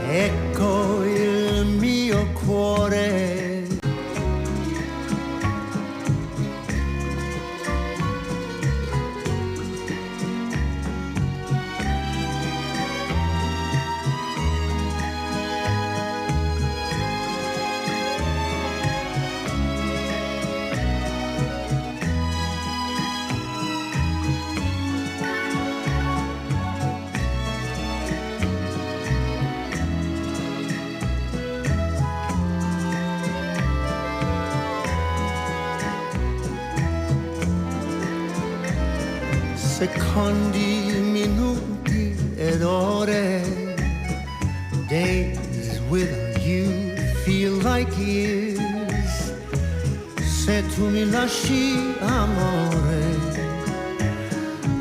Ecco il mio cuore. Secondi, minuti ed ore. Days without you feel like years. Se tu mi lasci, amore,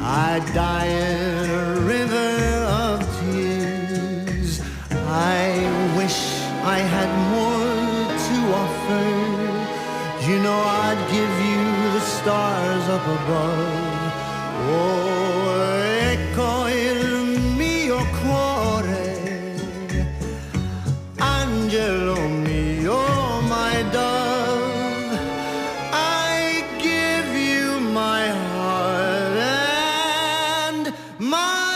I die in a river of tears. I wish I had more to offer. You know I'd give you the stars up above. Oh, ecco il mio cuore, angelo mio, my dove, I give you my heart and my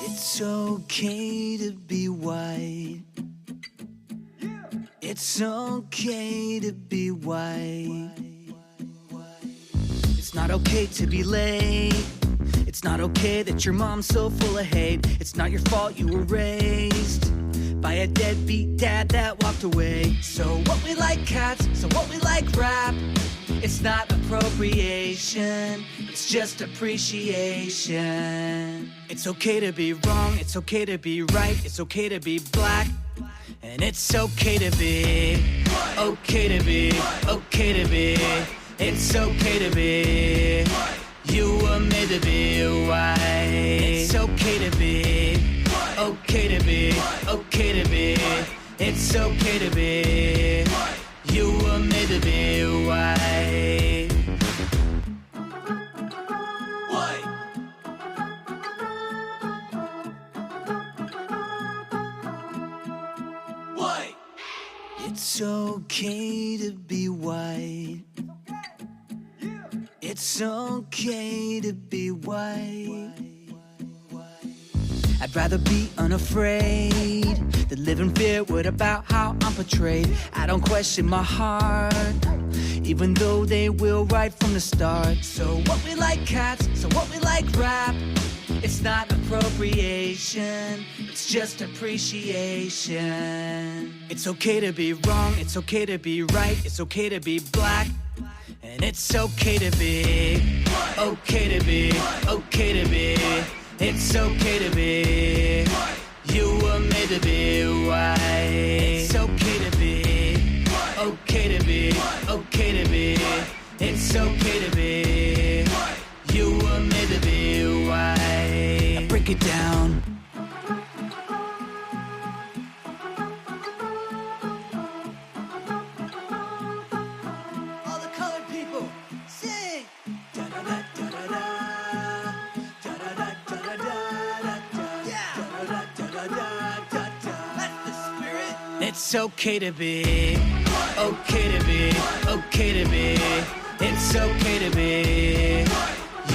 It's okay to be white. It's okay to be white. It's not okay to be late. It's not okay that your mom's so full of hate. It's not your fault you were raised by a deadbeat dad that walked away. So what we like cats, so what we like rap. It's not appropriation, it's just appreciation. It's okay to be wrong, it's okay to be right, it's okay to be black. And it's okay to be, okay to be, okay to be. It's okay to be, you were made to be white. It's okay to be, okay to be, okay to be. It's okay to be, you were made to be white. White. White. It's okay to be white. It's okay to be white. I'd rather be unafraid than live in fear. What about how I'm portrayed? I don't question my heart, even though they will right from the start. So what we like cats, so what we like rap. It's not appropriation, it's just appreciation. It's okay to be wrong, it's okay to be right, it's okay to be black. And it's okay to be, okay to be, okay to be. It's okay to be. You were made to be white. It's okay to be. Okay to be. Okay to be. It's okay to be. You were made to be white. Now break it down. All the colored people, sing. It's okay to be, okay to be, okay to be. It's okay to be.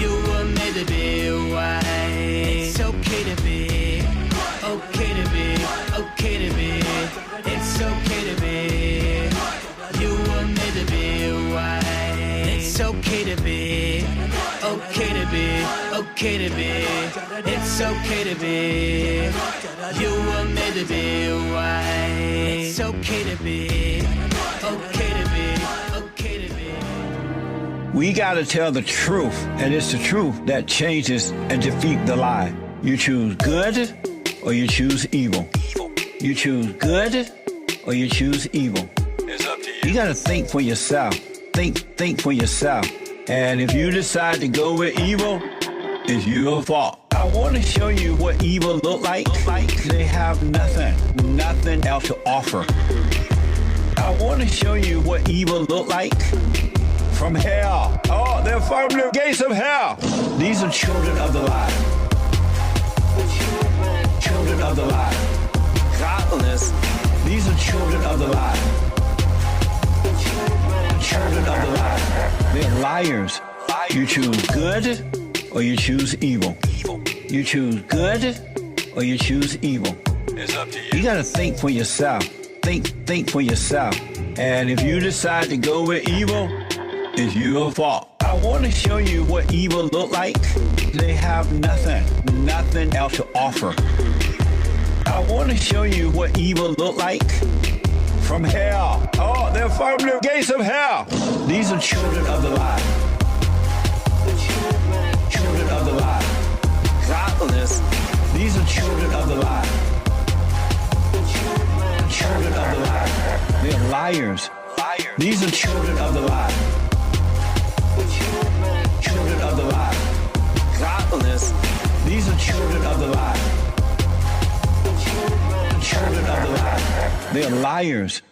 You were made to be white. It's okay to be, okay to be, okay to be. It's okay to be. You were made to be white. It's okay to be, okay to be, okay to be. It's okay to be. You were made to be white. It's okay to be, okay to be, okay to be. We gotta tell the truth, and it's the truth that changes and defeats the lie. You choose good or you choose evil. You choose good or you choose evil. It's up to you. You gotta think for yourself. Think for yourself. And if you decide to go with evil, it's your fault. I want to show you what evil look like. They have nothing else to offer. I want to show you what evil look like from hell. Oh, they're from the gates of hell. These are children of the light. Children of the light. Godless. These are children of the light. Children of the light. They're liars. You choose good or you choose evil. You choose good or you choose evil. It's up to you. You gotta think for yourself. Think for yourself. And if you decide to go with evil, it's your fault. I want to show you what evil look like. They have nothing else to offer. I want to show you what evil look like from hell. Oh, they're from the gates of hell. These are children of the light. Children of the light. Godless. These are children of the light. Children of the light. They're liars. These are children of the light. Children of the light. Godless. These are children of the light. Children of the light. They're liars.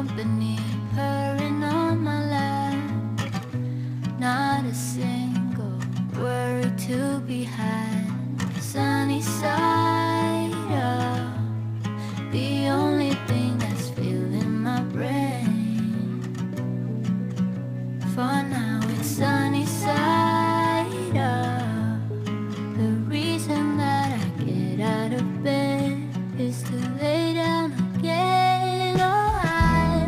company purring on my lap. Not a single worry to be had. Sunny side up, the only thing that's filling my brain. For now it's sunny side up. The reason that I get out of bed is to lay down again. Oh, I'll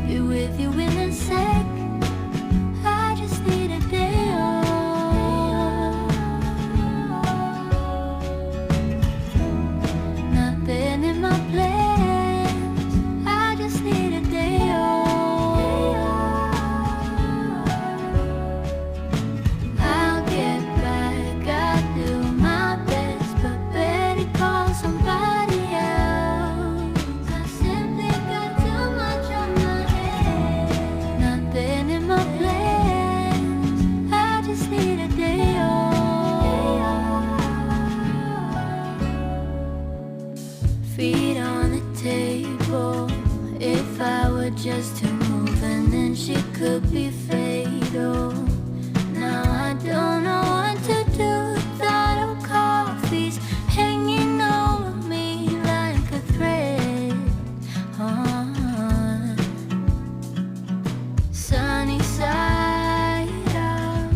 be with you in a sec. I just need a day off. Nothing in my plans. I just need a day off. I'll get back, I'll do my best, but better call somebody else. I simply got too much on my head. Nothing in my plans. I just need a day off. Feet on the table. If I were just to move, and then she could be fatal. Now I don't know what to do. Thought of coffees hanging over me like a thread. Sunny side up,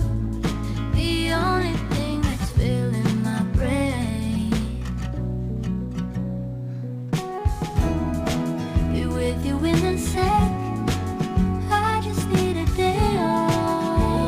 the only thing that's filling my brain. Be with you in a sec. I just need a day off.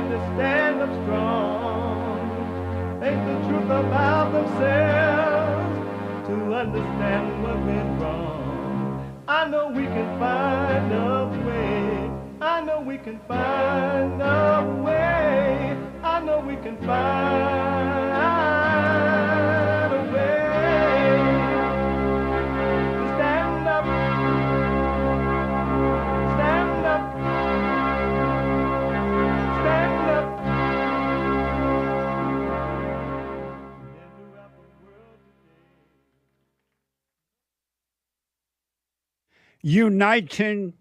have to stand up strong, think the truth about themselves, to understand what went wrong. I know we can find a way. I know we can find a way. I know we can find a way to stand up, stand up, stand up. Uniting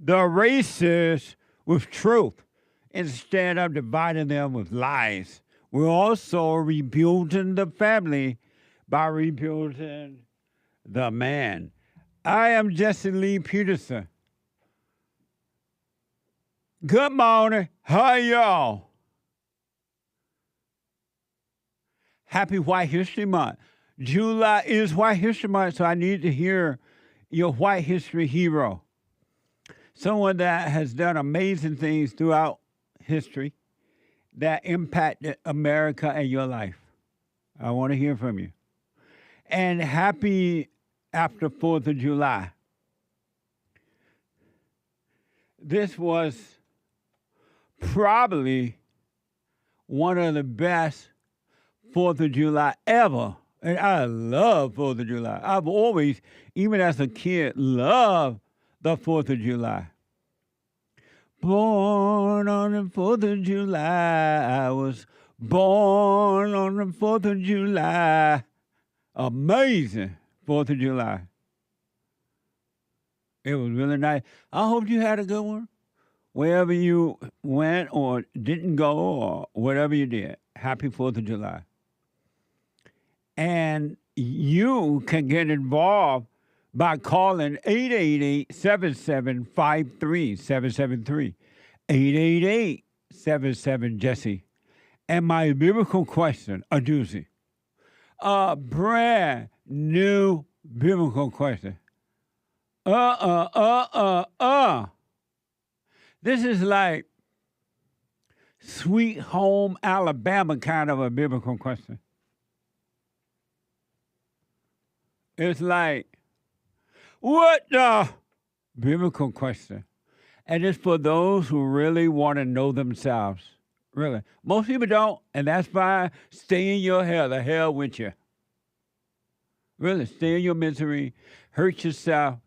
the races with truth instead of dividing them with lies. We're also rebuilding the family by rebuilding the man. I am Jesse Lee Peterson. Good morning. How y'all? Happy White History Month. July is White History Month, so I need to hear your white history hero. Someone that has done amazing things throughout history that impacted America and your life. I want to hear from you. And happy after 4th of July. This was probably one of the best 4th of July ever. And I love 4th of July. I've always, even as a kid, loved the 4th of July. Born on the 4th of July. I was born on the 4th of July. Amazing 4th of July. It was really nice. I hope you had a good one. Wherever you went or didn't go or whatever you did. Happy 4th of July. And you can get involved by calling 888-7753-773. 888-77-JESSE. And my biblical question, a doozy. A brand new biblical question. This is like Sweet Home Alabama kind of a biblical question. It's like, what the biblical question? And it's for those who really want to know themselves. Really. Most people don't, and that's fine. Stay in your hell. The hell with you. Really, stay in your misery, hurt yourself,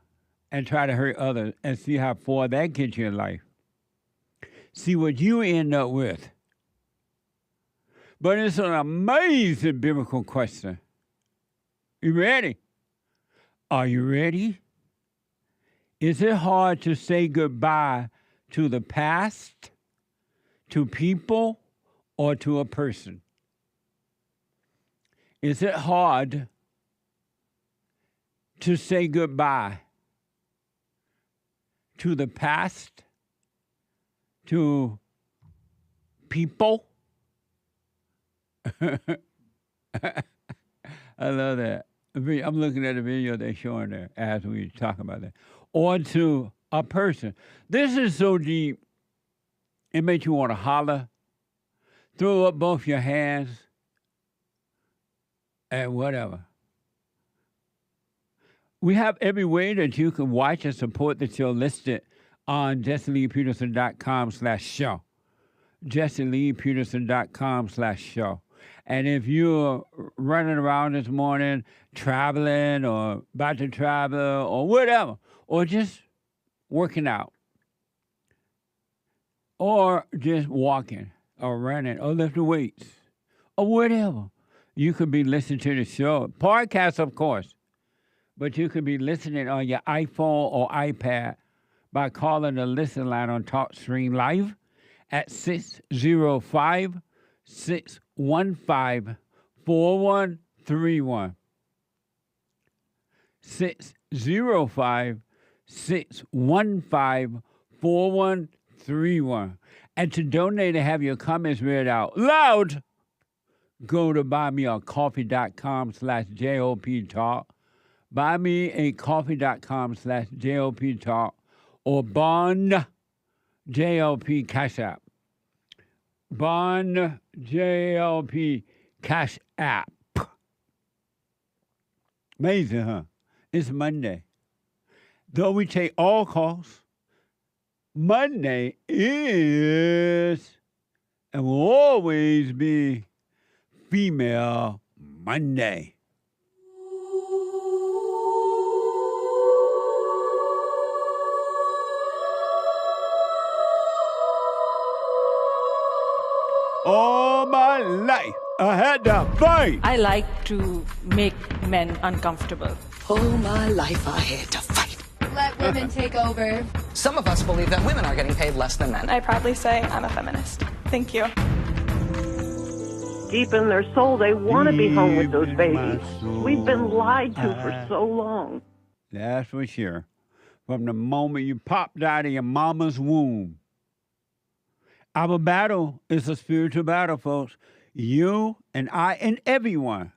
and try to hurt others, and see how far that gets you in life. See what you end up with. But it's an amazing biblical question. You ready? Are you ready? Is it hard to say goodbye to the past, to people, or to a person? Is it hard to say goodbye to the past, to people? I love that. I'm looking at the video they're showing there as we talk about that. Or to a person. This is so deep, it makes you want to holler, throw up both your hands, and whatever. We have every way that you can watch and support the show listed on JesseLeePeterson.com/show. JesseLeePeterson.com/show. And if you're running around this morning, traveling or about to travel or whatever, or just working out, or just walking or running or lifting weights or whatever, you could be listening to the show. Podcast, of course, but you could be listening on your iPhone or iPad by calling the listen line on TalkStream Live at 605-615-4131. 605-615-4131. And to donate and have your comments read out loud, go to buymeacoffee.com/JOP Talk. Buymeacoffee.com/JOP Talk or Bond JLP Cash App. Bond JLP Cash App. Amazing, huh? It's Monday. Though we take all calls, Monday is and will always be Female Monday. All my life, I had to fight. I like to make men uncomfortable. All my life I had to fight. Let women take over. Some of us believe that women are getting paid less than men. I proudly say I'm a feminist. Thank you. Deep in their soul, they want to be home with those babies. We've been lied to for so long. That's for sure. From the moment you popped out of your mama's womb. Our battle is a spiritual battle, folks. You and I and everyone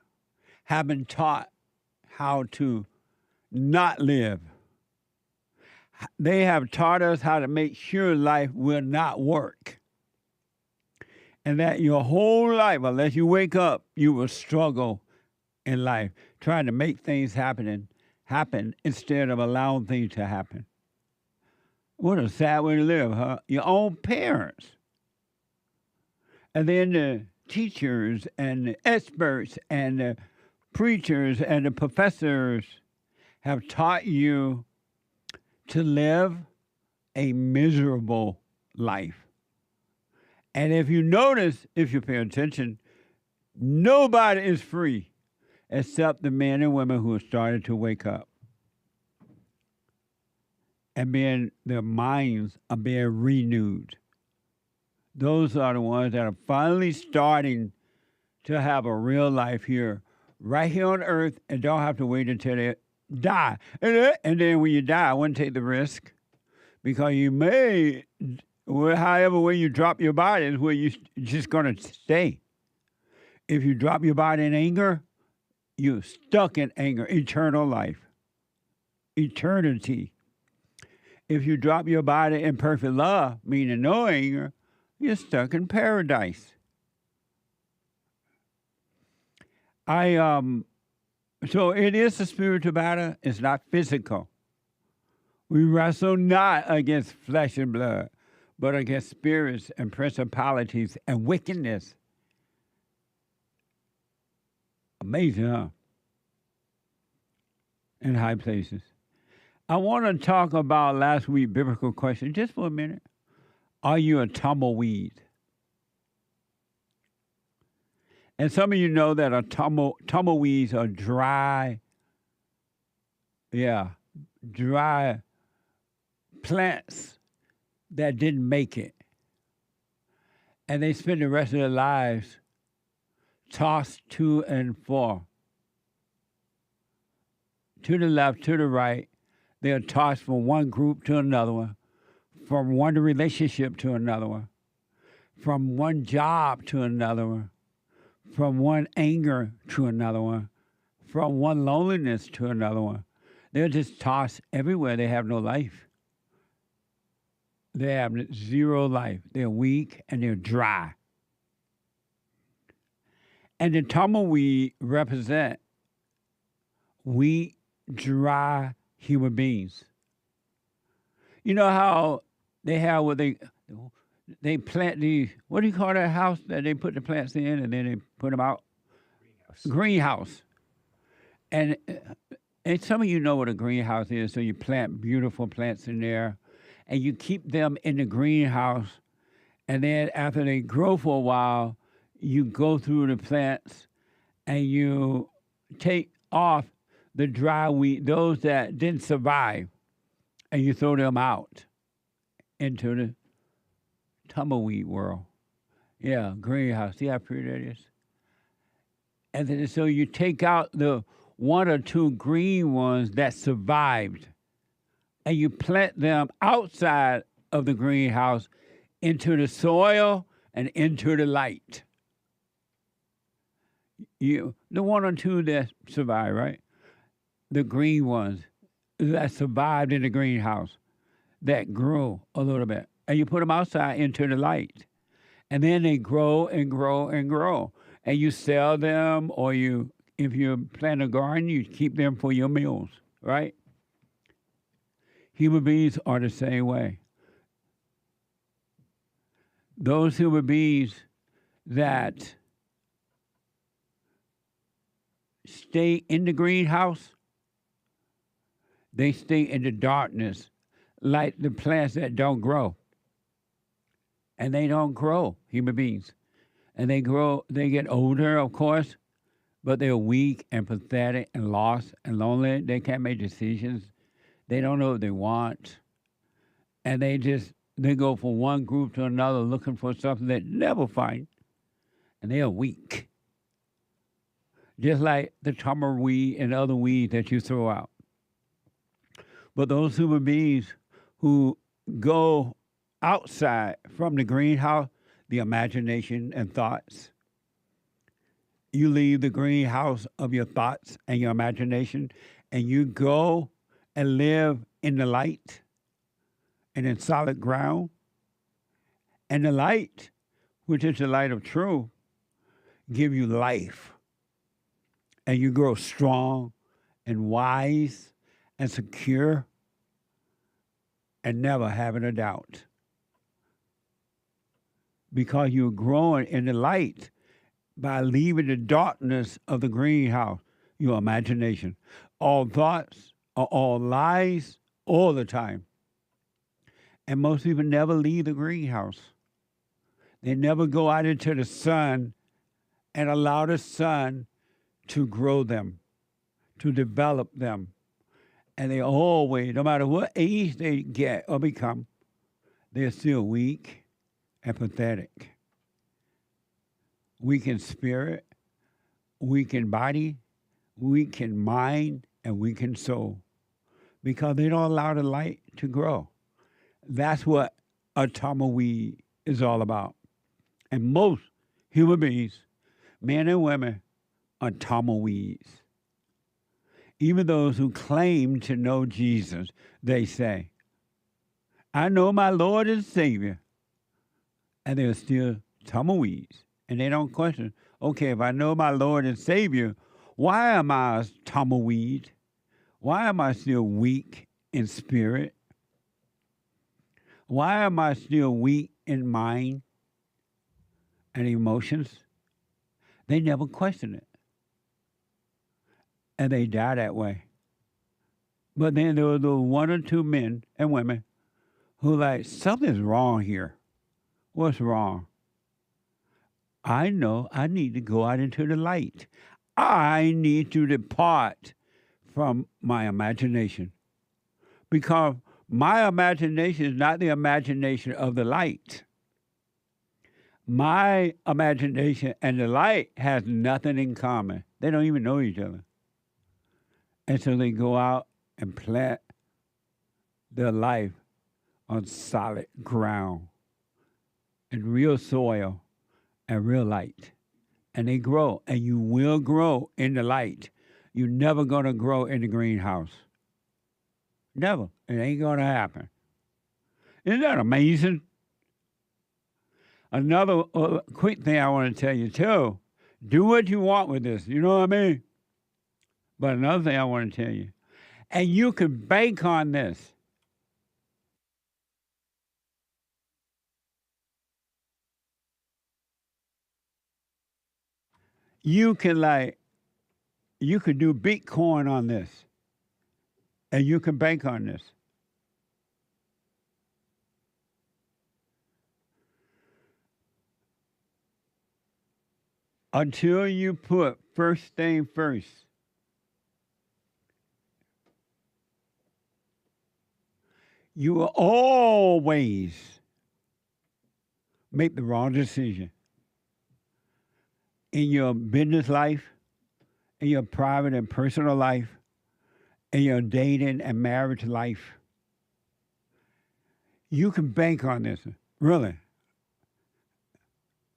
have been taught how to not live. They have taught us how to make sure life will not work. And that your whole life, unless you wake up, you will struggle in life, trying to make things happen instead of allowing things to happen. What a sad way to live, huh? Your own parents. And then the teachers and the experts and the preachers and the professors have taught you to live a miserable life. And if you notice, if you pay attention, nobody is free except the men and women who have started to wake up. And their minds are being renewed. Those are the ones that are finally starting to have a real life here, right here on earth, and don't have to wait until they die. And then when you die, I wouldn't take the risk, because you may, however way you drop your body is where you're just going to stay. If you drop your body in anger, you're stuck in anger, eternal life, eternity. If you drop your body in perfect love, meaning no anger, you're stuck in paradise. So it is a spiritual battle. It's not physical. We wrestle not against flesh and blood, but against spirits and principalities and wickedness. Amazing, huh? In high places. I want to talk about last week's biblical question just for a minute. Are you a tumbleweed? And some of you know that tumbleweeds are dry plants that didn't make it. And they spend the rest of their lives tossed to and fro. To the left, to the right. They are tossed from one group to another one, from one relationship to another one, from one job to another one, from one anger to another one, from one loneliness to another one. They're just tossed everywhere. They have no life. They have zero life. They're weak and they're dry. And the tumbleweed represent weak, dry human beings. You know how they have what they plant these, what do you call that house that they put the plants in and then they put them out? Greenhouse. And some of you know what a greenhouse is, so you plant beautiful plants in there and you keep them in the greenhouse, and then after they grow for a while, you go through the plants and you take off the dry weed, those that didn't survive, and you throw them out into the tumbleweed world. Yeah, greenhouse. See how pretty that is? And then so you take out the one or two green ones that survived, and you plant them outside of the greenhouse into the soil and into the light. The one or two that survived, right? The green ones that survived in the greenhouse, that grew a little bit. And you put them outside into the light. And then they grow and grow and grow. And you sell them, or if you plant a garden, you keep them for your meals, right? Human beings are the same way. Those human beings that stay in the greenhouse, they stay in the darkness, like the plants that don't grow. And they don't grow, human beings. And they get older, of course, but they're weak and pathetic and lost and lonely. They can't make decisions. They don't know what they want. And they go from one group to another looking for something they never find. And they are weak. Just like the tumbleweed and other weeds that you throw out. But those human beings who go outside from the greenhouse, the imagination and thoughts, you leave the greenhouse of your thoughts and your imagination, and you go and live in the light and in solid ground. And the light, which is the light of truth, give you life. And you grow strong and wise and secure and never having a doubt. Because you're growing in the light by leaving the darkness of the greenhouse, your imagination. All thoughts are all lies all the time. And most people never leave the greenhouse. They never go out into the sun and allow the sun to grow them, to develop them. And they always, no matter what age they get or become, they're still weak and pathetic. Weak in spirit, weak in body, weak in mind, and weak in soul. Because they don't allow the light to grow. That's what a tumbleweed is all about. And most human beings, men and women, are tumbleweeds. Even those who claim to know Jesus, they say, I know my Lord and Savior. And they're still tumbleweeds. And they don't question, okay, if I know my Lord and Savior, why am I a tumbleweed? Why am I still weak in spirit? Why am I still weak in mind and emotions? They never question it. And they die that way. But then there were the one or two men and women who like, something's wrong here. What's wrong? I know I need to go out into the light. I need to depart from my imagination. Because my imagination is not the imagination of the light. My imagination and the light has nothing in common. They don't even know each other. And so they go out and plant their life on solid ground and real soil and real light. And they grow, and you will grow in the light. You're never going to grow in the greenhouse. Never. It ain't going to happen. Isn't that amazing? Another quick thing I want to tell you, too. Do what you want with this. You know what I mean? But another thing I want to tell you, and you can bank on this. You could do Bitcoin on this, and you can bank on this. Until you put first thing first. You will always make the wrong decision in your business life, in your private and personal life, in your dating and marriage life. You can bank on this, really.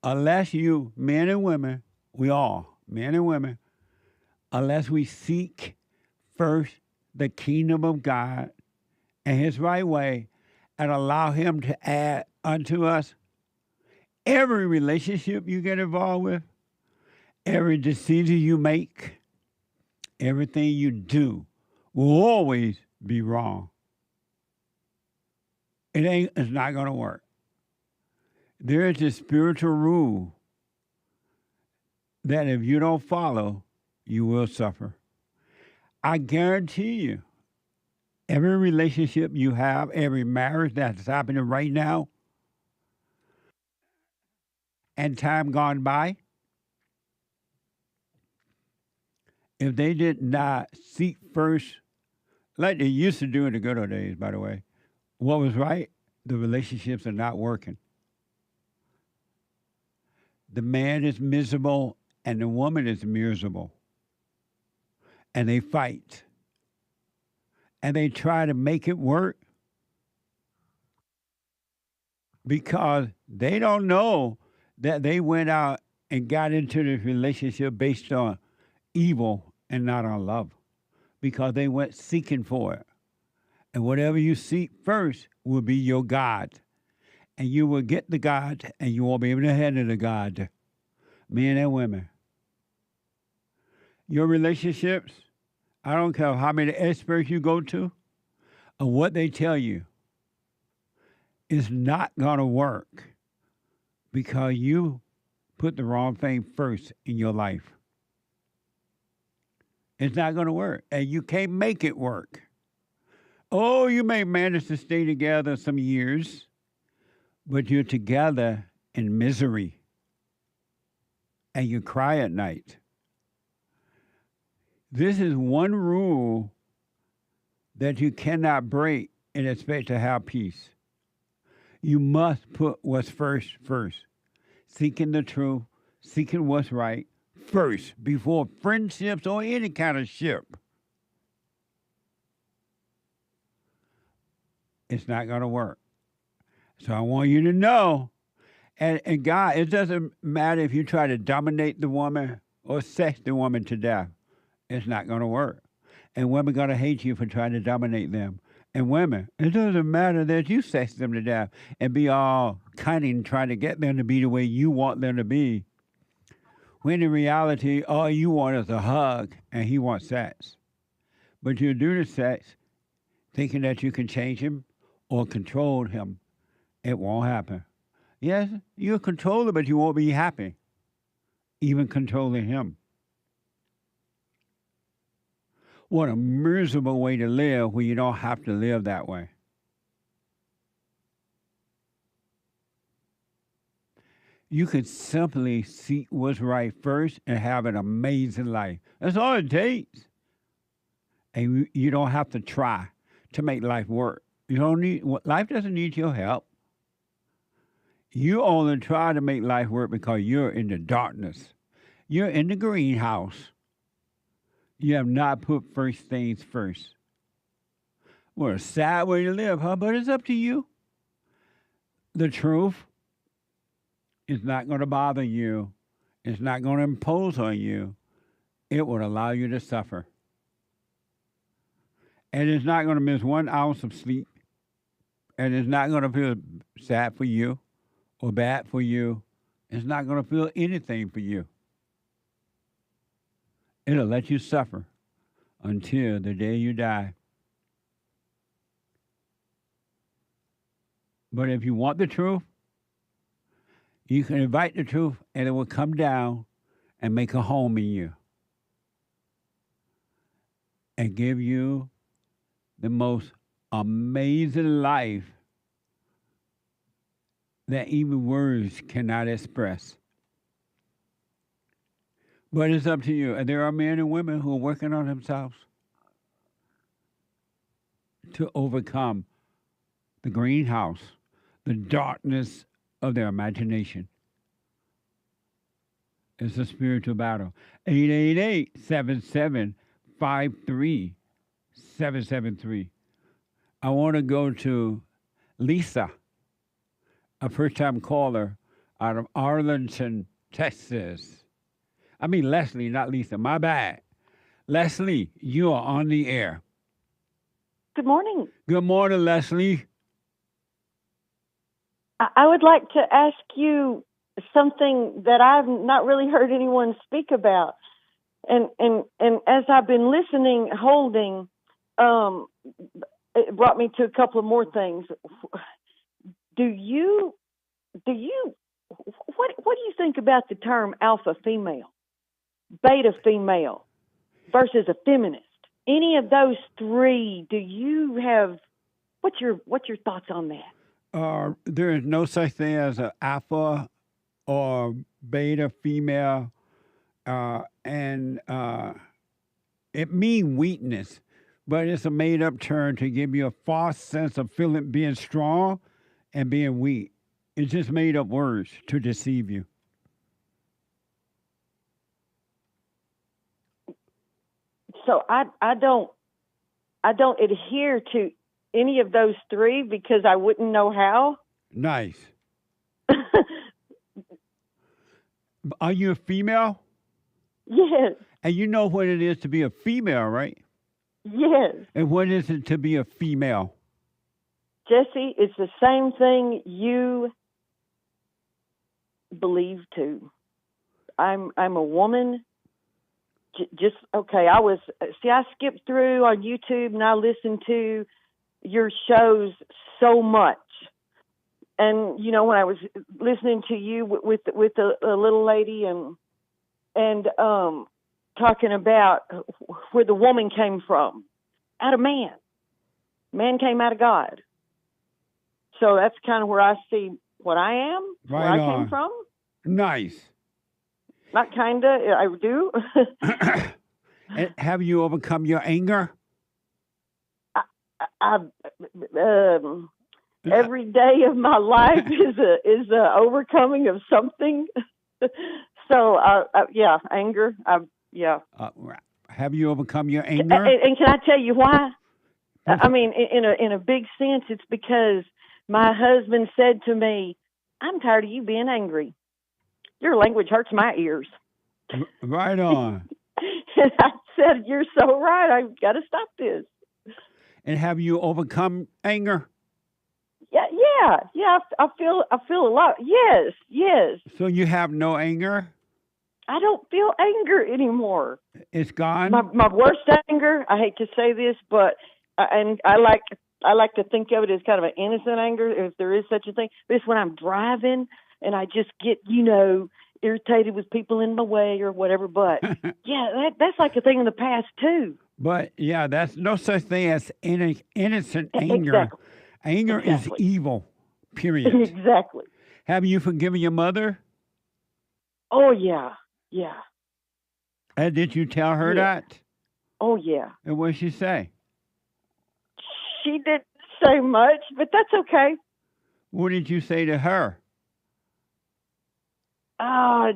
Unless you, men and women, we all, men and women, unless we seek first the kingdom of God and his right way and allow him to add unto us every relationship you get involved with, every decision you make, everything you do will always be wrong. It's not going to work. There is a spiritual rule that if you don't follow, you will suffer. I guarantee you, every relationship you have, every marriage that's happening right now, and time gone by, if they did not seek first, like they used to do in the good old days, by the way, what was right, the relationships are not working. The man is miserable and the woman is miserable. And they fight. And they try to make it work because they don't know that they went out and got into this relationship based on evil and not on love, because they went seeking for it. And whatever you seek first will be your God. And you will get the God, and you won't be able to handle the God, men and women. Your relationships, I don't care how many experts you go to or what they tell you, it's not going to work because you put the wrong thing first in your life. It's not going to work, and you can't make it work. Oh, you may manage to stay together some years, but you're together in misery, and you cry at night. This is one rule that you cannot break and expect to have peace. You must put what's first. Seeking the truth, seeking what's right first before friendships or any kind of ship. It's not going to work. So I want you to know, and God, it doesn't matter if you try to dominate the woman or sex the woman to death. It's not going to work. And women are going to hate you for trying to dominate them. And women, it doesn't matter that you sex them to death and be all cunning trying to get them to be the way you want them to be. When in reality, all you want is a hug and he wants sex. But you do the sex thinking that you can change him or control him. It won't happen. Yes, you'll control him, but you won't be happy, even controlling him. What a miserable way to live when you don't have to live that way. You could simply seek what's right first and have an amazing life. That's all it takes. And you don't have to try to make life work. Life doesn't need your help. You only try to make life work because you're in the darkness. You're in the greenhouse. You have not put first things first. What a sad way to live, huh? But it's up to you. The truth is not going to bother you. It's not going to impose on you. It will allow you to suffer. And it's not going to miss 1 ounce of sleep. And it's not going to feel sad for you or bad for you. It's not going to feel anything for you. It'll let you suffer until the day you die. But if you want the truth, you can invite the truth and it will come down and make a home in you and give you the most amazing life that even words cannot express. But it's up to you. And there are men and women who are working on themselves to overcome the greenhouse, the darkness of their imagination. It's a spiritual battle. 888-7753-773. I want to go to Lisa, a first-time caller out of Arlington, Texas. I mean Leslie, not Lisa. My bad. Leslie, you are on the air. Good morning. Good morning, Leslie. I would like to ask you something that I've not really heard anyone speak about. And as I've been listening, holding, it brought me to a couple of more things. What do you think about the term alpha female, beta female versus a feminist? Any of those three, do you have, what's your thoughts on that? There is no such thing as an alpha or beta female, and it means weakness, but it's a made-up term to give you a false sense of being strong and being weak. It's just made-up words to deceive you. So I don't adhere to any of those three because I wouldn't know how. Nice. Are you a female? Yes. And you know what it is to be a female, right? Yes. And what is it to be a female? Jesse, it's the same thing you believe too. I'm a woman. Just okay. I skipped through on YouTube and I listened to your shows so much. And you know, when I was listening to you with a little lady and talking about where the woman came from, out of man. Man came out of God. So that's kind of where I see what I am, right where I on. came from. Nice. Not kinda, I do. And have you overcome your anger? Every day of my life is a overcoming of something. So yeah, anger. Yeah. Have you overcome your anger? And can I tell you why? I mean, in a big sense, it's because my husband said to me, "I'm tired of you being angry. Your language hurts my ears." Right on. And I said, "You're so right. I've got to stop this." And have you overcome anger? Yeah. I feel a lot. Yes. So you have no anger? I don't feel anger anymore. It's gone? My worst anger, I hate to say this, but and I like to think of it as kind of an innocent anger, if there is such a thing. But it's when I'm driving and I just get, irritated with people in my way or whatever. But yeah, that's like a thing in the past too. But yeah, that's no such thing as innocent anger. Exactly. Anger is evil, period. Exactly. Have you forgiven your mother? Oh, yeah. And did you tell her that? Oh, yeah. And what did she say? She didn't say much, but that's okay. What did you say to her?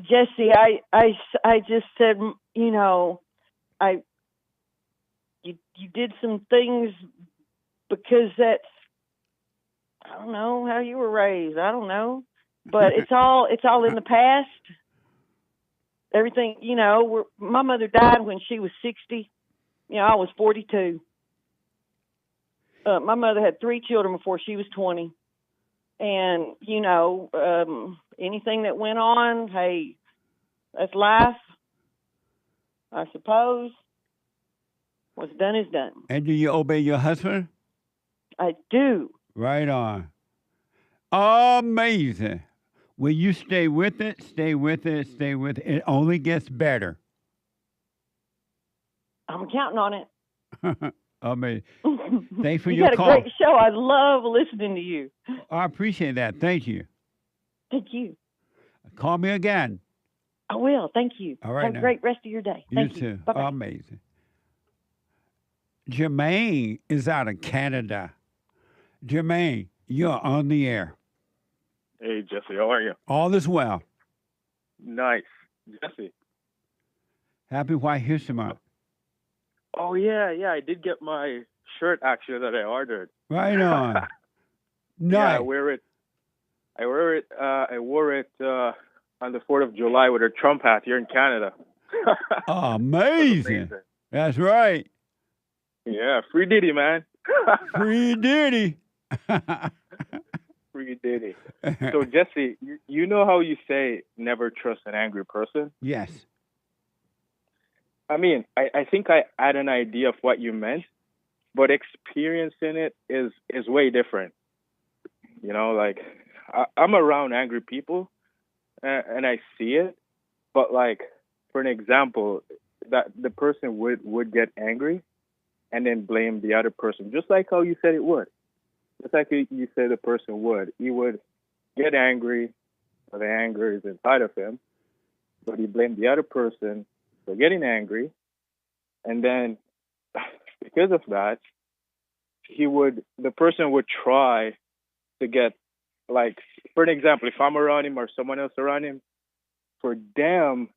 Jesse, I just said, you did some things because that's, I don't know how you were raised. I don't know, but it's all in the past. Everything, my mother died when she was 60. I was 42. My mother had 3 children before she was 20. And, anything that went on, hey, that's life, I suppose. What's done is done. And do you obey your husband? I do. Right on. Amazing. Will you stay with it? Stay with it. Stay with it. It only gets better. I'm counting on it. Amazing. Thanks for you your got call. a great show. I love listening to you. I appreciate that. Thank you. Thank you. Call me again. I will. Thank you. All right. Have a great rest of your day. Thank you too. Bye-bye. Amazing. Jermaine is out of Canada. Jermaine, you're on the air. Hey, Jesse, how are you? All is well. Nice. Jesse. Happy White History Month. Oh, yeah, I did get my shirt, actually, that I ordered. Right on. Nice. Yeah, I wore it on the 4th of July with a Trump hat here in Canada. Amazing. That's right. Yeah, free Diddy, man. Free Diddy. Free We did it. So, Jesse, you know how you say never trust an angry person? Yes. I mean, I think I had an idea of what you meant, but experiencing it is way different. You know, like, I'm around angry people, and I see it, but, like, for an example, that the person would get angry and then blame the other person, just like how you said it would. Just like you said the person would. He would get angry, so the anger is inside of him, but he blamed the other person for getting angry, and then because of that, the person would try to get, like, for an example, if I'm around him or someone else around him, for them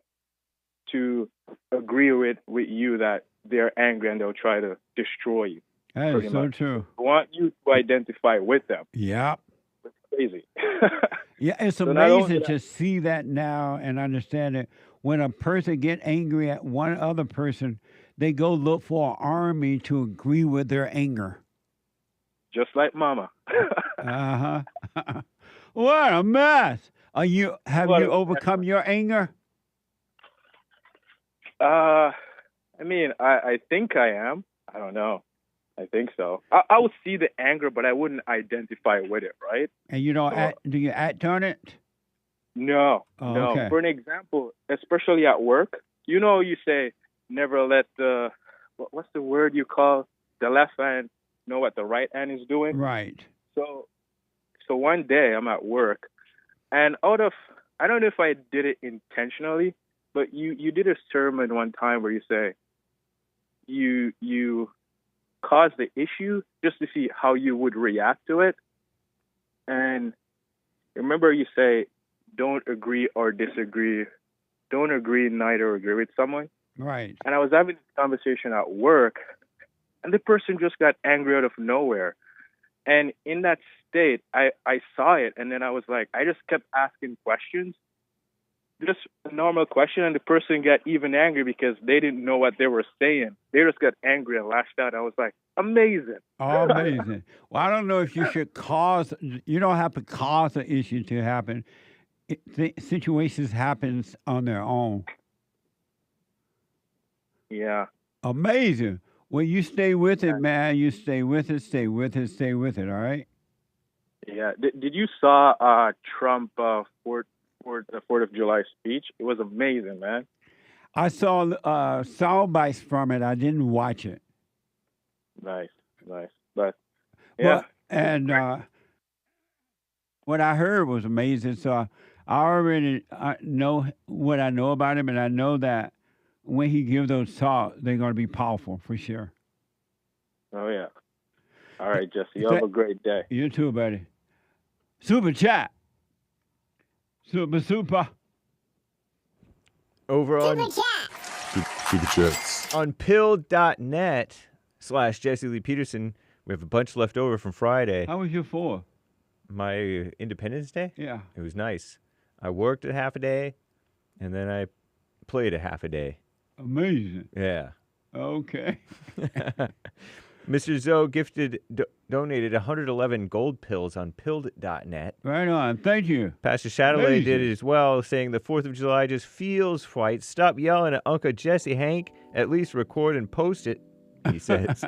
to agree with you that they're angry and they'll try to destroy you. That is so true. I want you to identify with them. Yeah. It's crazy. Yeah, it's So amazing to see that now and understand it. When a person get angry at one other person, they go look for an army to agree with their anger. Just like Mama. Uh-huh. What a mess. Have you overcome your anger? I mean, I think I am. I don't know. I think so. I would see the anger, but I wouldn't identify with it, right? And you don't do you act on it? No, Oh, no. okay. For an example, especially at work, you know, you say never let what's the word you call the left hand know what the right hand is doing? Right. So one day I'm at work, and I don't know if I did it intentionally, but you did a sermon one time where you say you cause the issue just to see how you would react to it. And remember you say, don't agree or disagree. Don't agree, neither agree with someone. Right. And I was having this conversation at work, and the person just got angry out of nowhere. And in that state, I saw it, and then I was like, I just kept asking questions, just a normal question, and the person got even angry because they didn't know what they were saying. They just got angry and lashed out. I was like, amazing. Oh, amazing. Well, I don't know if you should you don't have to cause an issue to happen. Situations happen on their own. Yeah. Amazing. Well, you stay with it, man. You stay with it, stay with it, stay with it, all right? Yeah. Did you saw Trump the 4th of July speech? It was amazing, man. I saw sound bites from it. I didn't watch it. Nice. But, yeah. Well, and what I heard was amazing. So I already know what I know about him, and I know that when he gives those talks, they're going to be powerful for sure. Oh, yeah. All right, Jesse. You have a great day. You too, buddy. Super chat. Super. Over on Super chats. on Pill.net/Jesse Lee Peterson, we have a bunch left over from Friday. How was your 4? My Independence Day? Yeah. It was nice. I worked a half a day, and then I played a half a day. Amazing. Yeah. Okay. Mr. Zoe donated 111 gold pills on Pill.net. Right on. Thank you. Pastor Chatterley did it as well, saying the 4th of July just feels right. Stop yelling at Uncle Jesse, Hank. At least record and post it, he says.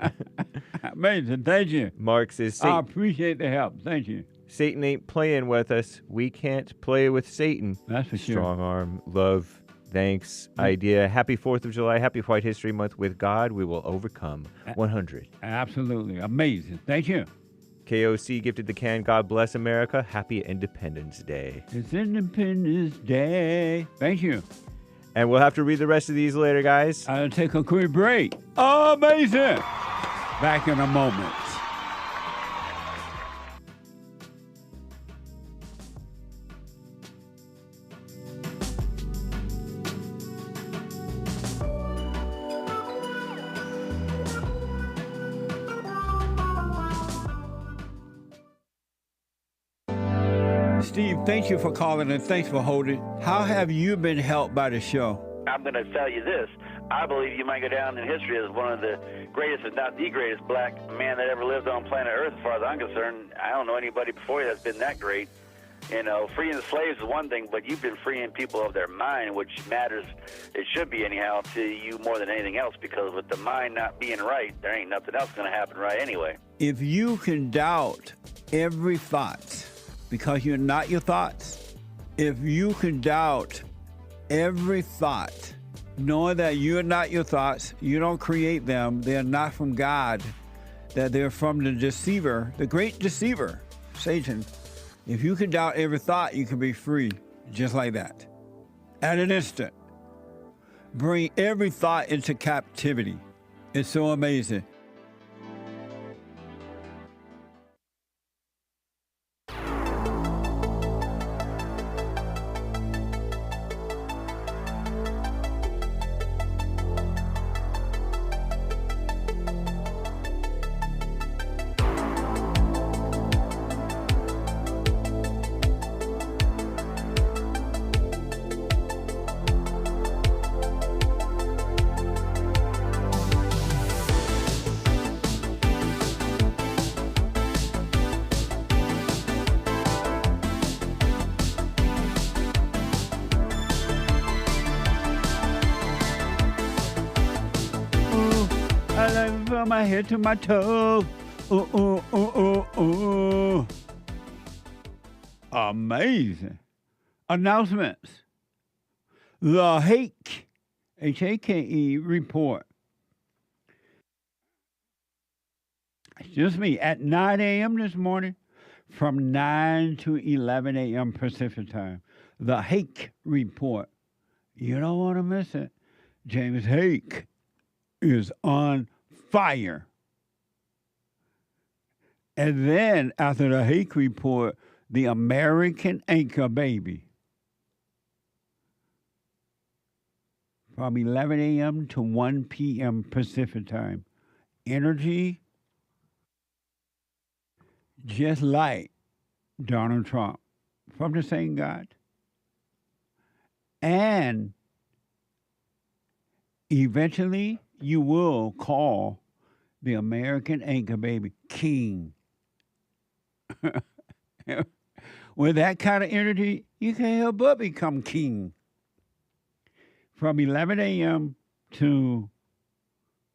Amazing. Thank you. Mark says, I appreciate the help. Thank you. Satan ain't playing with us. We can't play with Satan. That's for sure. Strong arm, love, thanks, idea. Happy 4th of July. Happy White History Month. With God, we will overcome. 100. Absolutely. Amazing. Thank you. KOC gifted the can. God bless America. Happy Independence Day. It's Independence Day. Thank you. And we'll have to read the rest of these later, guys. I'll take a quick break. Amazing. Back in a moment. Steve, thank you for calling and thanks for holding. How have you been helped by the show? I'm going to tell you this. I believe you might go down in history as one of the greatest, if not the greatest, black man that ever lived on planet Earth, as far as I'm concerned. I don't know anybody before you that's been that great. You know, freeing the slaves is one thing, but you've been freeing people of their mind, which matters, it should be anyhow, to you more than anything else, because with the mind not being right, there ain't nothing else going to happen right anyway. If you can doubt every thought because you're not your thoughts, if you can doubt every thought, knowing that you're not your thoughts, you don't create them, they're not from God, that they're from the deceiver, the great deceiver, Satan. If you can doubt every thought, you can be free just like that. At an instant. Bring every thought into captivity. It's so amazing. I love it from my head to my toe. Ooh, ooh, ooh, ooh, ooh. Amazing. Announcements. The Hake, H-A-K-E report. Excuse me, at 9 a.m. this morning, from 9 to 11 a.m. Pacific time. The Hake report. You don't want to miss it. James Hake is on fire. And then after the Hake report, the American Anchor Baby. From 11 a.m. to 1 p.m. Pacific time. Energy, just like Donald Trump, from the same God. And eventually, you will call the American Anchor Baby king. With that kind of energy, you can't help but become king. From 11 a.m. to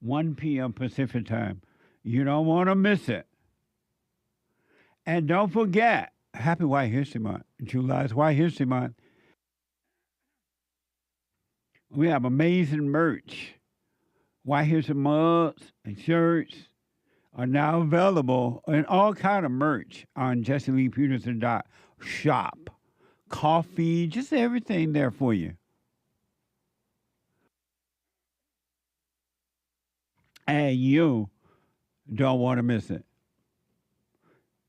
1 p.m. Pacific time. You don't want to miss it. And don't forget, happy White History Month. July's White History Month. We have amazing merch. White History mugs and shirts are now available, and all kind of merch on JessieLeePeterson.shop. Coffee, just everything there for you. And you don't want to miss it.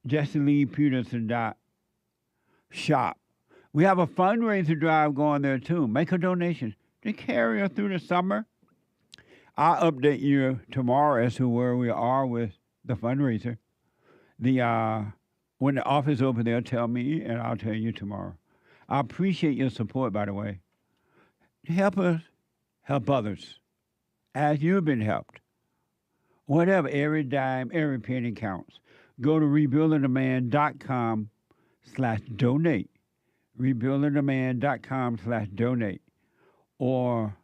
JessieLeePeterson.shop. We have a fundraiser drive going there too. Make a donation to carry us through the summer. I'll update you tomorrow as to where we are with the fundraiser. When the office opens, they'll tell me, and I'll tell you tomorrow. I appreciate your support, by the way. Help us help others as you've been helped. Whatever, every dime, every penny counts. Go to rebuildingtheman.com/donate. rebuildingtheman.com/donate. Or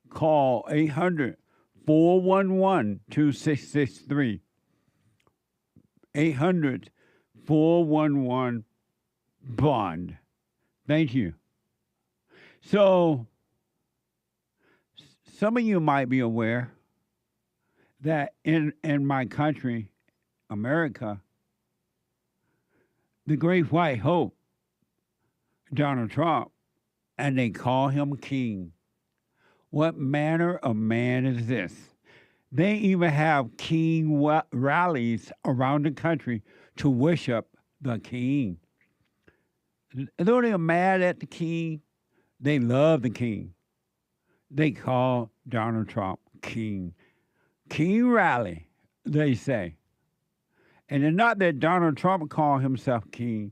call 800-411-2663. 800-411-BOND. Thank you. So, some of you might be aware that in my country, America, the great white hope, Donald Trump, and they call him king. What manner of man is this? They even have king rallies around the country to worship the king. Though they're mad at the king, they love the king. They call Donald Trump king. King rally, they say. And it's not that Donald Trump call himself king.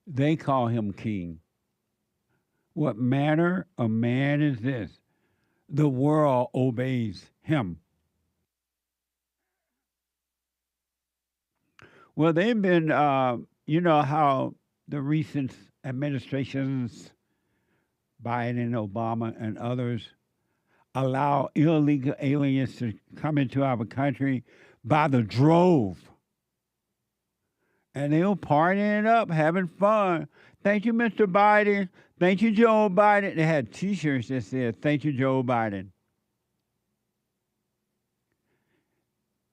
They call him king. What manner of man is this? the world obeys him. Well, they've been, you know how the recent administrations, Biden, Obama, and others, allow illegal aliens to come into our country by the drove. And they'll partying it up, having fun. Thank you, Mr. Biden. Thank you, Joe Biden. They had T-shirts that said, thank you, Joe Biden.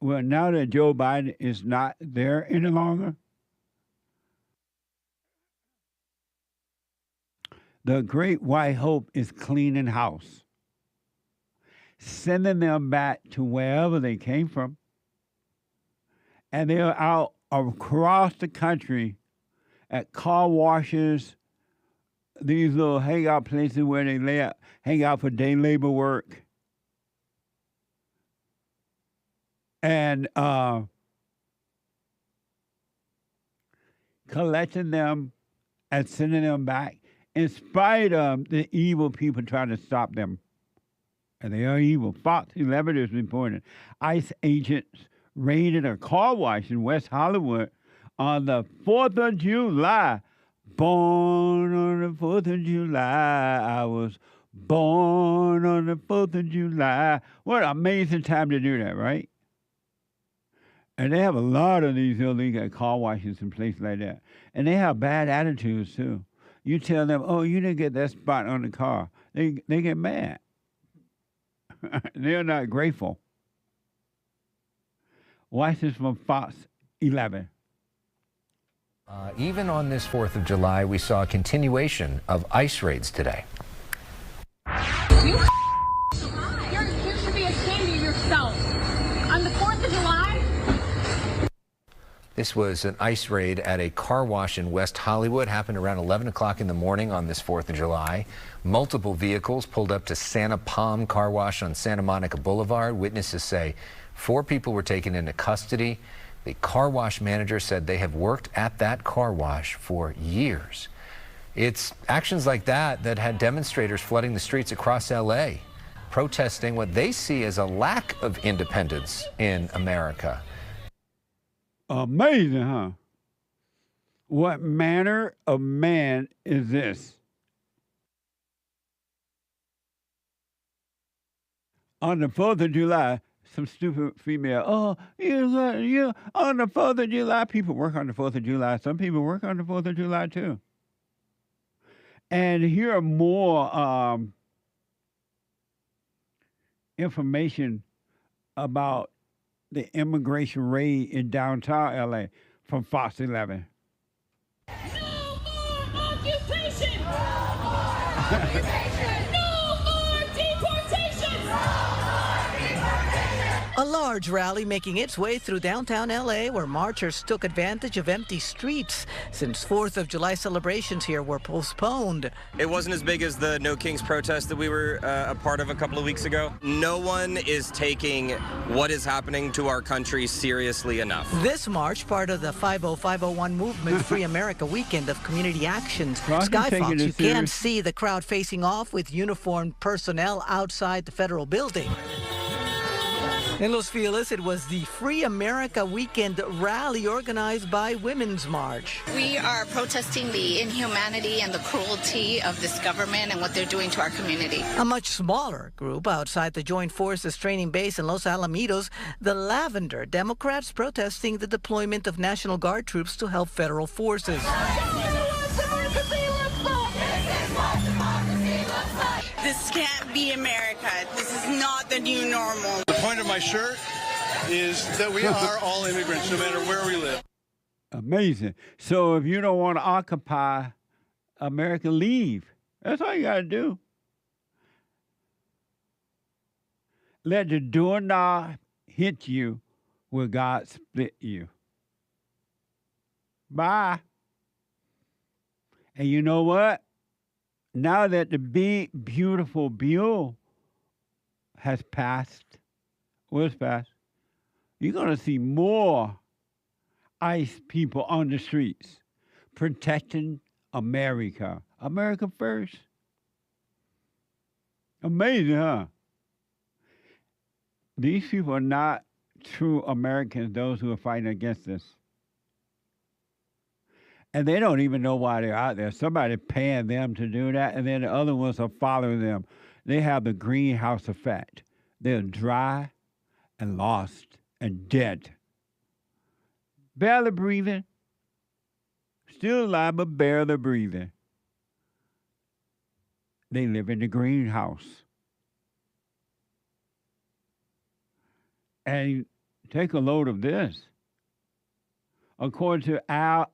Well, now that Joe Biden is not there any longer, the great white hope is cleaning house, sending them back to wherever they came from. And they're out across the country at car washes, these little hangout places where they hang out for day labor work. And collecting them and sending them back in spite of the evil people trying to stop them. And they are evil. Fox 11 is reporting ICE agents raided a car wash in West Hollywood on the 4th of July. Born on the 4th of July. I was born on the 4th of July. What an amazing time to do that, right? And they have a lot of these illegal car washes and places like that. And they have bad attitudes, too. You tell them, oh, you didn't get that spot on the car. They get mad. They're not grateful. Watch this from Fox 11. Even on this 4th of July, we saw a continuation of ICE raids today. You should be ashamed of yourself. On the 4th of July? This was an ICE raid at a car wash in West Hollywood. Happened around 11 o'clock in the morning on this 4th of July. Multiple vehicles pulled up to Santa Palm Car Wash on Santa Monica Boulevard. Witnesses say 4 people were taken into custody. The car wash manager said they have worked at that car wash for years. It's actions like that that had demonstrators flooding the streets across L.A., protesting what they see as a lack of independence in America. Amazing, huh? What manner of man is this? On the 4th of July, some stupid female, on the 4th of July, people work on the 4th of July. Some people work on the 4th of July, too. And here are more information about the immigration raid in downtown LA from Fox 11. No more occupation! No more occupation! No more deportation! A large rally making its way through downtown L.A. where marchers took advantage of empty streets since 4th of July celebrations here were postponed. It wasn't as big as the No Kings protest that we were a part of a couple of weeks ago. No one is taking what is happening to our country seriously enough. This march, part of the 50501 movement, Free America Weekend of Community Actions. Skyfox, you can see the crowd facing off with uniformed personnel outside the federal building. In Los Feliz, it was the Free America Weekend rally organized by Women's March. We are protesting the inhumanity and the cruelty of this government and what they're doing to our community. A much smaller group outside the Joint Forces training base in Los Alamitos, the Lavender Democrats protesting the deployment of National Guard troops to help federal forces. This can't be America. This is not the new normal. The point of my shirt is that we are all immigrants, no matter where we live. Amazing. So if you don't want to occupy America, leave. That's all you got to do. Let the doorknob hit you where God split you. Bye. And you know what? Now that the big, beautiful bill has passed, was passed, you're going to see more ICE people on the streets protecting America. America first. Amazing, huh? these people are not true Americans, those who are fighting against this. And they don't even know why they're out there. Somebody paying them to do that, and then the other ones are following them. They have the greenhouse effect. They're dry and lost and dead. Barely breathing. Still alive, but barely breathing. They live in the greenhouse. And take a load of this. According to Al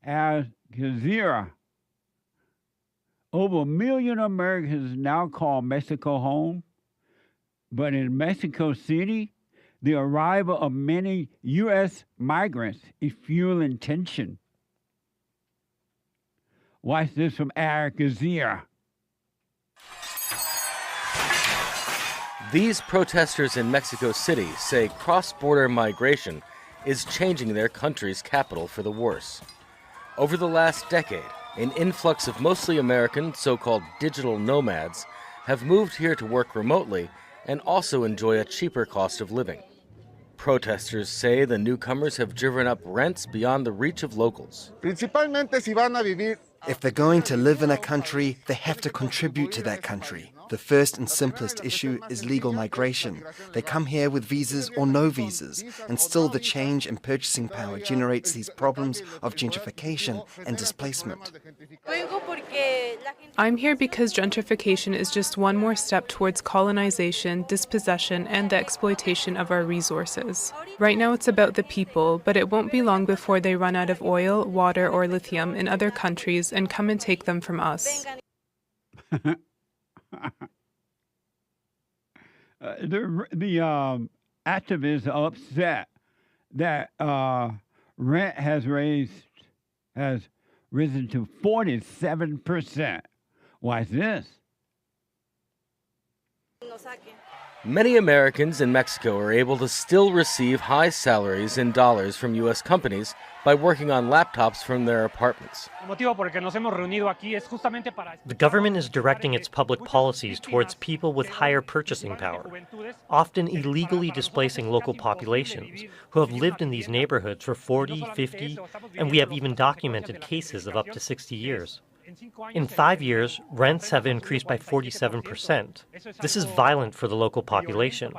Jazeera, over 1 million Americans now call Mexico home. But in Mexico City, the arrival of many U.S. migrants is fueling tension. Watch this from Al Jazeera. These protesters in Mexico City say cross-border migration is changing their country's capital for the worse. Over the last decade, an influx of mostly American so-called digital nomads have moved here to work remotely and also enjoy a cheaper cost of living. Protesters say the newcomers have driven up rents beyond the reach of locals. If they're going to live in a country, they have to contribute to that country. The first and simplest issue is legal migration. They come here with visas or no visas, and still the change in purchasing power generates these problems of gentrification and displacement. I'm here because gentrification is just one more step towards colonization, dispossession, and the exploitation of our resources. Right now it's about the people, but it won't be long before they run out of oil, water, or lithium in other countries and come and take them from us. The activists are upset that rent has risen to 47%. Why is this? Many Americans in Mexico are able to still receive high salaries in dollars from U.S. companies by working on laptops from their apartments. The government is directing its public policies towards people with higher purchasing power, often illegally displacing local populations who have lived in these neighborhoods for 40, 50, and we have even documented cases of up to 60 years. In 5 years, rents have increased by 47%. This is violent for the local population.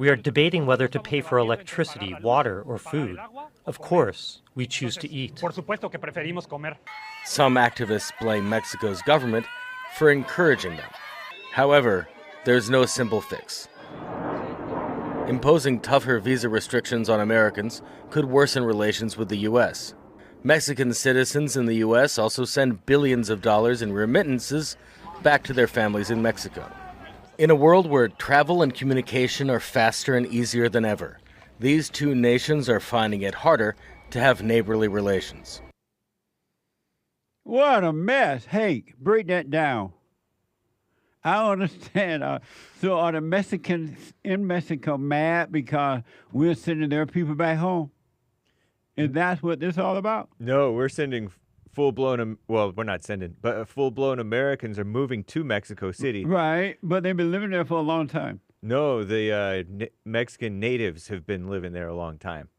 We are debating whether to pay for electricity, water, or food. Of course, we choose to eat. Some activists blame Mexico's government for encouraging them. However, there's no simple fix. Imposing tougher visa restrictions on Americans could worsen relations with the U.S. Mexican citizens in the U.S. also send billions of dollars in remittances back to their families in Mexico. In a world where travel and communication are faster and easier than ever, these two nations are finding it harder to have neighborly relations. What a mess. Hey, break that down. I don't understand. So are the Mexicans in Mexico mad because we're sending their people back home? And that's what this is all about? No, we're sending full-blown, well, we're not sending, but full-blown Americans are moving to Mexico City. Right, but they've been living there for a long time. No, the Mexican natives have been living there a long time.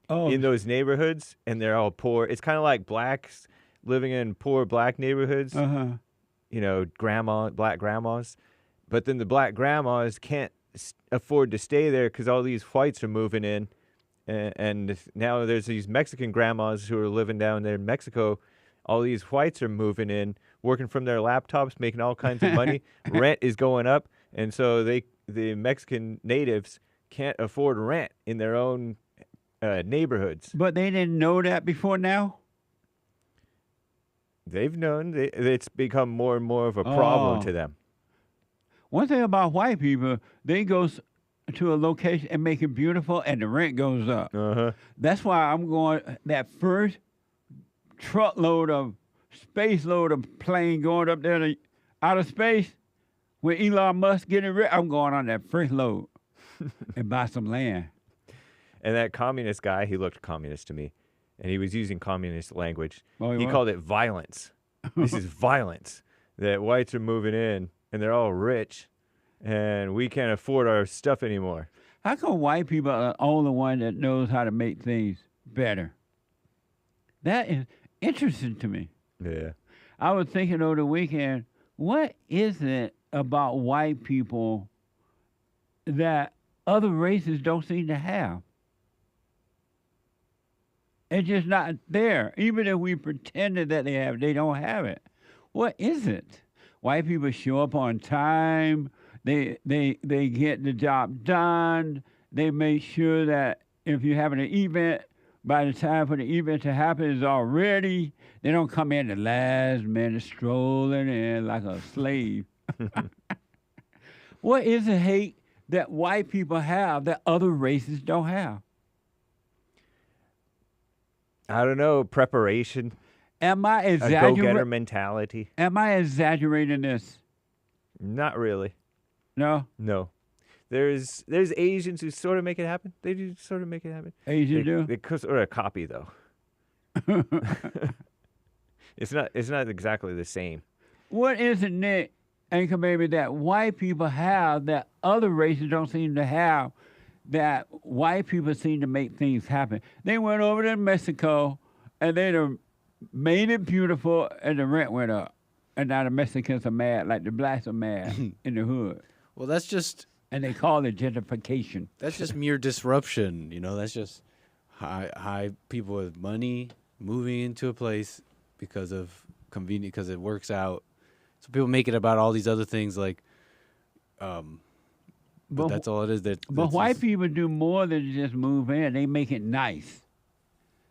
Oh. In those neighborhoods, and they're all poor. It's kind of like blacks living in poor black neighborhoods. Uh-huh. You know, black grandmas. But then the black grandmas can't afford to stay there because all these whites are moving in. And now there's these Mexican grandmas who are living down there in Mexico. All these whites are moving in, working from their laptops, making all kinds of money. Rent is going up, and so the Mexican natives can't afford rent in their own neighborhoods. But they didn't know that before now? They've known. It's become more and more of a problem to them. One thing about white people, they go to a location and make it beautiful, and the rent goes up. Uh-huh. That's why I'm going, that first truckload of, space load of plane going up there to outer space, when Elon Musk getting rich, I'm going on that first load and buy some land. And that communist guy, he looked communist to me, and he was using communist language. Oh, he called it violence. This is violence. That whites are moving in, and they're all rich, and we can't afford our stuff anymore. How come white people are the only one that knows how to make things better? That is interesting to me. Yeah. I was thinking over the weekend, what is it about white people that other races don't seem to have? It's just not there. Even if we pretended that they don't have it. What is it? White people show up on time. They get the job done. They make sure that if you're having an event, by the time for the event to happen is already. They don't come in the last minute strolling in like a slave. What is the hate that white people have that other races don't have? I don't know. Preparation. Am I A go-getter mentality. Am I exaggerating this? Not really. No? No. There's Asians who sort of make it happen. They do sort of make it happen. Asians do? They sort of copy, though. It's not exactly the same. What is it, Nick, Anchor Baby, that white people have that other races don't seem to have, that white people seem to make things happen? They went over to Mexico, and they done made it beautiful, and the rent went up. And now the Mexicans are mad, like the blacks are mad in the hood. Well, that's just... And they call it gentrification. That's just mere disruption, That's just high people with money moving into a place because of convenience, because it works out. So people make it about all these other things, like, but that's all it is. But white people do more than just move in. They make it nice,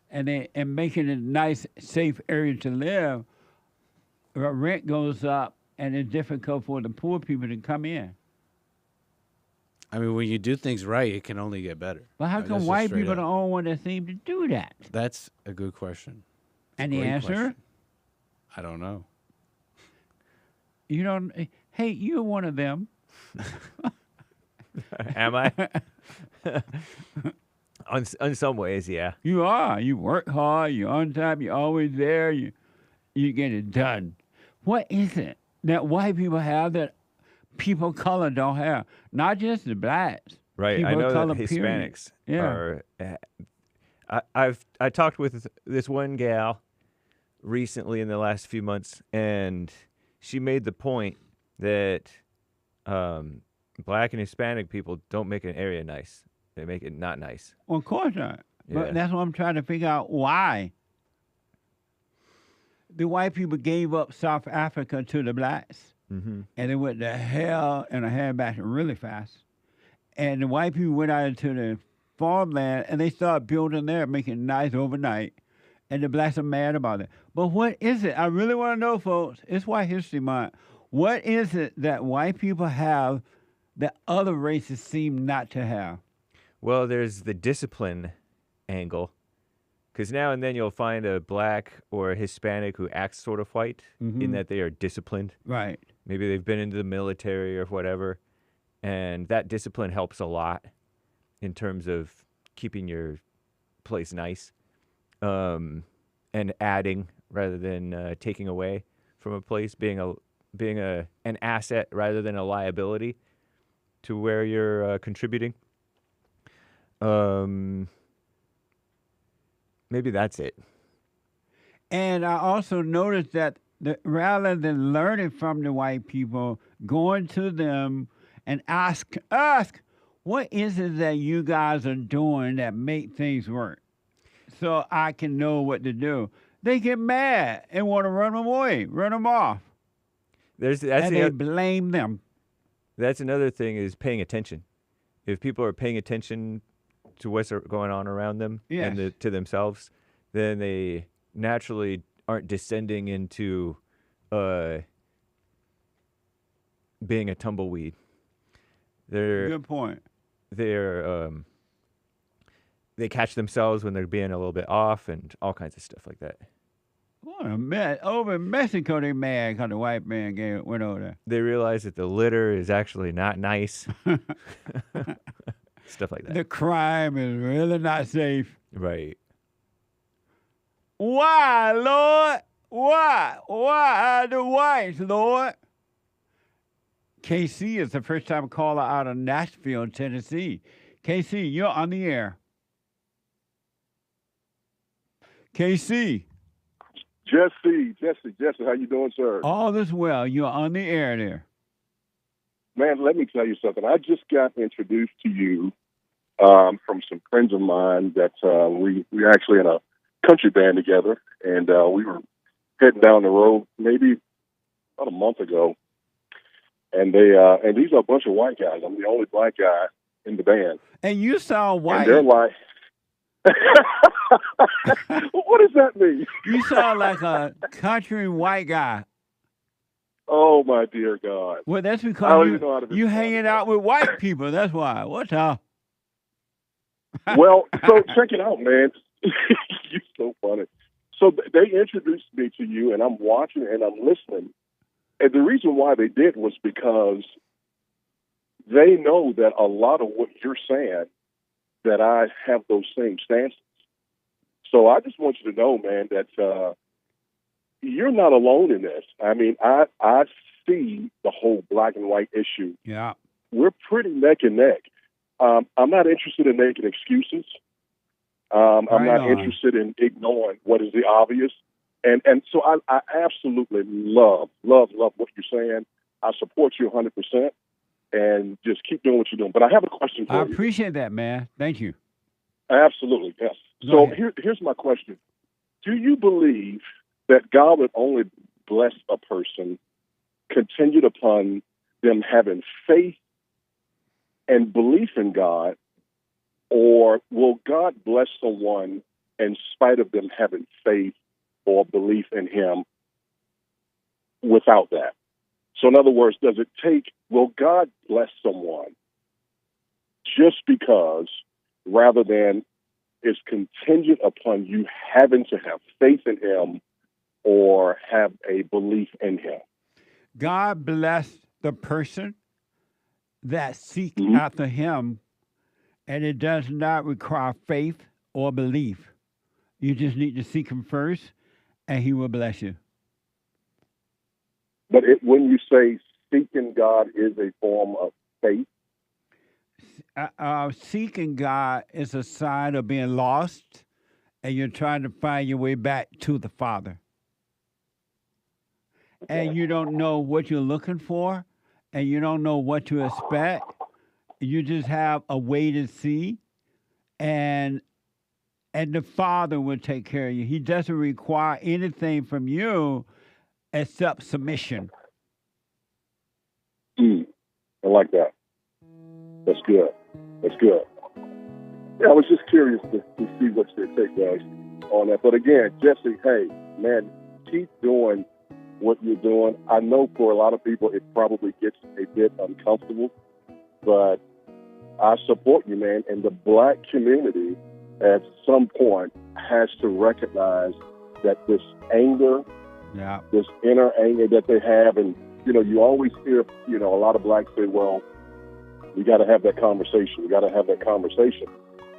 and making it a nice, safe area to live. Rent goes up, and it's difficult for the poor people to come in. I mean, when you do things right, it can only get better. But how come white people are the only one that seem to do that? That's a good question. And the answer? Question. I don't know. You don't. Hey, you're one of them. Am I? On some ways, yeah. You are. You work hard. You're on time. You're always there. You get it done. What is it that white people have that people of color don't have? Not just the blacks. Right. People I know color, that period. Hispanics are. I talked with this one gal recently in the last few months, and she made the point that black and Hispanic people don't make an area nice. They make it not nice. Well, of course not. Yeah. But that's what I'm trying to figure out why. The white people gave up South Africa to the blacks. Mm-hmm. And they went to hell and a handbasket really fast. And the white people went out into the farmland and they started building there, making it nice overnight. And the blacks are mad about it. But what is it? I really want to know, folks. It's White History Month. What is it that white people have that other races seem not to have? Well, there's the discipline angle. Because now and then you'll find a black or a Hispanic who acts sort of white in that they are disciplined. Right. Maybe they've been into the military or whatever. And that discipline helps a lot in terms of keeping your place nice and adding rather than taking away from a place, being an asset rather than a liability to where you're contributing. Maybe that's it. And I also noticed that rather than learning from the white people, going to them and ask, what is it that you guys are doing that make things work? So I can know what to do. They get mad and want to run them away, run them off. They blame them. That's another thing is paying attention. If people are paying attention to what's going on around them and to themselves, then they naturally aren't descending into being a tumbleweed. Good point. They catch themselves when they're being a little bit off and all kinds of stuff like that. What a mess. Over in Mexico, they mad because the white man went over there. They realize that the litter is actually not nice. Stuff like that. The crime is really not safe. Right. Why, Lord? Why? Why are the whites, Lord? KC is the first-time caller out of Nashville, Tennessee. KC, you're on the air. KC. Jesse, how you doing, sir? All is well. You're on the air there. Man, let me tell you something. I just got introduced to you from some friends of mine that we actually in a country band together, and we were heading down the road maybe about a month ago, and these are a bunch of white guys. I'm the only black guy in the band. And you sound white. And they're like, what does that mean? You sound like a country white guy. Oh, my dear God. Well, that's I don't because even know how to you hanging out with white people. That's why. What's up? Well, so check it out, man. You're so funny. So they introduced me to you, and I'm watching and I'm listening. And the reason why they did was because they know that a lot of what you're saying, that I have those same stances. So I just want you to know, man, that you're not alone in this. I mean, I see the whole black and white issue. Yeah. We're pretty neck and neck. I'm not interested in making excuses. I'm not interested in ignoring what is the obvious. And so I absolutely love what you're saying. I support you 100%. And just keep doing what you're doing. But I have a question for you. I appreciate that, man. Thank you. Absolutely, yes. So here's my question. Do you believe that God would only bless a person contingent upon them having faith and belief in God, or will God bless someone in spite of them having faith or belief in Him without that? So in other words, will God bless someone just because, rather than is contingent upon you having to have faith in Him or have a belief in Him? God bless the person that seeks after Him, and it does not require faith or belief. You just need to seek Him first, and He will bless you. But when you say seeking God is a form of faith? Seeking God is a sign of being lost, and you're trying to find your way back to the Father. And you don't know what you're looking for, and you don't know what to expect. You just have a wait and see, and the Father will take care of you. He doesn't require anything from you except submission. I like that. That's good. That's good. Yeah, I was just curious to see what your take was on that. But again, Jesse, hey, man, keep doing what you're doing. I know for a lot of people it probably gets a bit uncomfortable, but I support you, man. And the black community at some point has to recognize that this anger, this inner anger that they have, and you always hear, a lot of blacks say, well, we got to have that conversation. We got to have that conversation.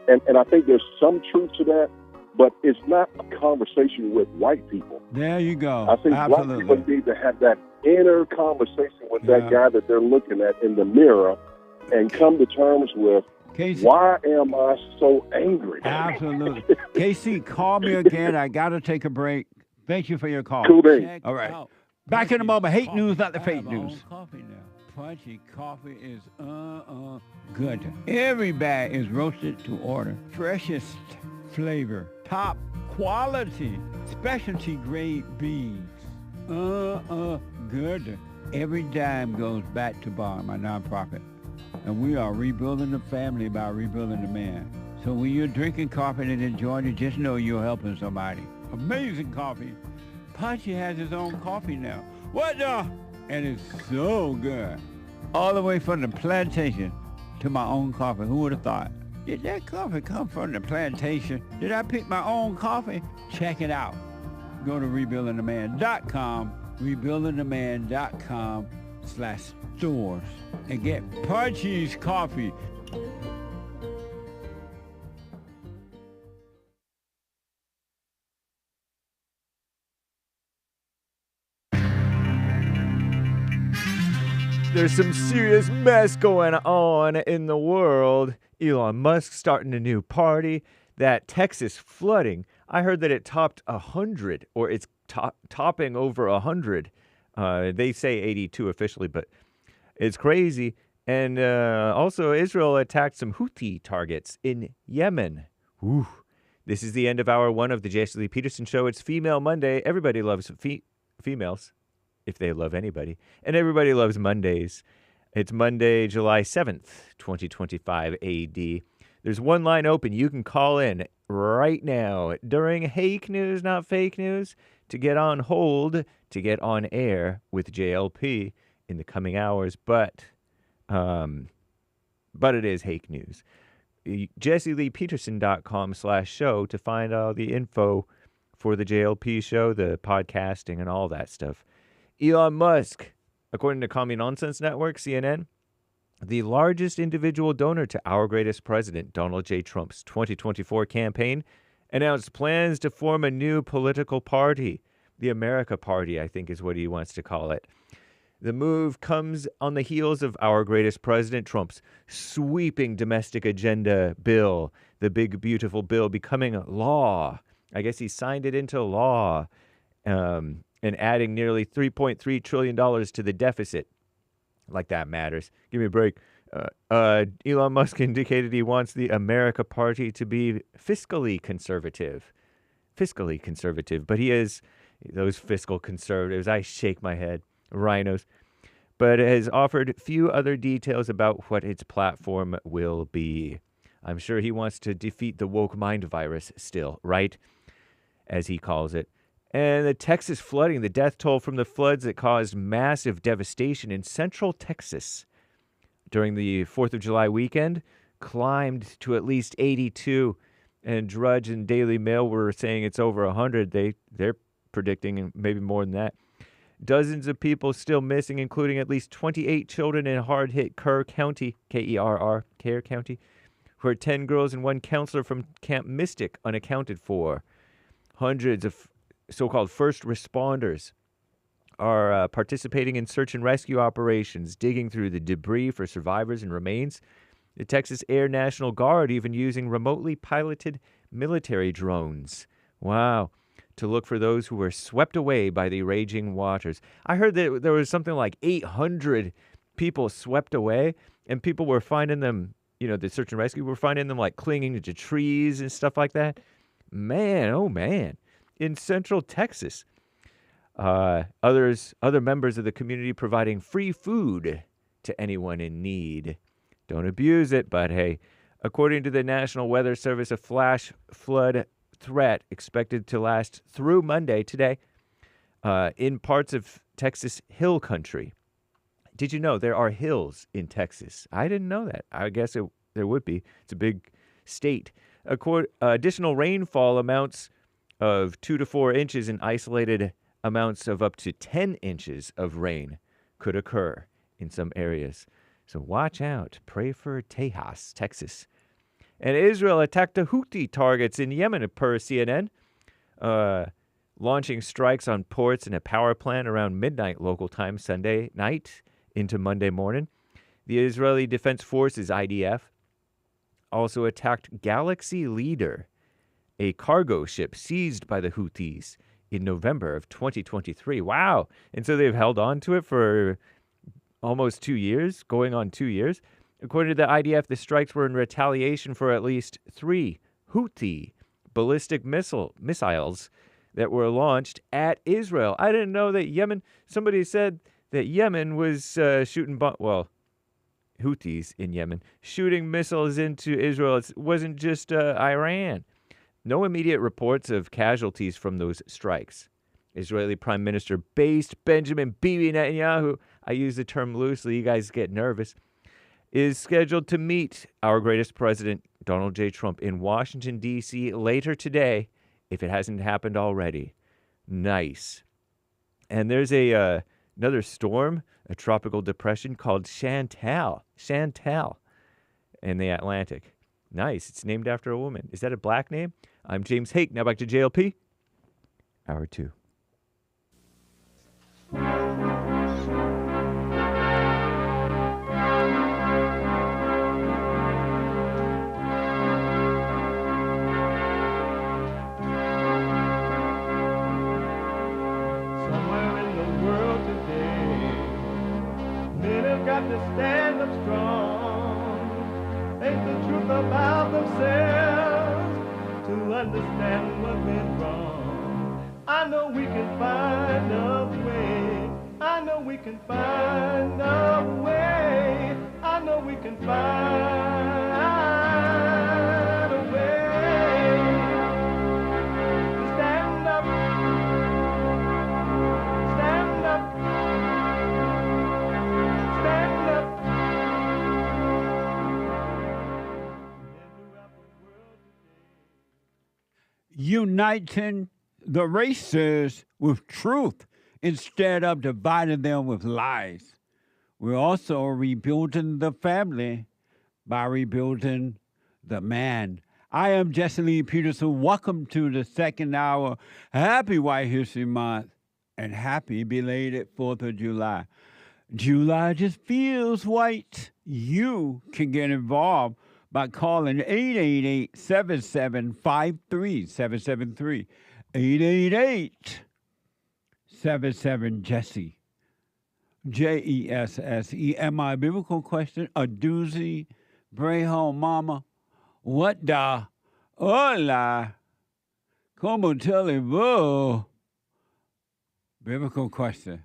And I think there's some truth to that, but it's not a conversation with white people. There you go. I think black people need to have that inner conversation with that guy that they're looking at in the mirror and come to terms with, why am I so angry? Absolutely. KC, call me again. I got to take a break. Thank you for your call. Cool bean. All right. Back in a moment. Hate news, not the fake news. Coffee now. Punchy coffee is good. Every bag is roasted to order. Freshest flavor. Top quality. Specialty grade beans. Good. Every dime goes back to Bar, my nonprofit. And we are rebuilding the family by rebuilding the man. So when you're drinking coffee and enjoying it, just know you're helping somebody. Amazing coffee. Punchy has his own coffee now. What the? And it's so good. All the way from the plantation to my own coffee. Who would have thought? Did that coffee come from the plantation? Did I pick my own coffee? Check it out. Go to rebuildingtheman.com, rebuildingtheman.com/stores, and get Punchy's coffee. There's some serious mess going on in the world. Elon Musk starting a new party. That Texas flooding, I heard that it topped 100, or it's topping over 100. They say 82 officially, but it's crazy. And also, Israel attacked some Houthi targets in Yemen. Ooh. This is the end of hour one of the JLP Peterson Show. It's Female Monday. Everybody loves females, if they love anybody. And everybody loves Mondays. It's Monday, July 7th, 2025 AD. There's one line open. You can call in right now during Hake News, Not Fake News, to get on hold, to get on air with JLP in the coming hours. But it is Hake News. JesseLeePeterson.com/show to find all the info for the JLP show, the podcasting, and all that stuff. Elon Musk, according to Commie Nonsense Network, CNN, the largest individual donor to our greatest president, Donald J. Trump's 2024 campaign, announced plans to form a new political party. The America Party, I think is what he wants to call it. The move comes on the heels of our greatest president, Trump's sweeping domestic agenda bill, the big, beautiful bill becoming law. I guess he signed it into law, and adding nearly $3.3 trillion to the deficit. Like that matters. Give me a break. Elon Musk indicated he wants the America Party to be fiscally conservative. But he is those fiscal conservatives. I shake my head. Rhinos, but has offered few other details about what its platform will be. I'm sure he wants to defeat the woke mind virus still, right? As he calls it. And the Texas flooding, the death toll from the floods that caused massive devastation in central Texas during the 4th of July weekend climbed to at least 82. And Drudge and Daily Mail were saying it's over 100. They're predicting maybe more than that. Dozens of people still missing, including at least 28 children in hard-hit Kerr County, Kerr County, where 10 girls and one counselor from Camp Mystic unaccounted for. Hundreds of so-called first responders are participating in search and rescue operations, digging through the debris for survivors and remains. The Texas Air National Guard even using remotely piloted military drones. Wow. To look for those who were swept away by the raging waters. I heard that there was something like 800 people swept away, and people were finding them, the search and rescue were finding them like clinging to trees and stuff like that. Man, oh man. In central Texas. Other members of the community providing free food to anyone in need. Don't abuse it, but hey, according to the National Weather Service, a flash flood threat expected to last through Monday today in parts of Texas hill country. Did you know there are hills in Texas? I didn't know that. I guess there would be. It's a big state. Additional rainfall amounts of 2 to 4 inches and isolated amounts of up to 10 inches of rain could occur in some areas. So watch out. Pray for Tejas, Texas. And Israel attacked the Houthi targets in Yemen, per CNN, launching strikes on ports and a power plant around midnight local time Sunday night into Monday morning. The Israeli Defense Forces, IDF, also attacked Galaxy Leader, a cargo ship seized by the Houthis in November of 2023. Wow. And so they've held on to it for almost 2 years, going on 2 years. According to the IDF, the strikes were in retaliation for at least 3 Houthi ballistic missiles that were launched at Israel. I didn't know that Yemen, somebody said that Yemen was shooting, Houthis in Yemen, shooting missiles into Israel. It wasn't just Iran. No immediate reports of casualties from those strikes. Israeli Prime Minister based Benjamin Bibi Netanyahu, I use the term loosely, you guys get nervous, is scheduled to meet our greatest president, Donald J. Trump, in Washington, D.C. later today, if it hasn't happened already. Nice. And there's another storm, a tropical depression called Chantal in the Atlantic. Nice. It's named after a woman. Is that a black name? I'm James Hake. Now back to JLP. Hour 2. got to stand up strong, think the truth about themselves, to understand what went wrong. I know we can find a way. I know we can find a way. I know we can find a way to stand up, stand up, stand up. Uniting the races with truth instead of dividing them with lies. We're also rebuilding the family by rebuilding the man. I am Jesse Lee Peterson. Welcome to the second hour. Happy White History Month and happy belated 4th of July. July just feels white. You can get involved by calling 888-7753-773. 888-77-JESSE. JESSE. And my biblical question, a doozy, bring home mama, what da, hola, como te levo? Biblical question.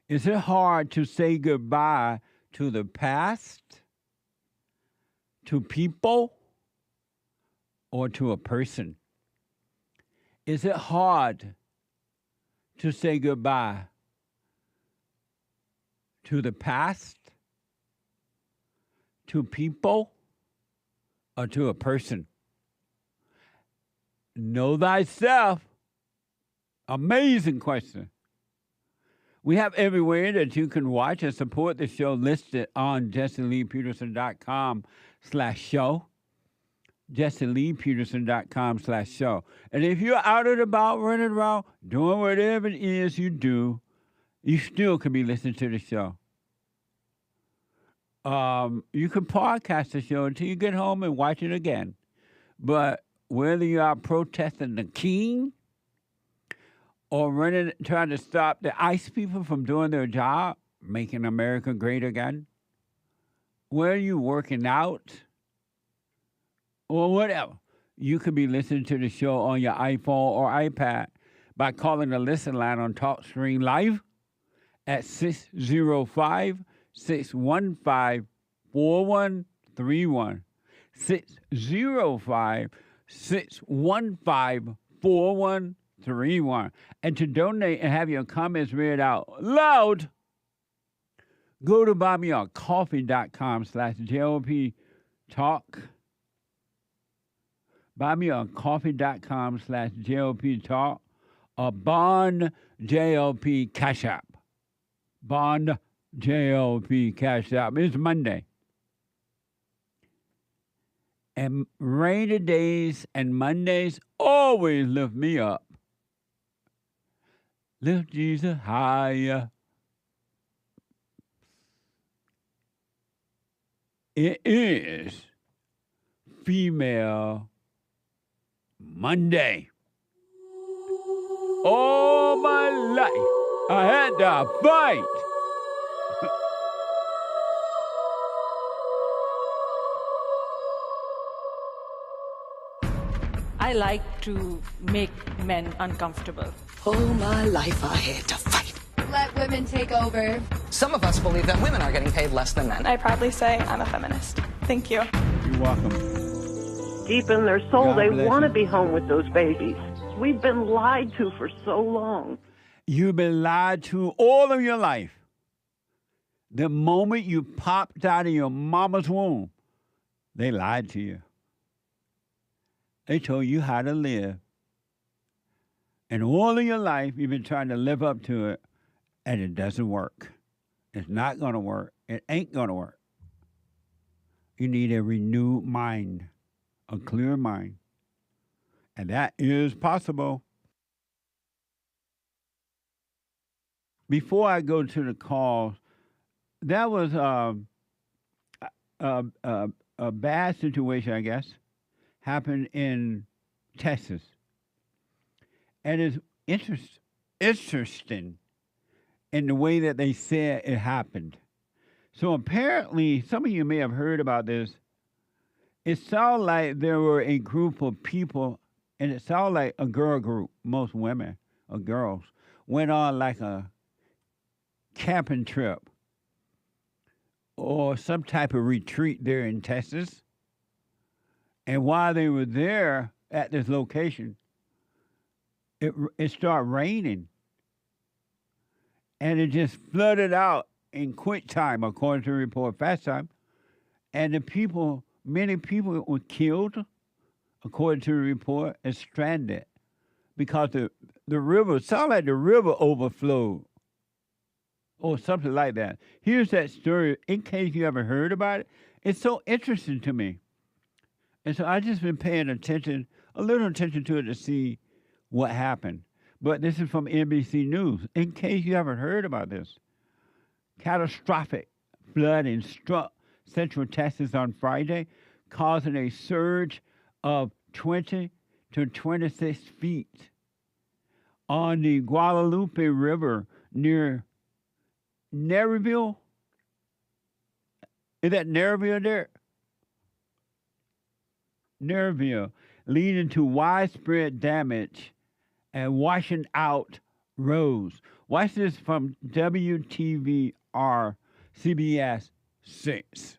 Is it hard to say goodbye to the past, to people, or to a person? Is it hard to say goodbye to the past, to people, or to a person? Know thyself. Amazing question. We have everywhere that you can watch and support the show listed on JesseLeePeterson.com/show. JesseLeePeterson.com/show. And if you're out and about, running around, doing whatever it is you do, you still can be listening to the show. You can podcast the show until you get home and watch it again. But whether you are protesting the king or trying to stop the ICE people from doing their job, making America great again, where are you working out, or whatever, you could be listening to the show on your iPhone or iPad by calling the listen line on TalkScreen Live at 605-615-4131. 605-615-4131. And to donate and have your comments read out loud, go to buymeacoffee.com/JLP Talk. Buymeacoffee.com/JLP Talk or Bond JLP Cash App. Bond JLP Cash App. It's Monday. And rainy days and Mondays always lift me up. Lift Jesus higher. It is Female Monday. All my life, I had to fight. I like to make men uncomfortable. All my life I had to fight. Let women take over. Some of us believe that women are getting paid less than men. I proudly say I'm a feminist. Thank you. You're welcome. Deep in their soul, God they bless want to you. be home with those babies. We've been lied to for so long. You've been lied to all of your life. The moment you popped out of your mama's womb, they lied to you. They told you how to live. And all of your life, you've been trying to live up to it, and it doesn't work. It's not going to work. It ain't going to work. You need a renewed mind, a clear mind. And that is possible. Before I go to the calls, that was a bad situation, I guess, happened in Texas. And it's interesting in the way that they said it happened. So apparently, some of you may have heard about this. It sounded like there were a group of people, and it sounded like a girl group, most women or girls, went on like a camping trip or some type of retreat there in Texas. And while they were there at this location, it started raining. And it just flooded out in quick time, according to the report, fast time. And the people, many people were killed, according to the report, and stranded because the river, it sounded like the river overflowed or something like that. Here's that story, in case you ever heard about it. It's so interesting to me. And so I've just been paying attention, a little attention to it to see what happened. But this is from NBC News, in case you haven't heard about this. Catastrophic flooding struck central Texas on Friday, causing a surge of 20 to 26 feet on the Guadalupe River near Naryville. Is that Naryville there? Naryville, leading to widespread damage and washing out roads. Watch this from WTVR CBS 6.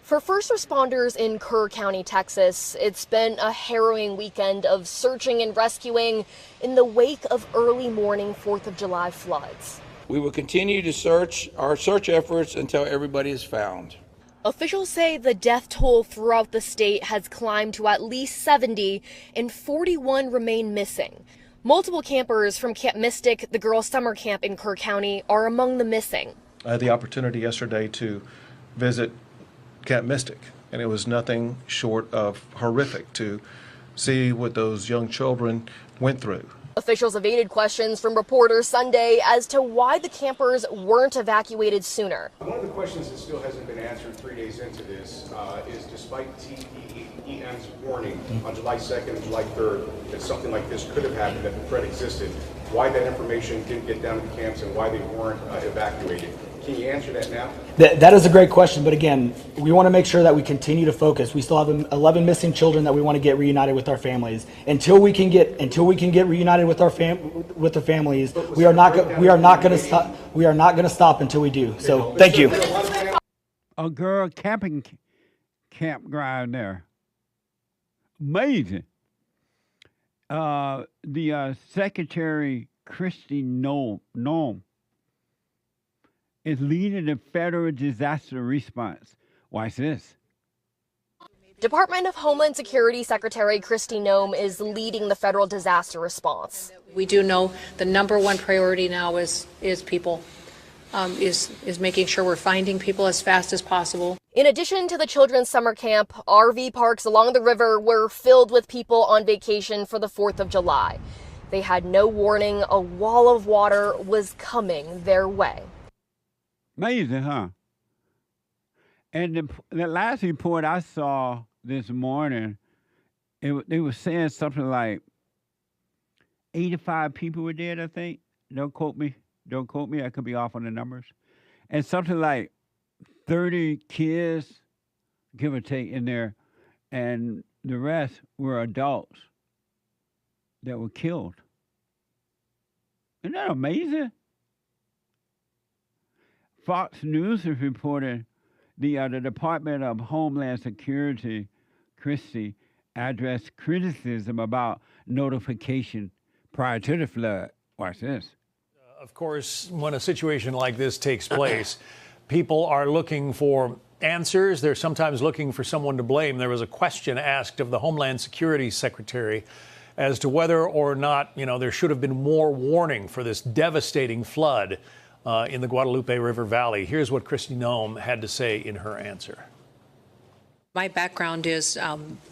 For first responders in Kerr County, Texas, it's been a harrowing weekend of searching and rescuing in the wake of early morning 4th of July floods. We will continue to search our search efforts until everybody is found. Officials say the death toll throughout the state has climbed to at least 70 and 41 remain missing. Multiple campers from Camp Mystic, the girls' summer camp in Kerr County, are among the missing. I had the opportunity yesterday to visit Camp Mystic, and it was nothing short of horrific to see what those young children went through. Officials evaded questions from reporters Sunday as to why the campers weren't evacuated sooner. One of the questions that still hasn't been answered 3 days into this is, despite TEM's warning on July 2nd and July 3rd that something like this could have happened, that the threat existed, why that information didn't get down to the camps and why they weren't evacuated. Can you answer that now? That is a great question, but again, we want to make sure that we continue to focus. We still have 11 missing children that we want to get reunited with our families. Until we can get reunited with our families, we are not going to stop until we do. So, thank you. A girl campground there. Amazing. The Secretary Kristi Noem is leading the federal disaster response. Watch this. Department of Homeland Security Secretary Kristi Noem is leading the federal disaster response. We do know the number one priority now is people, is making sure we're finding people as fast as possible. In addition to the children's summer camp, RV parks along the river were filled with people on vacation for the 4th of July. They had no warning a wall of water was coming their way. Amazing, huh? And the last report I saw this morning, they were saying something like 85 people were dead, I think. Don't quote me. I could be off on the numbers. And something like 30 kids, give or take, in there. And the rest were adults that were killed. Isn't that amazing? Fox News has reported the Department of Homeland Security, Kristi, addressed criticism about notification prior to the flood. Watch this. Of course, when a situation like this takes place, people are looking for answers. They're sometimes looking for someone to blame. There was a question asked of the Homeland Security Secretary as to whether or not, there should have been more warning for this devastating flood in the Guadalupe River Valley. Here's what Kristi Noem had to say in her answer. My background is,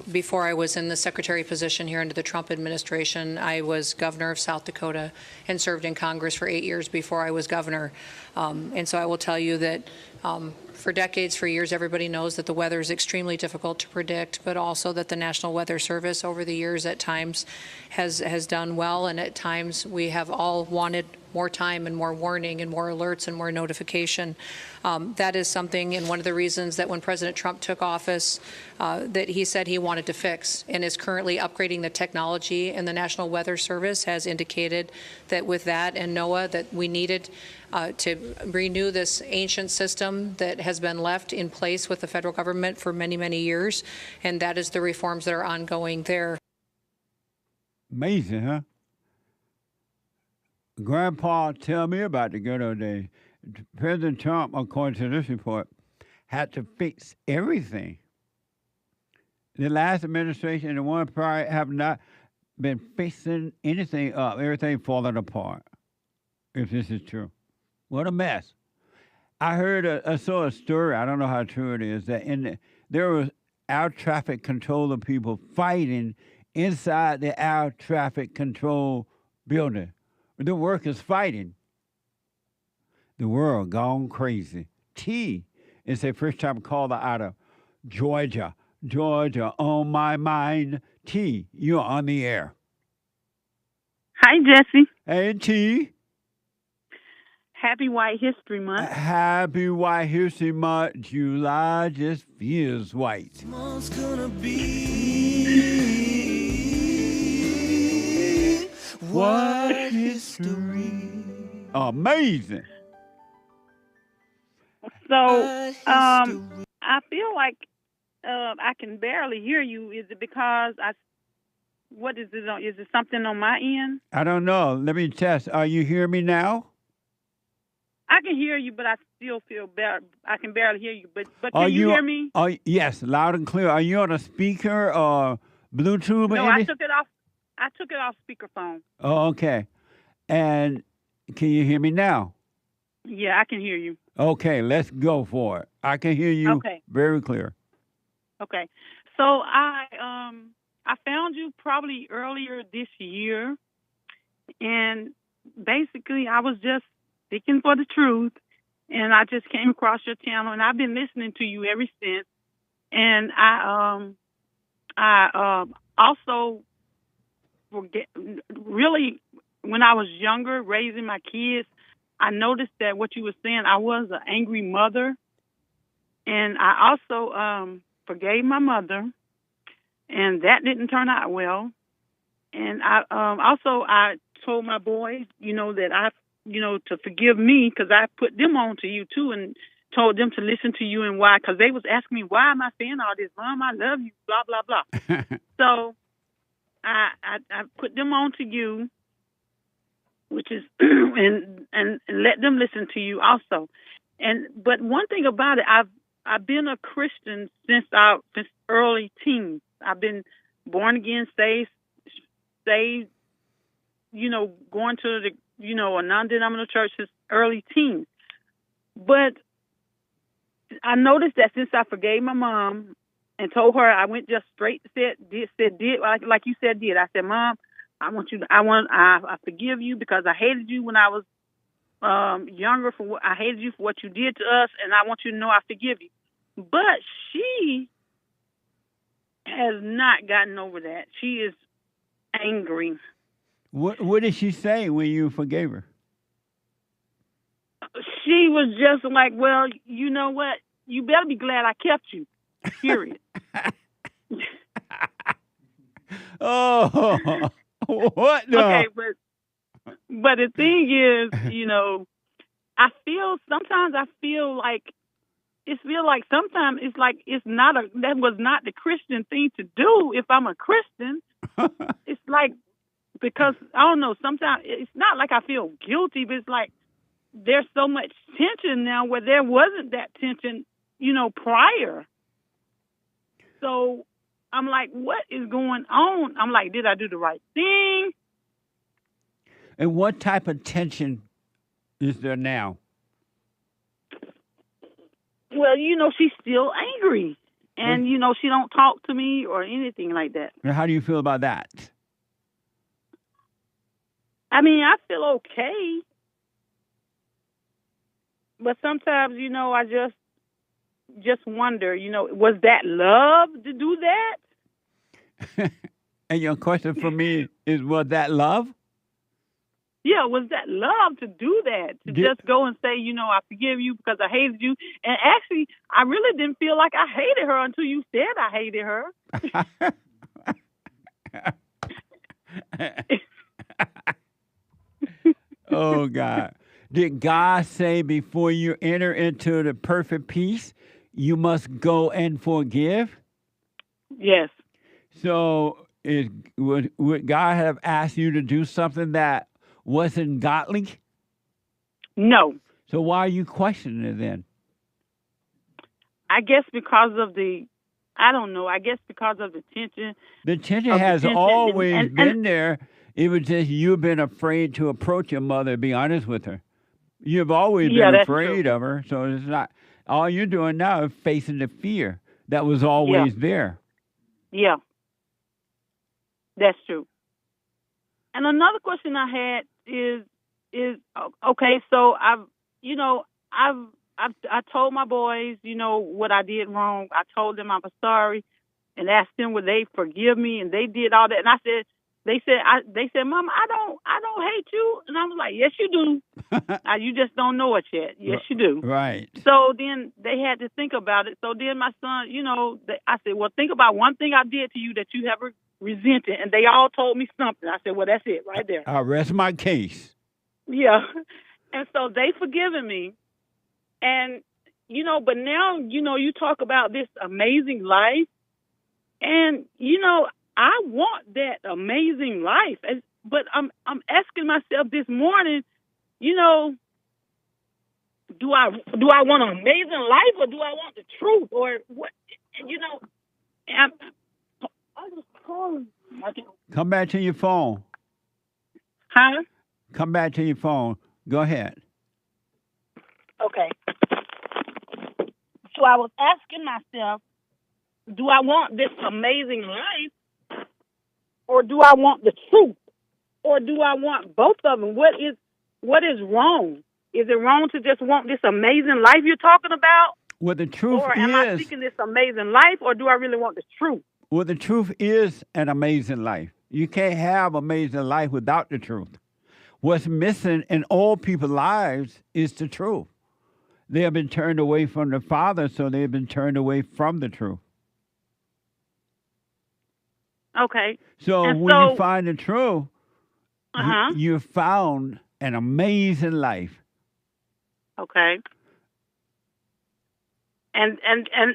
before I was in the secretary position here under the Trump administration, I was governor of South Dakota and served in Congress for 8 years before I was governor. And so I will tell you that for decades, for years, everybody knows that the weather is extremely difficult to predict, but also that the National Weather Service over the years at times has done well, and at times we have all wanted more time and more warning and more alerts and more notification. That is something, and one of the reasons that when President Trump took office, that he said he wanted to fix, and is currently upgrading the technology. And the National Weather Service has indicated that with that and NOAA that we needed to renew this ancient system that has been left in place with the federal government for many, many years. And that is the reforms that are ongoing there. Amazing, huh? Grandpa tell me about the good old days. President Trump, according to this report, had to fix everything. The last administration and the one prior have not been fixing anything up. Everything falling apart, if this is true. What a mess. I heard, I saw a story, I don't know how true it is, that there was air traffic controller people fighting inside the air traffic control building. The workers fighting. The world gone crazy. T is a first-time caller out of Georgia. Georgia, on my mind. T, you're on the air. Hi, Jesse. Hey, T. Happy White History Month. Happy White History Month. July just feels white. Tomorrow's gonna be white history. Amazing. So, I feel like I can barely hear you. Is it because what is it? Is it something on my end? I don't know. Let me test. Are you hearing me now? I can hear you, but I still feel I can barely hear you. But can you hear me? Oh, yes, loud and clear. Are you on a speaker or Bluetooth? No, I took it off. I took it off speakerphone. Oh, okay. And can you hear me now? Yeah, I can hear you. Okay, let's go for it. I can hear you very clear. Okay. So I found you probably earlier this year, and basically I was just seeking for the truth, and I just came across your channel, and I've been listening to you ever since. And I also really, when I was younger, raising my kids, I noticed that what you were saying, I was an angry mother, and I also forgave my mother, and that didn't turn out well. And I told my boys, that to forgive me, because I put them on to you too, and told them to listen to you and why, because they was asking me, why am I saying all this? Mom, I love you, blah, blah, blah. So I put them on to you, which is, and let them listen to you also. But one thing about it, I've been a Christian since early teens. I've been born again, saved, going to a non-denominational church since early teens. But I noticed that since I forgave my mom and told her, I went just straight did like you said did. I said, Mom, I forgive you because I hated you when I was younger. I hated you for what you did to us, and I want you to know I forgive you. But she has not gotten over that. She is angry. What did she say when you forgave her? She was just like, well, you know what? You better be glad I kept you. Period. Oh, what the? Okay, but the thing is, sometimes that was not the Christian thing to do if I'm a Christian. It's like, because I don't know, sometimes it's not like I feel guilty, but it's like there's so much tension now where there wasn't that tension, prior. So I'm like, what is going on? I'm like, did I do the right thing? And what type of tension is there now? Well, she's still angry. And, she don't talk to me or anything like that. And how do you feel about that? I mean, I feel okay. But sometimes, I just wonder, was that love to do that? And your question for me is, was that love? was that love to do that, to just go and say, I forgive you because I hated you. And actually, I really didn't feel like I hated her until you said I hated her. Oh, God. Did God say before you enter into the perfect peace, you must go and forgive? Yes. So would God have asked you to do something that wasn't godly? No. So why are you questioning it then? I guess because of the tension. The tension has always been there. It was just you've been afraid to approach your mother, be honest with her. You've always been afraid of her, so it's not. All you're doing now is facing the fear that was always there. Yeah, that's true. And another question I had is okay. So I told my boys, what I did wrong. I told them I was sorry, and asked them would they forgive me, and they did all that. And they said, Mom, I don't hate you, and I was like, yes, you do. You just don't know it yet. Yes, you do. Right. So then they had to think about it. So then my son, I said, well, think about one thing I did to you that you have resented, and they all told me something. I said, well, that's it right there. I'll rest my case. Yeah. And so they forgiven me. And, but now, you talk about this amazing life. And, I want that amazing life. But I'm asking myself this morning, do I want an amazing life or do I want the truth? Or what, I just calling. Come back to your phone. Huh? Come back to your phone. Go ahead. Okay. So I was asking myself, do I want this amazing life or do I want the truth? Or do I want both of them? What is wrong? Is it wrong to just want this amazing life you're talking about? Well, the truth or am I seeking this amazing life or do I really want the truth? Well, the truth is an amazing life. You can't have amazing life without the truth. What's missing in all people's lives is the truth. They have been turned away from the Father, so they have been turned away from the truth. Okay. So when you find the truth, you found an amazing life. Okay. And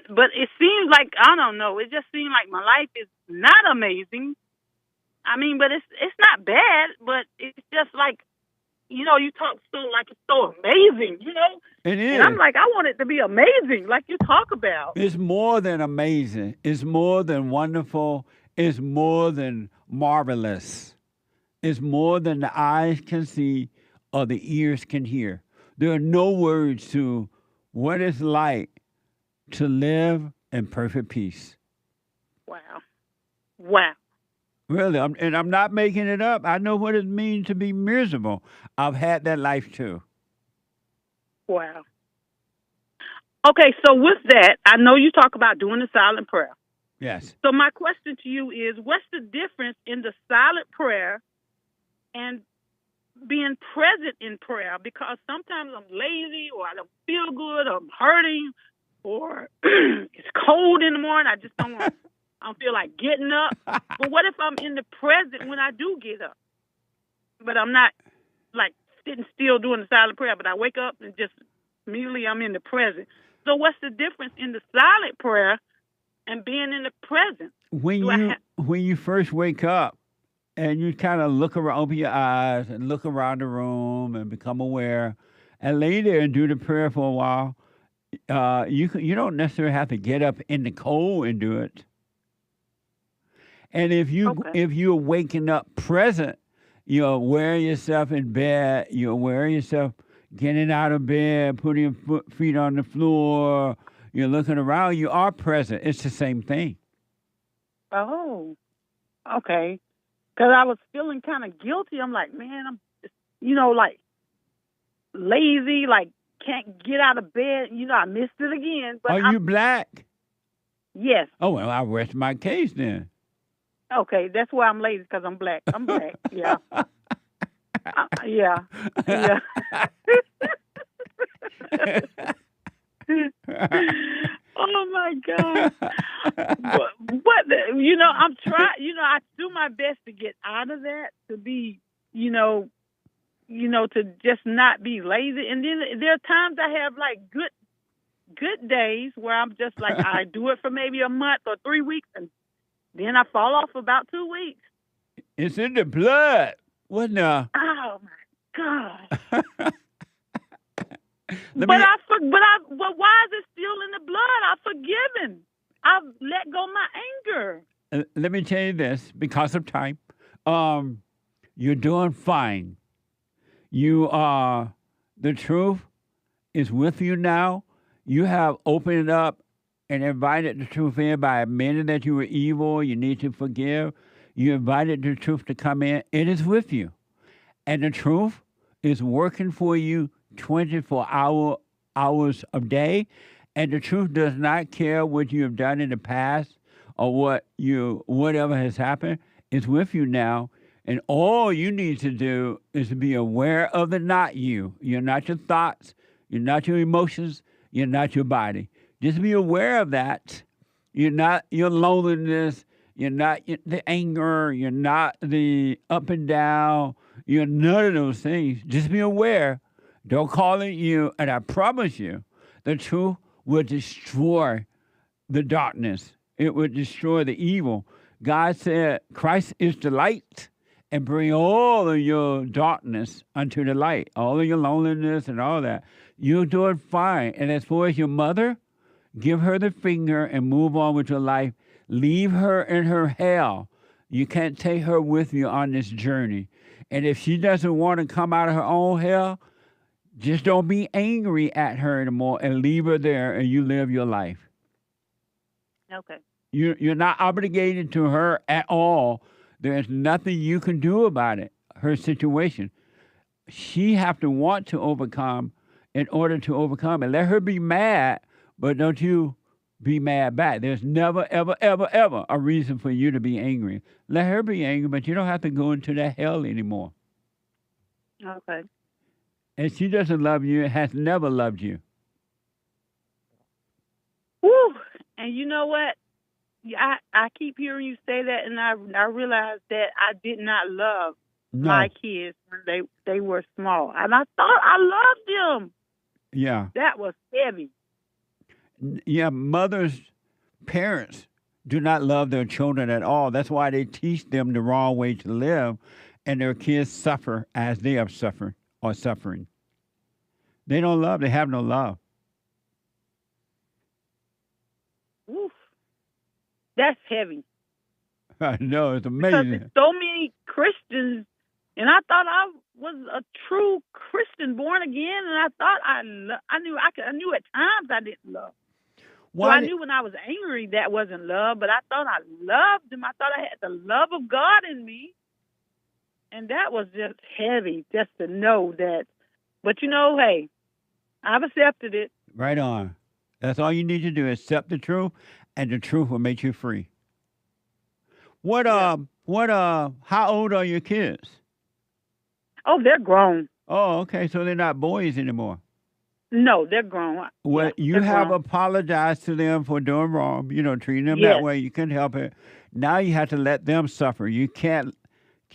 but it seems like, I don't know, it just seems like my life is not amazing. I mean, but it's not bad, but it's just like, you talk so like it's so amazing, It is. And I'm like, I want it to be amazing, like you talk about. It's more than amazing. It's more than wonderful. It's more than marvelous. It's more than the eyes can see or the ears can hear. There are no words to what it's like to live in perfect peace. Wow. Really, I'm not making it up. I know what it means to be miserable. I've had that life too. Wow. Okay, so with that, I know you talk about doing the silent prayer. Yes. So my question to you is, what's the difference in the silent prayer and being present in prayer? Because sometimes I'm lazy or I don't feel good or I'm hurting or it's cold in the morning. I just don't want I don't feel like getting up. But what if I'm in the present when I do get up? But I'm not like sitting still doing the silent prayer, but I wake up and just immediately I'm in the present. So what's the difference in the silent prayer and being in the present? When you first wake up and you kind of look around, open your eyes and look around the room and become aware and lay there and do the prayer for a while, you don't necessarily have to get up in the cold and do it. And if you're waking up present, you're wearing yourself in bed, you're wearing yourself getting out of bed, putting your feet on the floor, you're looking around, you are present. It's the same thing. Oh, okay. Because I was feeling kind of guilty. I'm like, man, I'm just, like lazy, like can't get out of bed. I missed it again. But Are you black? Yes. Oh, well, I'll rest my case then. Okay, that's why I'm lazy, because I'm black. I'm black, yeah. Yeah. Yeah. Oh my God! You know, I'm trying. You know, I do my best to get out of that, to be, you know, to just not be lazy. And then there are times I have like good days where I'm just like I do it for maybe a month or 3 weeks, and then I fall off about 2 weeks. It's in the blood. What now? Oh my God! But why is it still in the blood? I've forgiven. I've let go my anger. Let me tell you this, because of time. You're doing fine. The truth is with you now. You have opened it up and invited the truth in by admitting that you were evil, you need to forgive. You invited the truth to come in. It is with you. And the truth is working for you 24 hours a day. And the truth does not care what you have done in the past or whatever has happened. It's with you now. And all you need to do is to be aware of the not you. You're not your thoughts. You're not your emotions. You're not your body. Just be aware of that. You're not your loneliness. You're not the anger. You're not the up and down. You're none of those things. Just be aware. Don't call it you. And I promise you, the truth will destroy the darkness. It will destroy the evil. God said, Christ is the light, and bring all of your darkness unto the light, all of your loneliness and all that. You're doing fine. And as far as your mother, give her the finger and move on with your life. Leave her in her hell. You can't take her with you on this journey. And if she doesn't want to come out of her own hell, just don't be angry at her anymore and leave her there and you live your life. Okay. You're not obligated to her at all. There's nothing you can do about it, her situation. She have to want to overcome in order to overcome it. Let her be mad, but don't you be mad back. There's never, ever, ever, ever a reason for you to be angry. Let her be angry, but you don't have to go into that hell anymore. Okay. And she doesn't love you, has never loved you. Woo! And you know what? I keep hearing you say that, and I realize that I did not love my kids when they were small. And I thought I loved them. Yeah. That was heavy. Yeah, parents do not love their children at all. That's why they teach them the wrong way to live, and their kids suffer as they have suffered or suffering. They don't love. They have no love. Oof. That's heavy. I know, it's amazing. Because so many Christians, and I thought I was a true Christian, born again, and I thought I knew at times I didn't love. So I knew when I was angry that wasn't love, but I thought I loved him. I thought I had the love of God in me. And that was just heavy, just to know that. But you know, hey, I've accepted it. Right on. That's all you need to do, accept the truth, and the truth will make you free. How old are your kids? Oh, they're grown. Oh, okay, so they're not boys anymore. No, they're grown. Well, you have apologized to them for doing wrong, treating them that way. You couldn't help it. Now you have to let them suffer. You can't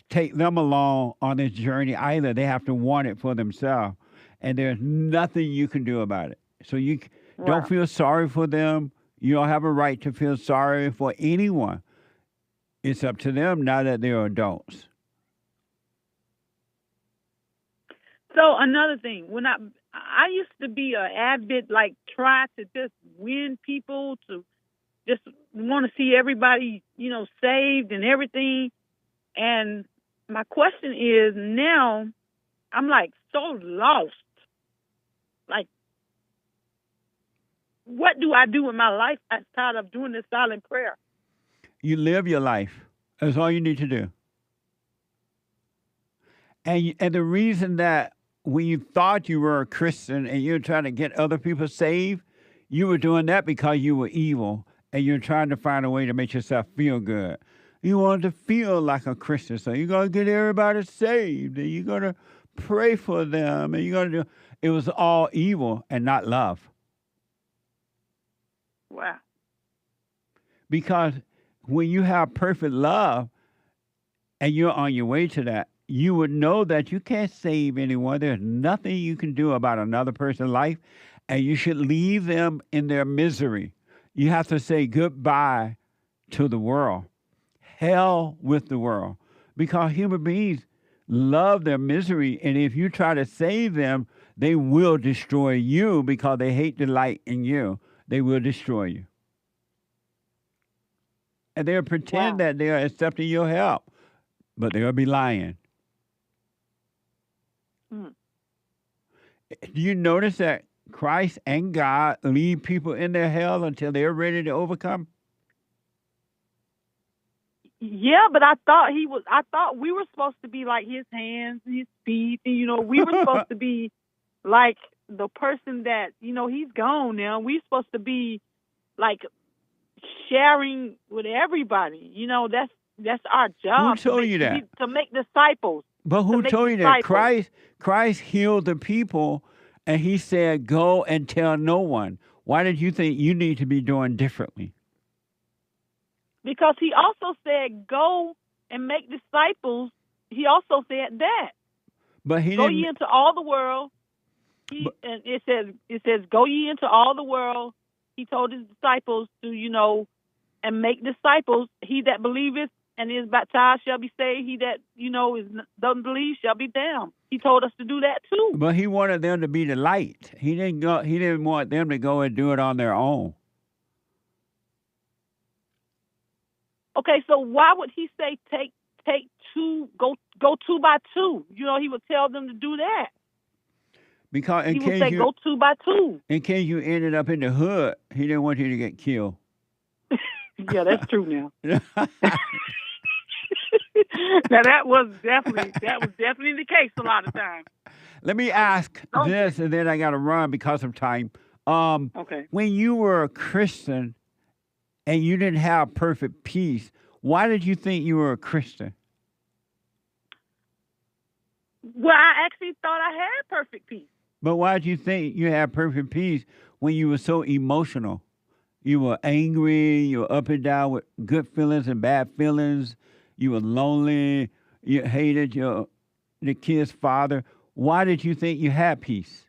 take them along on this journey either. They have to want it for themselves. And there's nothing you can do about it. So you don't feel sorry for them. You don't have a right to feel sorry for anyone. It's up to them now that they're adults. So another thing, when I used to be an avid, try to just win people, to just want to see everybody, saved and everything. And my question is now, I'm so lost. What do I do with my life outside of doing this silent prayer? You live your life. That's all you need to do. And the reason that when you thought you were a Christian and you were trying to get other people saved, you were doing that because you were evil and you're trying to find a way to make yourself feel good. You want to feel like a Christian. So you're going to get everybody saved, and you're going to pray for them, and you're going to do. It was all evil and not love. Wow. Because when you have perfect love and you're on your way to that, you would know that you can't save anyone. There's nothing you can do about another person's life, and you should leave them in their misery. You have to say goodbye to the world. Hell with the world. Because human beings love their misery, and if you try to save them, they will destroy you because they hate the light in you. They will destroy you. And they'll pretend that they are accepting your help, but they'll be lying. Mm. Do you notice that Christ and God leave people in their hell until they're ready to overcome? Yeah, but I thought we were supposed to be like his hands and his feet, and we were supposed to be like the person that he's gone now. We're supposed to be like sharing with everybody. That's our job. Who told you that? To make disciples. But who told you that? Christ healed the people, and he said, go and tell no one. Why did you think you need to be doing differently? Because he also said, go and make disciples. He also said that. But he go didn't. ye into all the world. And it says, go ye into all the world. He told his disciples to, and make disciples. He that believeth and is baptized shall be saved. He that, doesn't believe shall be damned. He told us to do that too. But he wanted them to be the light. He didn't want them to go and do it on their own. Okay, so why would he say take two, go 2 by 2? He would tell them to do that. Because he would say go 2 by 2. In case you ended up in the hood, he didn't want you to get killed. Yeah, that's true now. Now that was definitely the case a lot of times. Let me ask this, and then I got to run because of time. Okay. When you were a Christian and you didn't have perfect peace, why did you think you were a Christian? Well, I actually thought I had perfect peace. But why did you think you had perfect peace when you were so emotional? You were angry, you were up and down with good feelings and bad feelings. You were lonely, you hated the kid's father. Why did you think you had peace?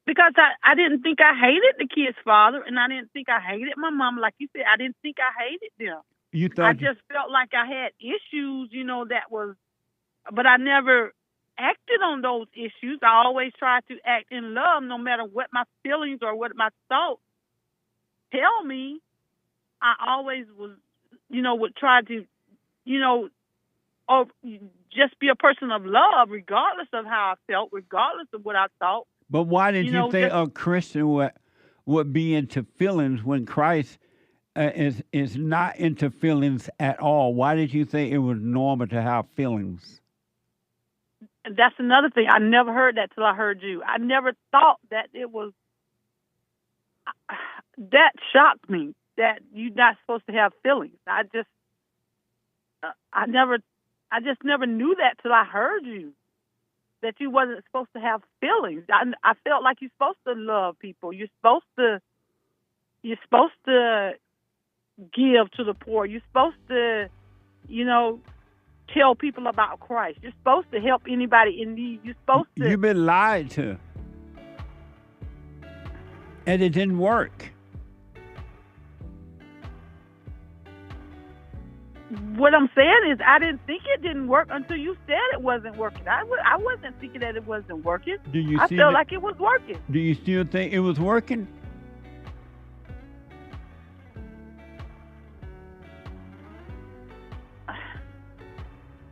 Because I didn't think I hated the kid's father, and I didn't think I hated my mom. Like you said, I didn't think I hated them. I just felt like I had issues, but I never acted on those issues. I always tried to act in love, no matter what my feelings or what my thoughts tell me. I always was, would try to, or just be a person of love, regardless of how I felt, regardless of what I thought. But why did you think a Christian would be into feelings when Christ is not into feelings at all? Why did you think it was normal to have feelings? And that's another thing. I never heard that till I heard you. I never thought that it was. That shocked me, that you're not supposed to have feelings. I just never knew that till I heard you, that you wasn't supposed to have feelings. I felt like you're supposed to love people. You're supposed to give to the poor. You're supposed to, tell people about Christ. You're supposed to help anybody in need. You're supposed to. You've been lied to. And it didn't work. What I'm saying is I didn't think it didn't work until you said it wasn't working. I wasn't thinking that it wasn't working. I felt like it was working. Do you still think it was working?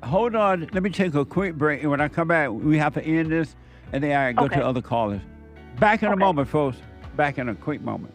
Hold on. Let me take a quick break. And when I come back, we have to end this, and then I go to other callers. Back in a moment, folks. Back in a quick moment.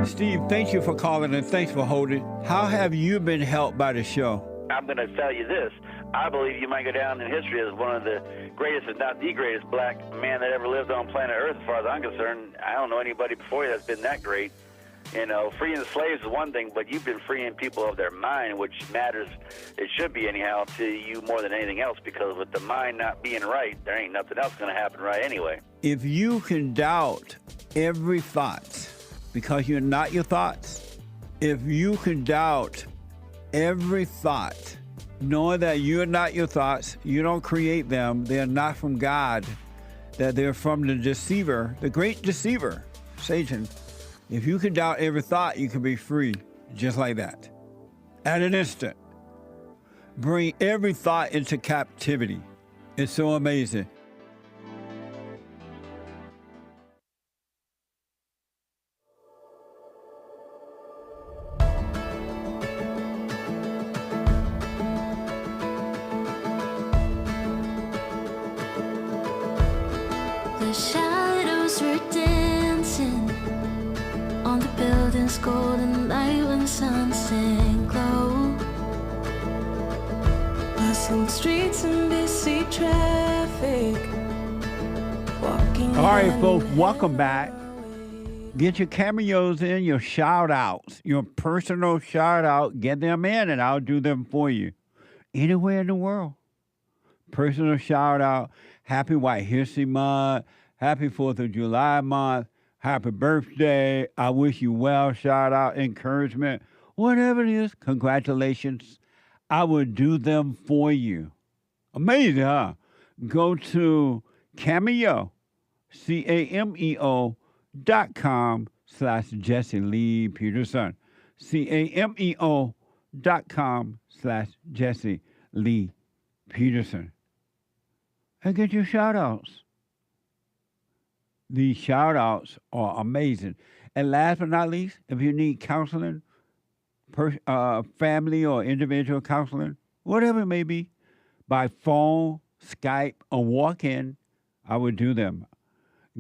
Steve, thank you for calling and thanks for holding. How have you been helped by the show? I'm going to tell you this. I believe you might go down in history as one of the greatest, if not the greatest, black man that ever lived on planet Earth, as far as I'm concerned. I don't know anybody before you that's been that great. You know, freeing the slaves is one thing, but you've been freeing people of their mind, which matters, it should be anyhow, to you more than anything else, because with the mind not being right, there ain't nothing else going to happen right anyway. If you can doubt every thought because you're not your thoughts, if you can doubt every thought, knowing that you're not your thoughts, you don't create them, they're not from God, that they're from the deceiver, the great deceiver, Satan. If you can doubt every thought, you can be free, just like that. At an instant. Bring every thought into captivity. It's so amazing. The shadows were dancing on the building's golden light when the sun sank low. Bustling streets and busy traffic. Walking. All right, folks, welcome back. Get your cameos in, your shout-outs, your personal shout-out. Get them in, and I'll do them for you. Anywhere in the world. Personal shout-out. Happy White History Month. Happy 4th of July month. Happy birthday. I wish you well. Shout out, encouragement, whatever it is. Congratulations. I will do them for you. Amazing, huh? Go to Cameo, CAMEO.com/Jesse Lee Peterson. CAMEO.com/Jesse Lee Peterson. And get your shout outs. These shout-outs are amazing. And last but not least, if you need counseling, family or individual counseling, whatever it may be, by phone, Skype, or walk-in, I would do them.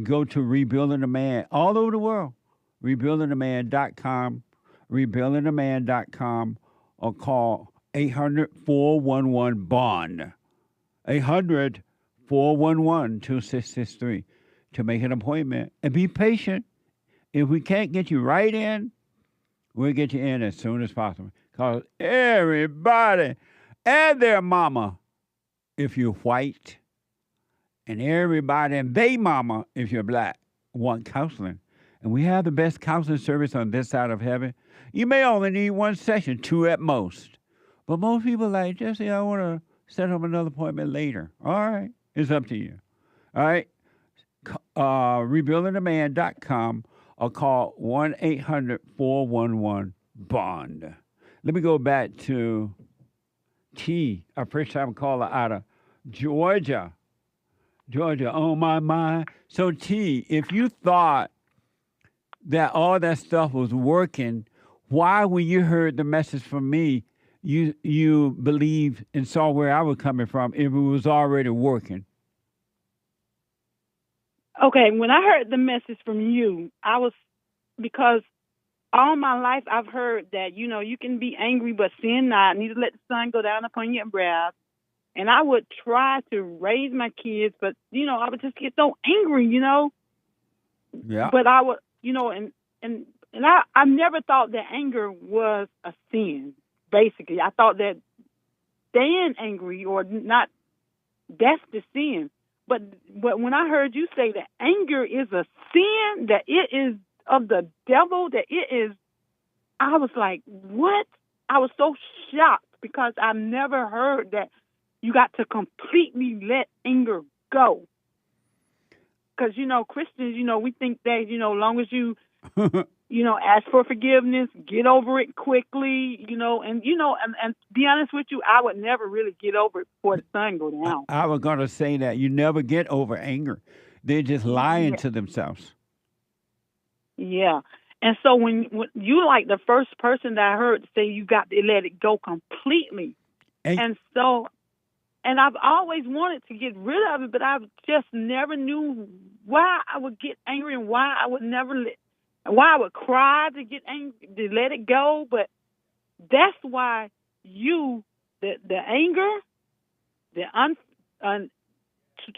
Go to Rebuilding the Man all over the world, rebuildingtheman.com, rebuildingtheman.com, or call 800-411-BOND, 800-411-2663. To make an appointment. And be patient. If we can't get you right in, we'll get you in as soon as possible. Because everybody and their mama, if you're white, and everybody and they mama, if you're black, want counseling. And we have the best counseling service on this side of heaven. You may only need one session, 2 at most. But most people like, Jesse, I want to set up another appointment later. All right. It's up to you. All right. Rebuildingtheman.com or call 1-800-411-BOND. Let me go back to T, our first-time caller out of Georgia. Georgia, on my mind. So, T, if you thought that all that stuff was working, why, when you heard the message from me, you believed and saw where I was coming from if it was already working? Okay, when I heard the message from you, because all my life I've heard that, you can be angry but sin not, need to let the sun go down upon your wrath. And I would try to raise my kids, but, I would just get so angry, Yeah. But I would, and I never thought that anger was a sin, basically. I thought that staying angry or not, that's the sin. But when I heard you say that anger is a sin, that it is of the devil, that it is, I was like, what? I was so shocked because I've never heard that you got to completely let anger go. Because, Christians, we think that, as long as you, ask for forgiveness, get over it quickly, and be honest with you, I would never really get over it before the sun go down. I was going to say that you never get over anger. They're just lying to themselves. Yeah. And so when you like the first person that I heard say you got to let it go completely. And I've always wanted to get rid of it, but I just never knew why I would get angry and why I would why I would cry to get angry, to let it go. But that's why the anger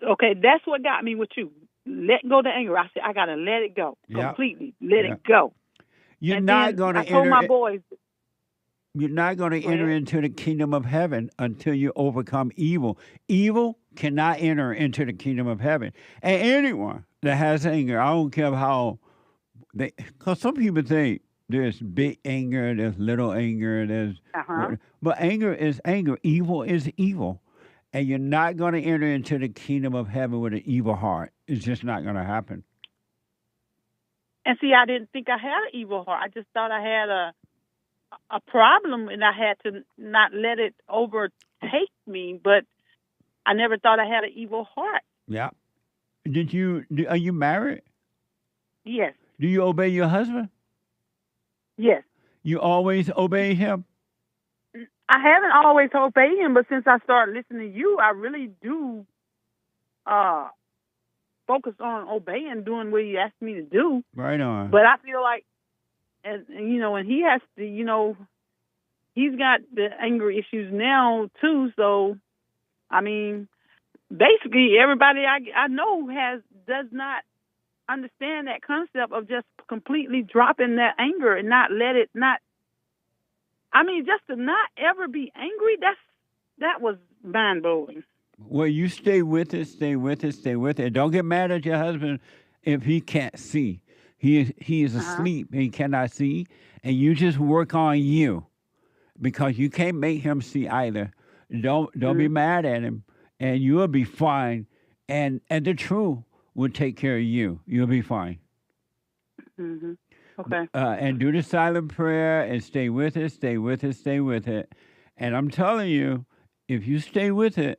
Okay, that's what got me with you. Let go the anger. I said, I got to let it go completely. Let it go. You're And not then going to I told my boys. You're not going to enter into the kingdom of heaven until you overcome evil. Evil cannot enter into the kingdom of heaven. And anyone that has anger, I don't care how because some people think there's big anger, there's little anger, but anger is anger. Evil is evil. And you're not going to enter into the kingdom of heaven with an evil heart. It's just not going to happen. And see, I didn't think I had an evil heart. I just thought I had a problem, and I had to not let it overtake me. But I never thought I had an evil heart. Yeah. Are you married? Yes. Do you obey your husband? Yes. You always obey him? I haven't always obeyed him, but since I started listening to you, I really do focus on obeying, doing what he asked me to do. Right on. But I feel like, and he has to, he's got the anger issues now too. So, I mean, basically everybody I know does not understand that concept of just completely dropping that anger and not let it just to not ever be angry, that was mind-blowing. Well, you stay with it, stay with it, stay with it. Don't get mad at your husband if he can't see. He is asleep. He cannot see. And you just work on you because you can't make him see either. Don't be mad at him, and you'll be fine. And the truth will take care of you. You'll be fine. Mm-hmm. Okay. And do the silent prayer and stay with it, stay with it, stay with it. And I'm telling you, if you stay with it,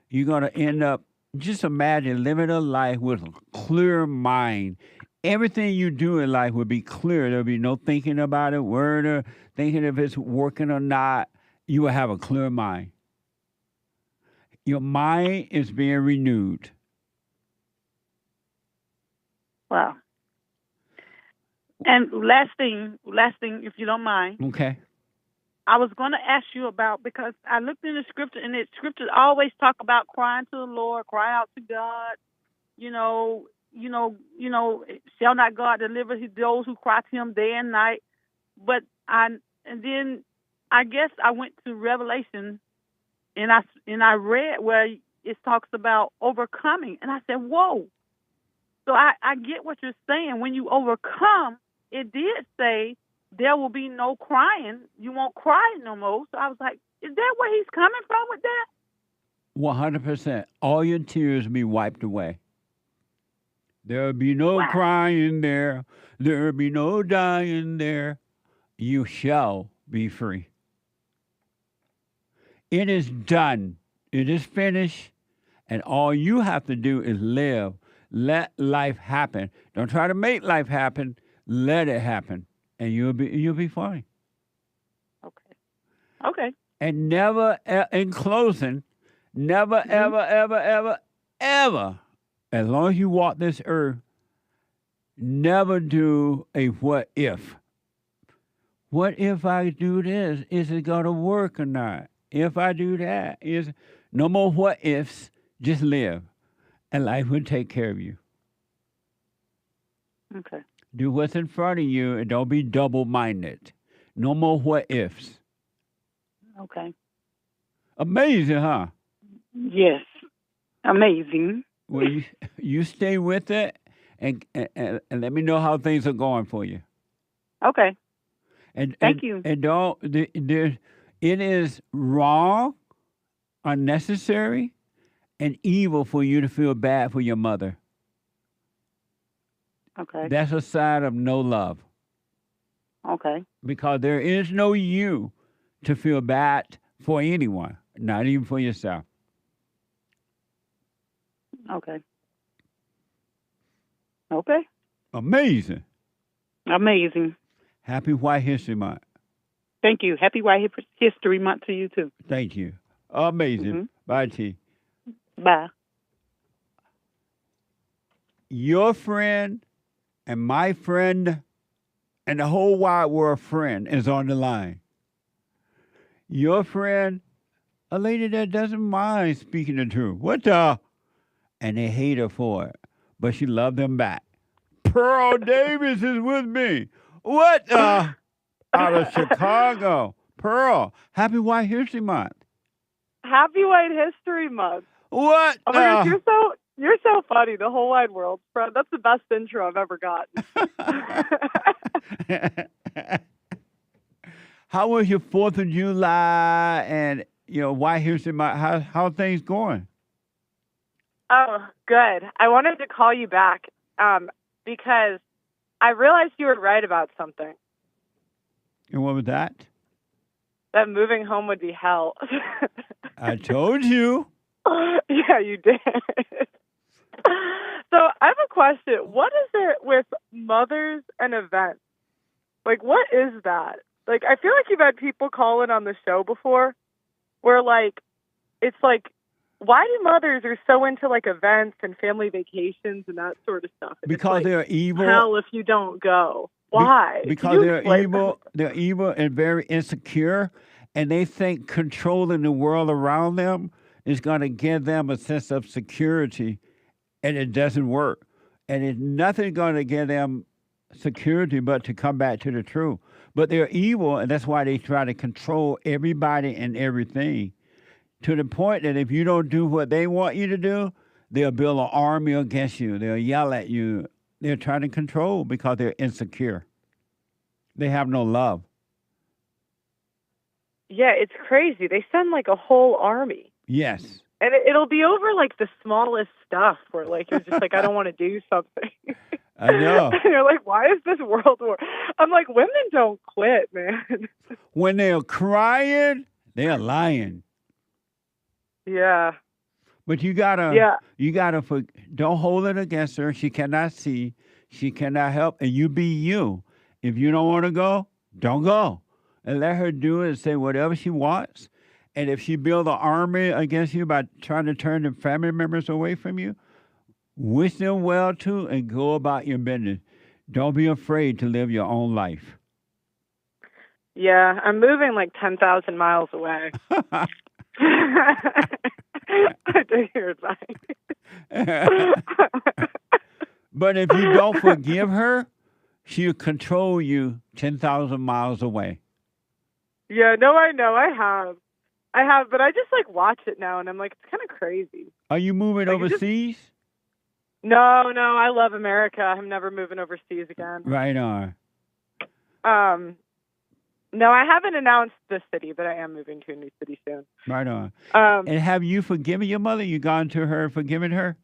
you're going to end up, just imagine living a life with a clear mind. Everything you do in life will be clear. There'll be no thinking about it, word or thinking if it's working or not. You will have a clear mind. Your mind is being renewed. Wow. And last thing, if you don't mind. Okay. I was going to ask you about, because I looked in the scripture, and the scriptures always talk about crying to the Lord, cry out to God. Shall not God deliver those who cry to Him day and night? But then I guess I went to Revelation, and I read where it talks about overcoming, and I said, whoa. So I get what you're saying. When you overcome, it did say there will be no crying. You won't cry no more. So I was like, is that where he's coming from with that? 100%. All your tears will be wiped away. There will be no crying there. There will be no dying there. You shall be free. It is done. It is finished. And all you have to do is live. Let life happen. Don't try to make life happen. Let it happen, and you'll be fine. Okay. And never, in closing, never, ever, as long as you walk this earth, never do a what if. What if I do this? Is it going to work or not? If I do that, no more what ifs. Just live. And life will take care of you. Okay. Do what's in front of you and don't be double-minded. No more what-ifs. Okay. Amazing, huh? Yes. Amazing. Well, you stay with it and let me know how things are going for you. Okay. Thank you. And it is wrong, unnecessary, and evil for you to feel bad for your mother. Okay. That's a sign of no love. Okay. Because there is no you to feel bad for anyone, not even for yourself. Okay. Okay. Amazing. Amazing. Happy White History Month. Thank you. Happy White History Month to you, too. Thank you. Amazing. Mm-hmm. Bye, T. Bye. Your friend and my friend and the whole wide world friend is on the line. Your friend A lady that doesn't mind speaking the truth. What the? And they hate her for it, but she loved them back. Pearl Davis is with me. What the? Out of Chicago. Pearl, happy White History Month. Happy White History Month. What? Oh my gosh, you're so funny. The whole wide world, Fred. That's the best intro I've ever gotten. How was your 4th of July and White History Month? How are things going? Oh, good. I wanted to call you back because I realized you were right about something. And what was that? That moving home would be hell. I told you. Yeah, you did. So I have a question. What is it with mothers and events? Like, what is that? Like, I feel like you've had people call in on the show before where, like, it's like, why do mothers are so into, like, events and family vacations and that sort of stuff? And because like, they're evil. hell if you don't go. Why? Because they're evil. They're evil and very insecure, and they think controlling the world around them is going to give them a sense of security, and it doesn't work. And it's nothing going to give them security but to come back to the truth. But they're evil, and that's why they try to control everybody and everything, to the point that if you don't do what they want you to do, they'll build an army against you. They'll yell at you. They're trying to control because they're insecure. They have no love. Yeah, it's crazy. They send like a whole army. Yes. And it'll be over like the smallest stuff where like you're just like, I don't want to do something. I know. And you're like, why is this world war? I'm like, women don't quit, man. When they're crying, they're lying. Yeah. But you gotta, don't hold it against her. She cannot see. She cannot help. And you be you. If you don't want to go, don't go. And let her do it and say whatever she wants. And if she build an army against you by trying to turn the family members away from you, wish them well too and go about your business. Don't be afraid to live your own life. Yeah, I'm moving like 10,000 miles away. I take your advice. But if you don't forgive her, she'll control you 10,000 miles away. Yeah, no, I know. I have, but I just like watch it now, and I'm like, it's kind of crazy. Are you moving overseas? No, I love America. I'm never moving overseas again. Right on. No, I haven't announced the city, but I am moving to a new city soon. Right on. And have you forgiven your mother? You gone to her, forgiven her?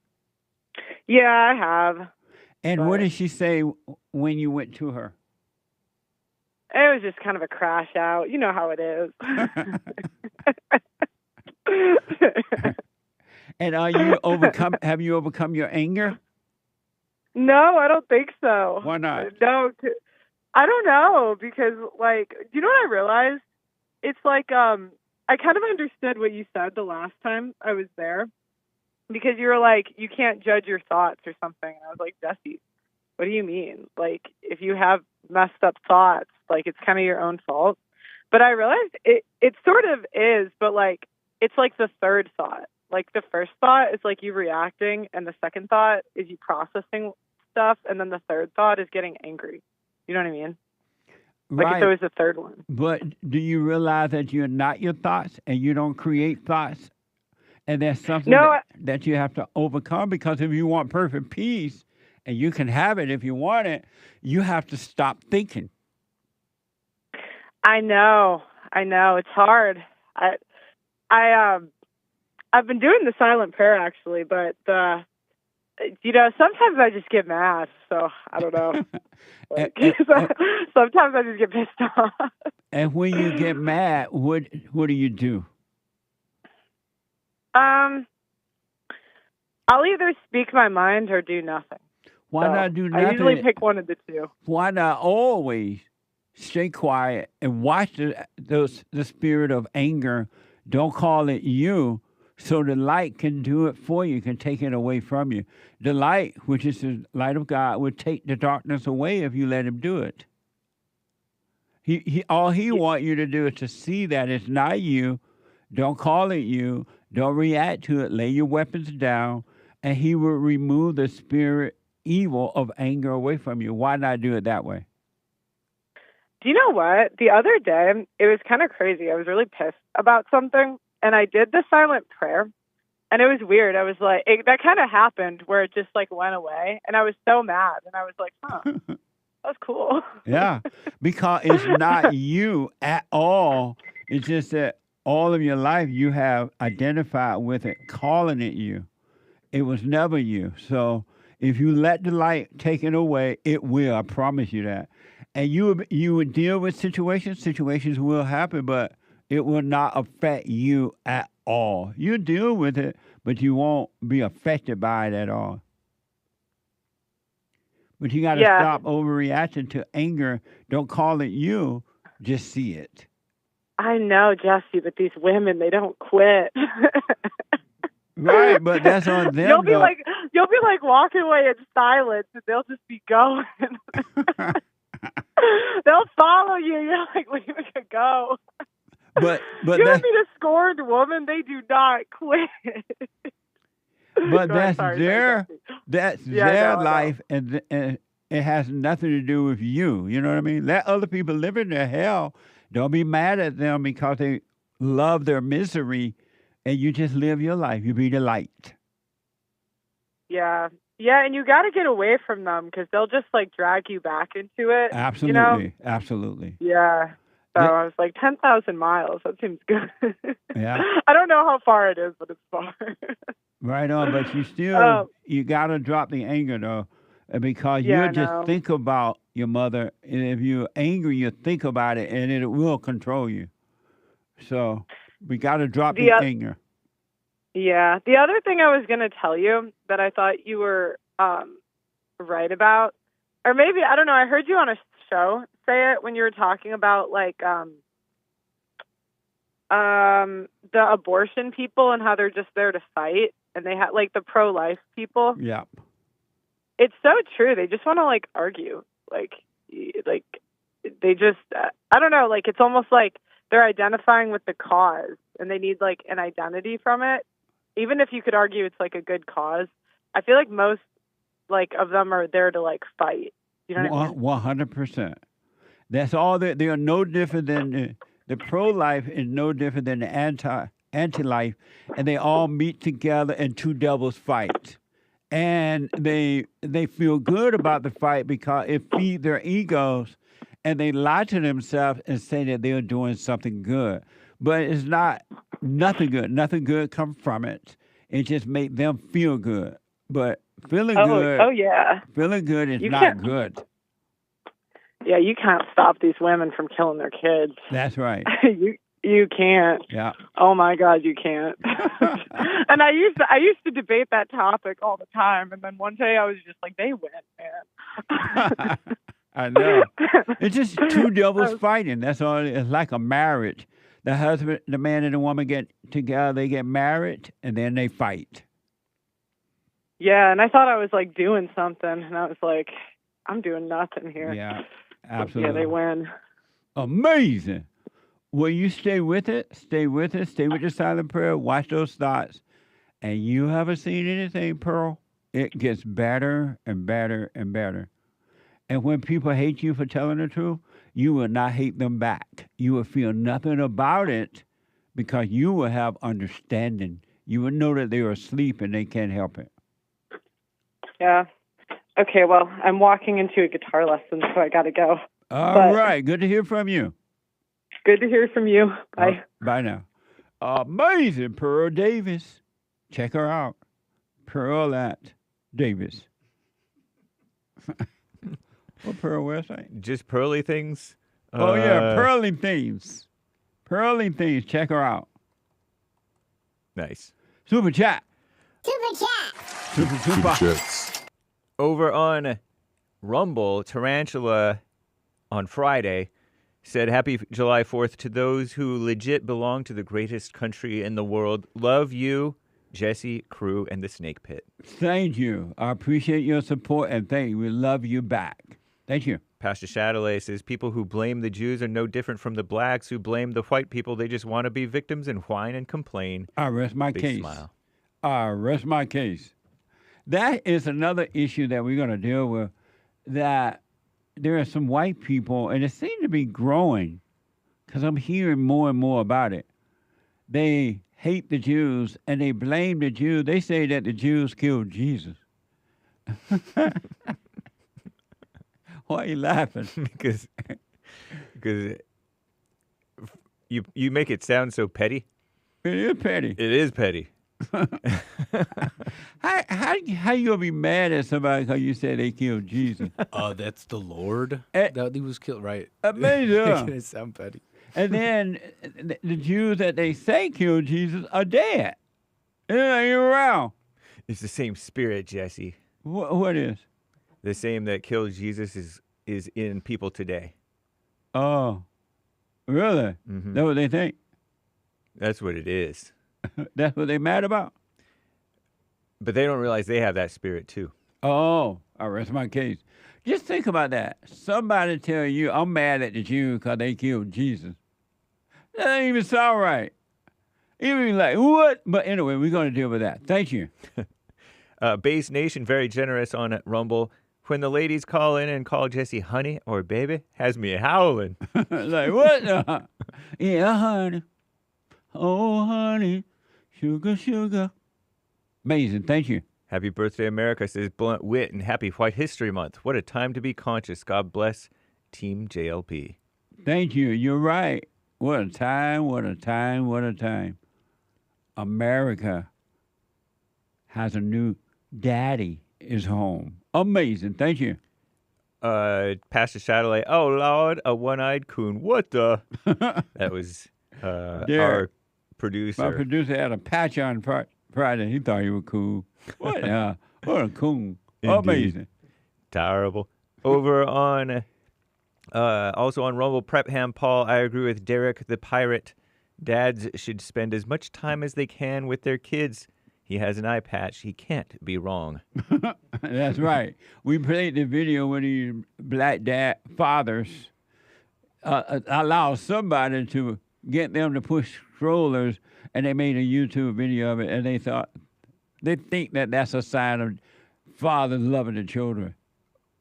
Yeah, I have. And what did she say when you went to her? It was just kind of a crash out. You know how it is. And have you overcome your anger? No, I don't think so. Why not? No, I don't know, because like, you know what I realized? It's like I kind of understood what you said the last time I was there, because you were like, you can't judge your thoughts or something. And I was like, Jesse, what do you mean? Like, if you have messed up thoughts, like, it's kind of your own fault. But I realized it sort of is, but like, it's like the third thought. Like, the first thought is like you reacting, and the second thought is you processing stuff, and then the third thought is getting angry. You know what I mean? Like, it's always the third one. But do you realize that you're not your thoughts, and you don't create thoughts? And that's something that you have to overcome, because if you want perfect peace, and you can have it if you want it, you have to stop thinking. I know. It's hard. I've been doing the silent prayer, actually, but sometimes I just get mad, so I don't know. Sometimes I just get pissed off. And when you get mad, what do you do? I'll either speak my mind or do nothing. Why not do nothing? I usually pick one of the two. Why not always stay quiet and watch the spirit of anger? Don't call it you, so the light can do it for you, can take it away from you. The light, which is the light of God, would take the darkness away if you let him do it. All he wants you to do is to see that it's not you, Don't call it you. Don't react to it. Lay your weapons down, and he will remove the spirit evil of anger away from you. Why not do it that way? Do you know what? The other day, it was kind of crazy. I was really pissed about something, and I did the silent prayer, and it was weird. I was like, that kind of happened where it just like went away, and I was so mad, and I was like, huh, that was cool. Yeah, because it's not you at all. It's just that all of your life you have identified with it, calling it you. It was never you. So if you let the light take it away, it will. I promise you that. And you would deal with situations. Situations will happen, but it will not affect you at all. You deal with it, but you won't be affected by it at all. But you got to stop overreacting to anger. Don't call it you. Just see it. I know, Jesse, but these women, they don't quit. Right, but that's on them. You'll be like walking away in silence, and they'll just be going. They'll follow you. You're like, leave it go. But you ever meet a scorned woman? They do not quit. But that's their life, and it has nothing to do with you. You know what I mean? Let other people live in their hell. Don't be mad at them because they love their misery, and you just live your life. You be the light. Yeah. Yeah, and you got to get away from them because they'll just like drag you back into it. Absolutely, you know? Absolutely. Yeah. So I was like, 10,000 miles. That seems good. Yeah. I don't know how far it is, but it's far. Right on, but you still, you got to drop the anger though, because you just think about your mother, and if you're angry, you think about it, and it will control you. So we got to drop the anger. Yeah. The other thing I was going to tell you that I thought you were right about, or maybe, I don't know, I heard you on a show say it when you were talking about like the abortion people and how they're just there to fight, and they had like the pro-life people. Yeah. It's so true. They just want to like argue. Like they just, I don't know, like it's almost like they're identifying with the cause and they need like an identity from it. Even if you could argue it's like a good cause, I feel like most like of them are there to like fight. You know what I mean? 100%. That's all. They are no different than the pro-life is no different than the anti-life, and they all meet together and two devils fight. And they feel good about the fight because it feeds their egos, and they lie to themselves and say that they're doing something good. But it's not nothing good. Nothing good comes from it. It just makes them feel good. But feeling good. Oh yeah. Feeling good is You not can't- good. Yeah, you can't stop these women from killing their kids. That's right. You can't. Yeah. Oh my God, you can't. And I used to debate that topic all the time, and then one day I was just like, they win, man. I know. It's just two devils fighting. That's all. It's like a marriage. The husband, the man, and the woman get together. They get married, and then they fight. Yeah, and I thought I was like doing something, and I was like, I'm doing nothing here. Yeah, absolutely. Yeah, they win. Amazing. Well, you stay with it. Stay with it. Stay with your silent prayer. Watch those thoughts. And you haven't seen anything, Pearl. It gets better and better and better. And when people hate you for telling the truth, you will not hate them back. You will feel nothing about it because you will have understanding. You will know that they are asleep and they can't help it. Yeah. Okay, well, I'm walking into a guitar lesson, so I got to go. All right. Good to hear from you. Good to hear from you. Bye. Bye now. Amazing, Pearl Davis. Check her out. Pearl at Davis. What Pearl website? Just Pearly Things. Oh, yeah, Pearly Things. Pearly Things. Check her out. Nice. Super chat. Super chats. Over on Rumble, Tarantula on Friday said, Happy July 4th to those who legit belong to the greatest country in the world. Love you, Jesse, crew, and the Snake Pit. Thank you. I appreciate your support, and thank you. We love you back. Thank you. Pastor Chatelet says people who blame the Jews are no different from the blacks who blame the white people. They just want to be victims and whine and complain. I rest my Big case. smile. I rest my case. That is another issue that we're going to deal with, that there are some white people, and it seems to be growing, because I'm hearing more and more about it. They hate the Jews, and they blame the Jews. They say that the Jews killed Jesus. Why are you laughing? Because you make it sound so petty. It is petty. It is petty. How you gonna be mad at somebody because you said they killed Jesus? That's the Lord that he was killed, right? Amazing. It sound petty. And then the Jews that they say killed Jesus are dead. They're not even around. It's the same spirit, Jesse. What is? The same that killed Jesus is in people today. Oh, really? Mm-hmm. That's what they think? That's what it is. That's what they mad about? But they don't realize they have that spirit too. Oh, I rest my case. Just think about that. Somebody tell you, I'm mad at the Jews because they killed Jesus. That ain't even sound right. Even like, what? But anyway, we're going to deal with that. Thank you. Base Nation, very generous on Rumble. When the ladies call in and call Jesse honey or baby, has me howling. Like, what? Yeah, honey. Oh, honey. Sugar, sugar. Amazing. Thank you. Happy birthday, America, says Blunt Wit, and happy White History Month. What a time to be conscious. God bless Team JLP. Thank you. You're right. What a time, what a time, what a time. America has a new daddy is home. Amazing. Thank you. Pastor Chatelet, oh, Lord, a one-eyed coon. What the? That was our producer. My producer had a patch on Friday. He thought he was cool. What a coon. Indeed. Amazing. Terrible. Over on, also on Rumble, Prep Ham Paul, I agree with Derek the Pirate. Dads should spend as much time as they can with their kids. He has an eye patch. He can't be wrong. That's right. We played the video when these black dad fathers allow somebody to get them to push strollers, and they made a YouTube video of it, and they think that that's a sign of fathers loving the children.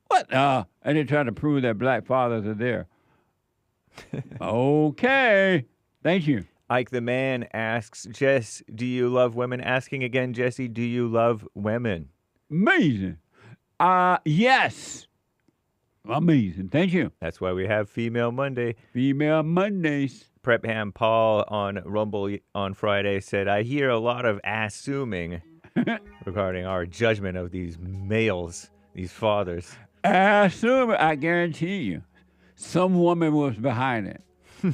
What? And they try to prove that black fathers are there. Okay. Thank you. Ike the Man asks, Jess, do you love women? Asking again, Jesse, do you love women? Amazing. Yes. Amazing. Thank you. That's why we have Female Monday. Female Mondays. Prep Ham Paul on Rumble on Friday said, I hear a lot of assuming regarding our judgment of these males, these fathers. Assuming, I guarantee you, some woman was behind it.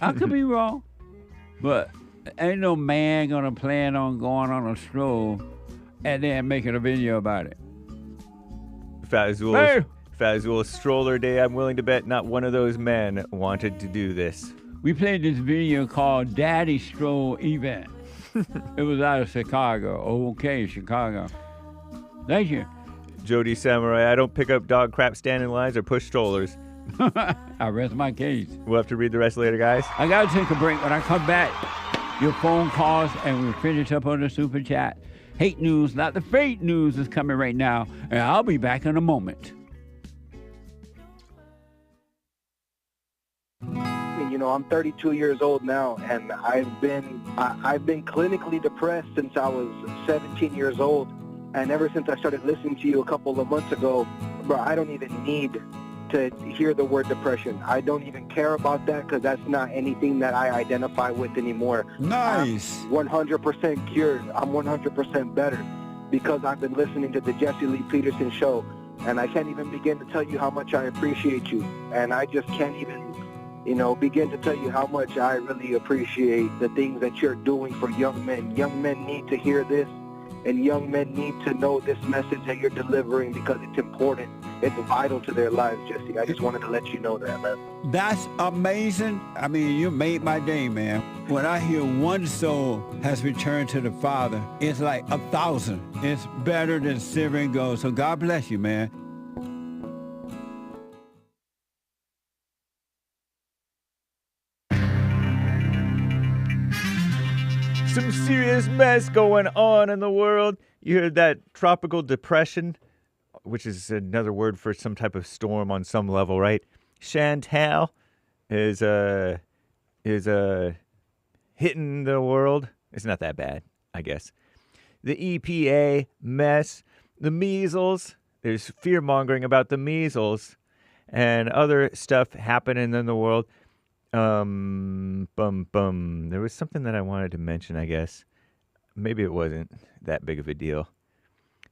I could be wrong, but ain't no man gonna plan on going on a stroll and then making a video about it. Fazul Stroller Day, I'm willing to bet not one of those men wanted to do this. We played this video called Daddy Stroll Event. It was out of Chicago. Okay, Chicago. Thank you. Jody Samurai, I don't pick up dog crap, stand in lines, or push strollers. I rest my case. We'll have to read the rest later, guys. I got to take a break. When I come back, your phone calls, and we'll finish up on the super chat. Hate news, not the fake news, is coming right now, and I'll be back in a moment. You know, I'm 32 years old now, and I've been clinically depressed since I was 17 years old. And ever since I started listening to you a couple of months ago, bro, I don't even need to hear the word depression. I don't even care about that because that's not anything that I identify with anymore. Nice. I'm 100% cured. I'm 100% better because I've been listening to the Jesse Lee Peterson show, and I can't even begin to tell you how much I appreciate you. And I just can't even, begin to tell you how much I really appreciate the things that you're doing for young men. Young men need to hear this, and young men need to know this message that you're delivering because it's important. It's vital to their lives, Jesse. I just wanted to let you know that, man. That's amazing. I mean, you made my day, man. When I hear one soul has returned to the Father, it's like 1,000. It's better than silver and gold. So God bless you, man. Some serious mess going on in the world. You heard that tropical depression, which is another word for some type of storm on some level, right? Chantal is hitting the world. It's not that bad, I guess. The EPA mess, the measles. There's fear-mongering about the measles and other stuff happening in the world. There was something that I wanted to mention, I guess. Maybe it wasn't that big of a deal.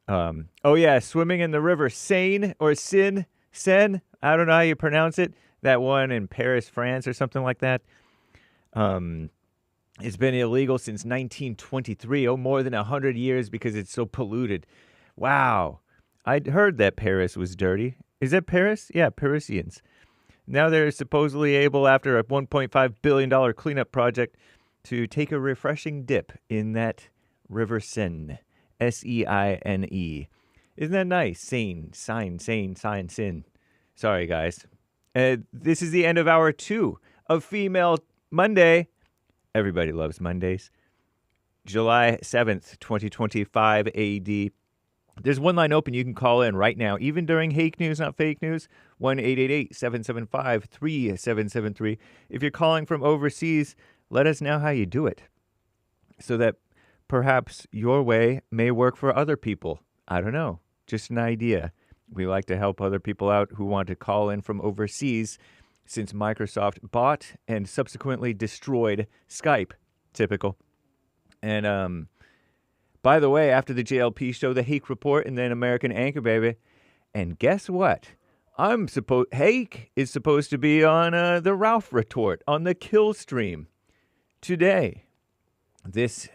Oh, yeah, swimming in the river Seine or Seine. I don't know how you pronounce it. That one in Paris, France or something like that. It's been illegal since 1923, more than 100 years because it's so polluted. Wow. I'd heard that Paris was dirty. Is that Paris? Yeah, Parisians. Now they're supposedly able, after a $1.5 billion cleanup project, to take a refreshing dip in that river Seine. S-E-I-N-E. Isn't that nice? Seine. Sorry, guys. This is the end of hour 2 of Female Monday. Everybody loves Mondays. July 7th, 2025 AD. There's one line open. You can call in right now, even during Hake News, Not Fake News, 1-888-775-3773. If you're calling from overseas, let us know how you do it so that perhaps your way may work for other people. I don't know. Just an idea. We like to help other people out who want to call in from overseas since Microsoft bought and subsequently destroyed Skype. Typical. And by the way, after the JLP show, the Hake Report, and then American Anchor Baby. And guess what? Hake is supposed to be on the Ralph Retort on the Kill stream today. This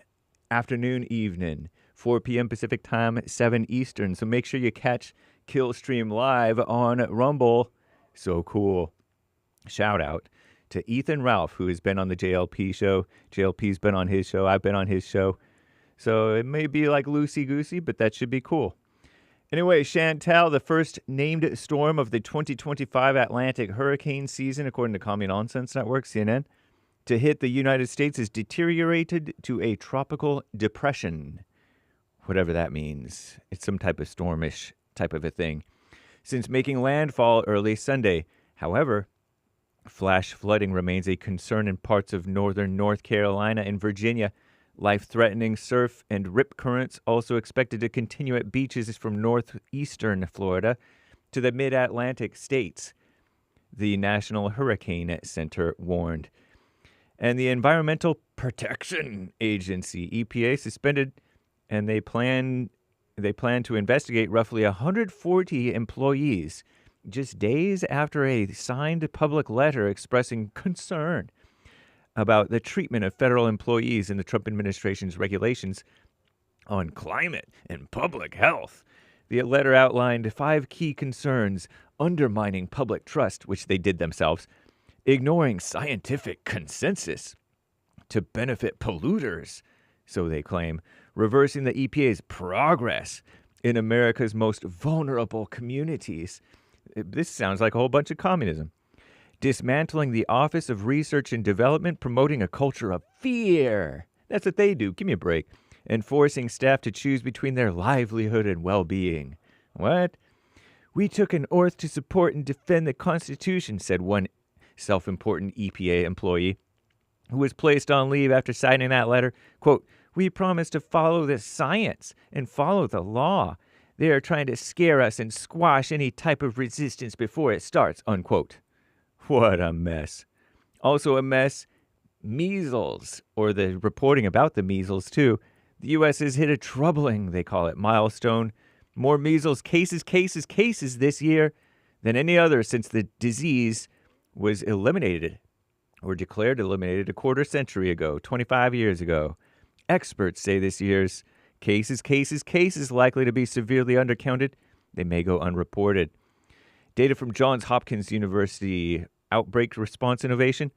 afternoon, evening, 4 p.m. Pacific time, 7 Eastern. So make sure you catch Kill stream live on Rumble. So cool. Shout out to Ethan Ralph, who has been on the JLP show. JLP's been on his show. I've been on his show. So it may be like loosey-goosey, but that should be cool. Anyway, Chantal, the first named storm of the 2025 Atlantic hurricane season, according to Commie Nonsense Network, CNN, to hit the United States, is deteriorated to a tropical depression. Whatever that means. It's some type of stormish type of a thing. Since making landfall early Sunday. However, flash flooding remains a concern in parts of northern North Carolina and Virginia. Life-threatening surf and rip currents also expected to continue at beaches from northeastern Florida to the mid-Atlantic states, the National Hurricane Center warned. And the Environmental Protection Agency, EPA, suspended, and they plan to investigate roughly 140 employees just days after a signed public letter expressing concern about the treatment of federal employees in the Trump administration's regulations on climate and public health. The letter outlined 5 key concerns: undermining public trust, which they did themselves, ignoring scientific consensus to benefit polluters, so they claim, reversing the EPA's progress in America's most vulnerable communities. This sounds like a whole bunch of communism. Dismantling the Office of Research and Development, promoting a culture of fear. That's what they do. Give me a break. And forcing staff to choose between their livelihood and well-being. What? We took an oath to support and defend the Constitution, said one self-important EPA employee who was placed on leave after signing that letter. Quote, we promise to follow the science and follow the law. They are trying to scare us and squash any type of resistance before it starts, unquote. What a mess. Also a mess, measles, or the reporting about the measles, too. The U.S. has hit a troubling, they call it, milestone. More measles cases this year than any other since the disease was eliminated or declared eliminated a quarter century ago, 25 years ago. Experts say this year's cases likely to be severely undercounted. They may go unreported. Data from Johns Hopkins University Outbreak Response Innovation,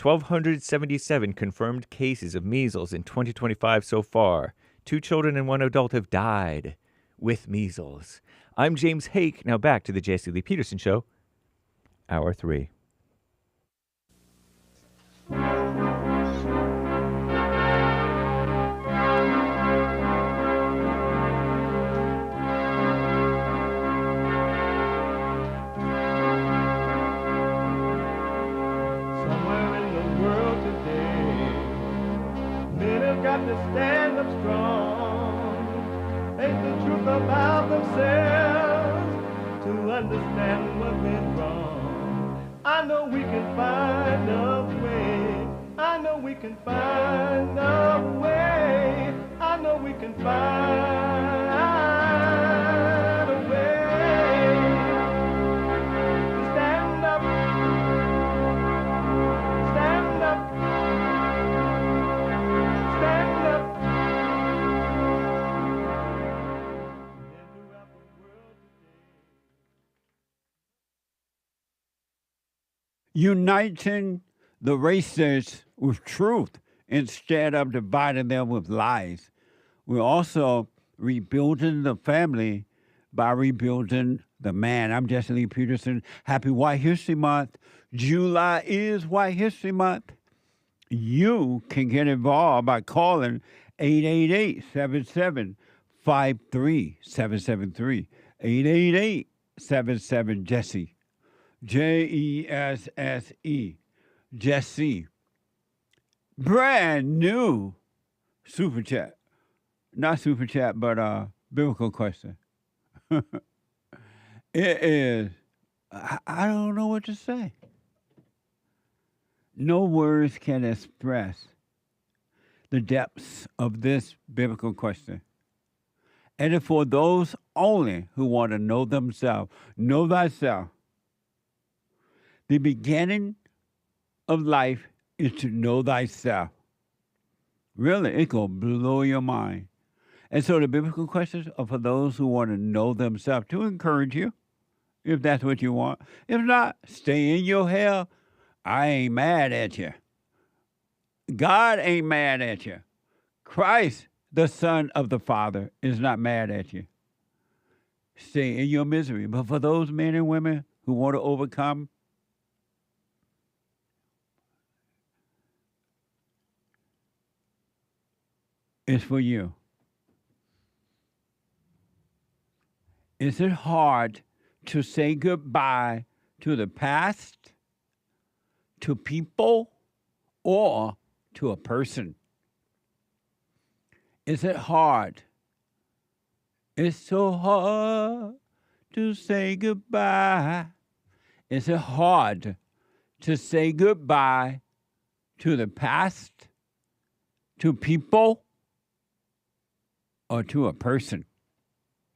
1,277 confirmed cases of measles in 2025 so far. 2 children and 1 adult have died with measles. I'm James Hake. Now back to the Jesse Lee Peterson Show, Hour 3. have to stand up strong, face the truth about themselves, to understand what went wrong. I know we can find a way. I know we can find a way. I know we can find a way to stand up, stand up, stand up. Uniting the races with truth instead of dividing them with lies. We're also rebuilding the family by rebuilding the man. I'm Jesse Lee Peterson. Happy White History Month. July is White History Month. You can get involved by calling 888-77-53773. 888-77-JESSE. JESSE. Jesse. Brand new super chat. Not super chat, but biblical question. It is, I don't know what to say. No words can express the depths of this biblical question. And it's for those only who want to know themselves. Know thyself. The beginning of life is to know thyself. Really, it will blow your mind. And so the biblical questions are for those who want to know themselves, to encourage you, if that's what you want. If not, stay in your hell. I ain't mad at you. God ain't mad at you. Christ, the Son of the Father, is not mad at you. Stay in your misery. But for those men and women who want to overcome, it's for you. Is it hard to say goodbye to the past, to people, or to a person? Is it hard? It's so hard to say goodbye. Is it hard to say goodbye to the past, to people, or to a person?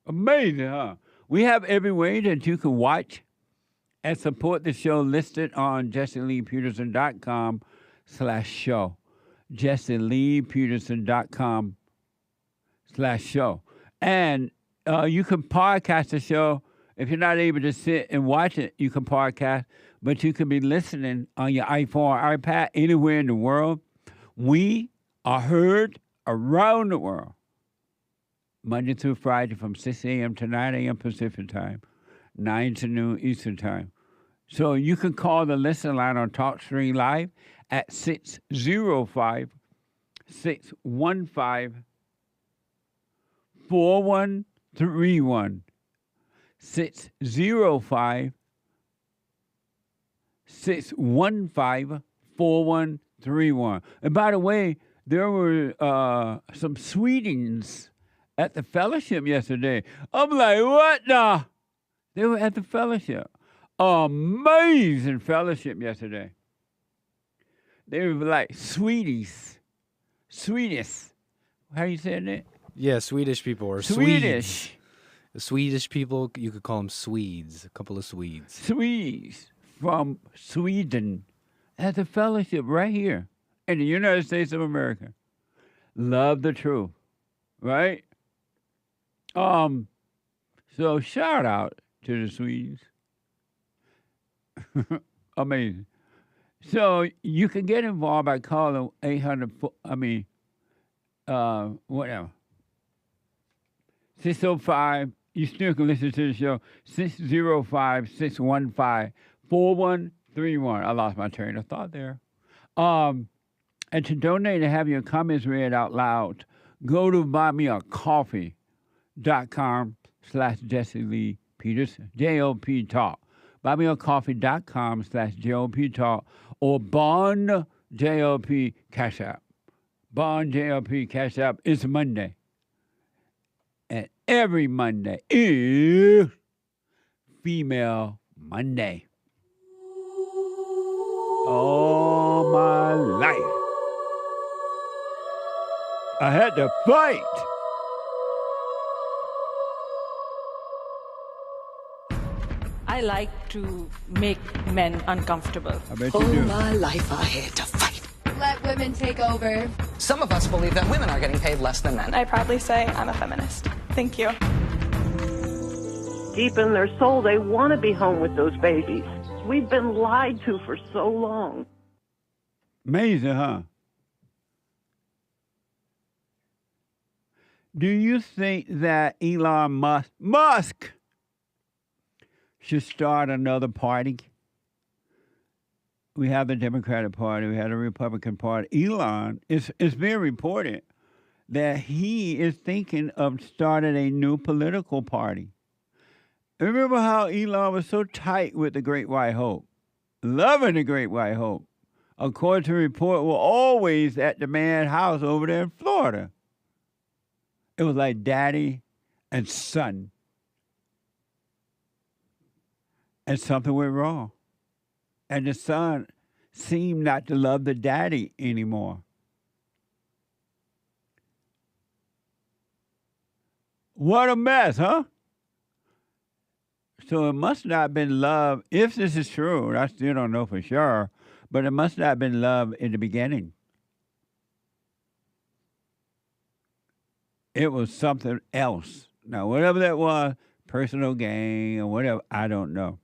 Amazing, huh? We have every way that you can watch and support the show listed on JesseLeePeterson.com/show. JesseLeePeterson.com/show. And you can podcast the show. If you're not able to sit and watch it, you can podcast, but you can be listening on your iPhone or iPad anywhere in the world. We are heard around the world, Monday through Friday from 6 a.m. to 9 a.m. Pacific time, 9 to noon Eastern time. So you can call the listen line on TalkStream Live at 605-615-4131. 605-615-4131. And by the way, there were some Swedes at the fellowship yesterday. I'm like, what the? They were at the fellowship. Amazing fellowship yesterday. They were like Swedish. How you saying that? Yeah, Swedish people or Swedish. Swedes. The Swedish people, you could call them Swedes. A couple of Swedes. Swedes from Sweden at the fellowship right here in the United States of America. Love the truth, right? So shout out to the Swedes. Amazing. So you can get involved by calling 605. You still can listen to the show. 605-615-4131. I lost my train of thought there. And to donate and have your comments read out loud, go to buymeacoffee.com/Jesse Lee Peterson, JLP Talk. Buymeacoffee.com/JLP Talk or Bond JLP Cash App. Bond JLP Cash App. It's Monday. And every Monday is Female Monday. All my life, I had to fight. I like to make men uncomfortable. I bet All my life I had to fight. Let women take over. Some of us believe that women are getting paid less than men. I proudly say I'm a feminist. Thank you. Deep in their soul, they want to be home with those babies. We've been lied to for so long. Amazing, huh? Do you think that Elon Musk should start another party? We have the Democratic Party, we have the Republican Party. Elon, it's being reported that he is thinking of starting a new political party. Remember how Elon was so tight with the Great White Hope, loving the Great White Hope. According to the report, were always at the man's house over there in Florida. It was like daddy and son. And something went wrong. And the son seemed not to love the daddy anymore. What a mess, huh? So it must not have been love. If this is true, I still don't know for sure, but it must not have been love in the beginning. It was something else. Now, whatever that was, personal gain or whatever, I don't know.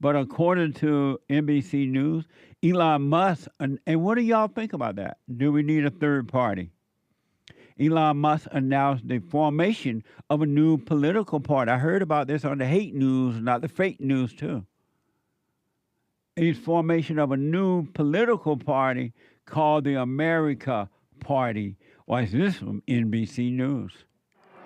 But according to NBC News, Elon Musk, and what do y'all think about that? Do we need a third party? Elon Musk announced the formation of a new political party. I heard about this on the hate news, not the fake news, too. It's formation of a new political party called the America Party. Why is this from NBC News?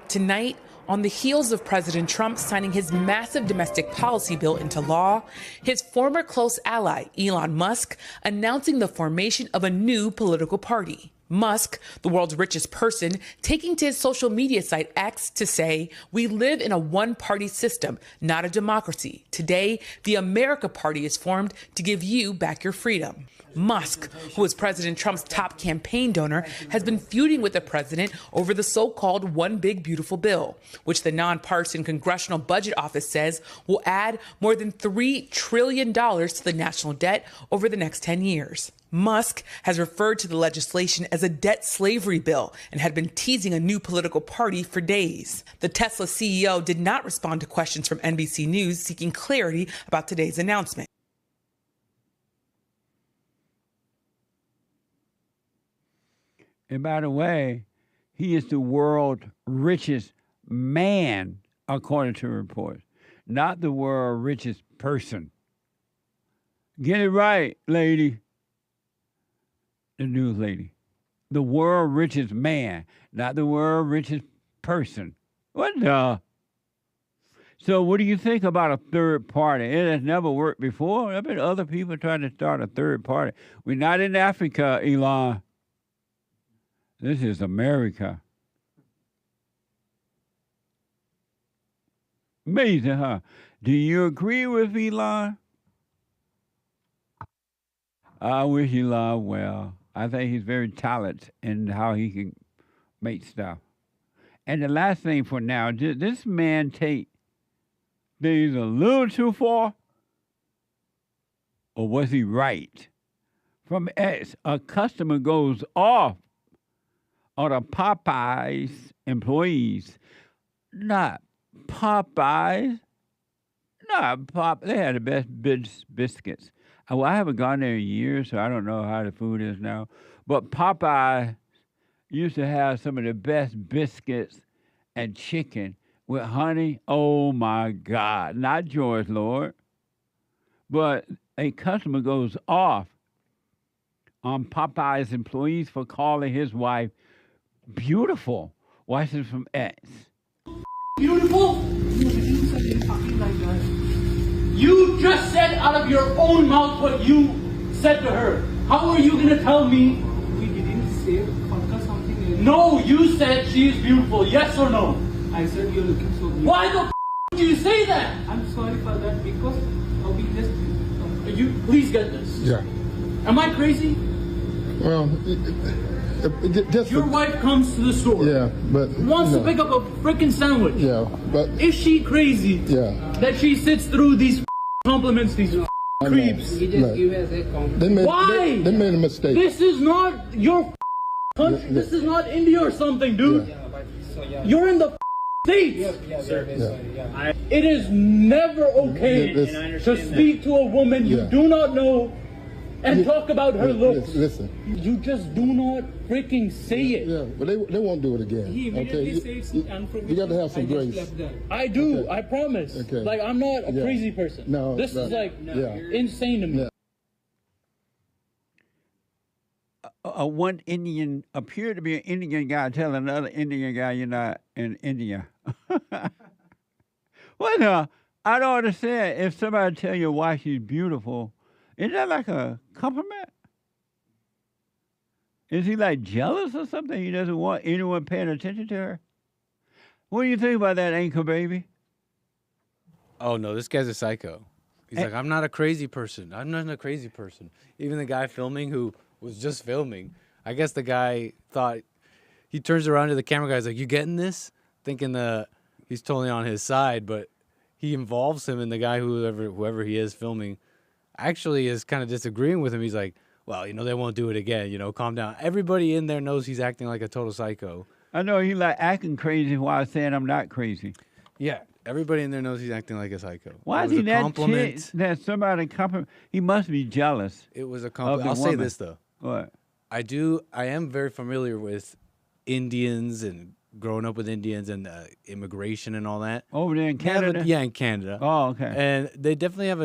Tonight, on the heels of President Trump signing his massive domestic policy bill into law, his former close ally, Elon Musk, announcing the formation of a new political party. Musk, the world's richest person, taking to his social media site X to say, "We live in a one-party system, not a democracy. Today, the America Party is formed to give you back your freedom." Musk, who was President Trump's top campaign donor, has been feuding with the president over the so-called One Big Beautiful Bill, which the nonpartisan Congressional Budget Office says will add more than $3 trillion to the national debt over the next 10 years. Musk has referred to the legislation as a debt slavery bill and had been teasing a new political party for days. The Tesla CEO did not respond to questions from NBC News seeking clarity about today's announcement. And by the way, he is the world's richest man, according to reports, not the world's richest person. Get it right, lady. The news lady. The world's richest man, not the world's richest person. What the? So what do you think about a third party? It has never worked before. There have been other people trying to start a third party. We're not in Africa, Elon. This is America. Amazing, huh? Do you agree with Elon? I wish Elon well. I think he's very talented in how he can make stuff. And the last thing for now, did this man take things a little too far? Or was he right? From X, a customer goes off on the Popeyes employees. Not Popeyes. They had the best biscuits. Well, I haven't gone there in years, so I don't know how the food is now. But Popeye used to have some of the best biscuits and chicken with honey. Oh, my God. Not George Lord. But a customer goes off on Popeye's employees for calling his wife beautiful. Watch this from X. Beautiful? You just said out of your own mouth what you said to her. How are you going to tell me we didn't say No, you said she is beautiful. Yes or no? I said you're looking so beautiful. Why the do you say that? I'm sorry for that because we just. You please get this. Yeah. Am I crazy? Well, just your wife comes to the store. Yeah, but wants to pick up a freaking sandwich. Yeah, but is she crazy? Yeah. That she sits through these compliments, these creeps. You just give us a compliment. Why? They made a mistake. This is not your country. Yeah. This is not India or something, dude. You're in the States. It is never okay to speak to a woman you do not know and talk about her looks. Listen. You just do not freaking say it. Yeah, but they won't do it again. He immediately says, You got to have some grace. I do. Okay. I promise. Okay. Like, I'm not a crazy person. No. This is like insane to me. Yeah. One Indian appeared to be an Indian guy telling another Indian guy you're not in India. Well, I don't understand. If somebody tell you why she's beautiful, is that like a compliment? Is he like jealous or something? He doesn't want anyone paying attention to her? What do you think about that ankle baby? Oh, no, this guy's a psycho. He's like, I'm not a crazy person. I'm not a crazy person. Even the guy filming who was just filming, I guess the guy thought, he turns around to the camera guy, he's like, you getting this? Thinking he's totally on his side, but he involves him, and the guy, whoever he is filming, actually is kind of disagreeing with him. He's like, well, they won't do it again, calm down. Everybody in there knows he's acting like a total psycho. I know he like acting crazy while saying I'm not crazy. Yeah, everybody in there knows he's acting like a psycho. Why is he that chick that somebody compliment? He must be jealous. It was a compliment. I'll say this, though. What? I am very familiar with Indians and growing up with Indians and immigration and all that. Over there in Canada? Yeah, in Canada. Oh, okay. And they definitely have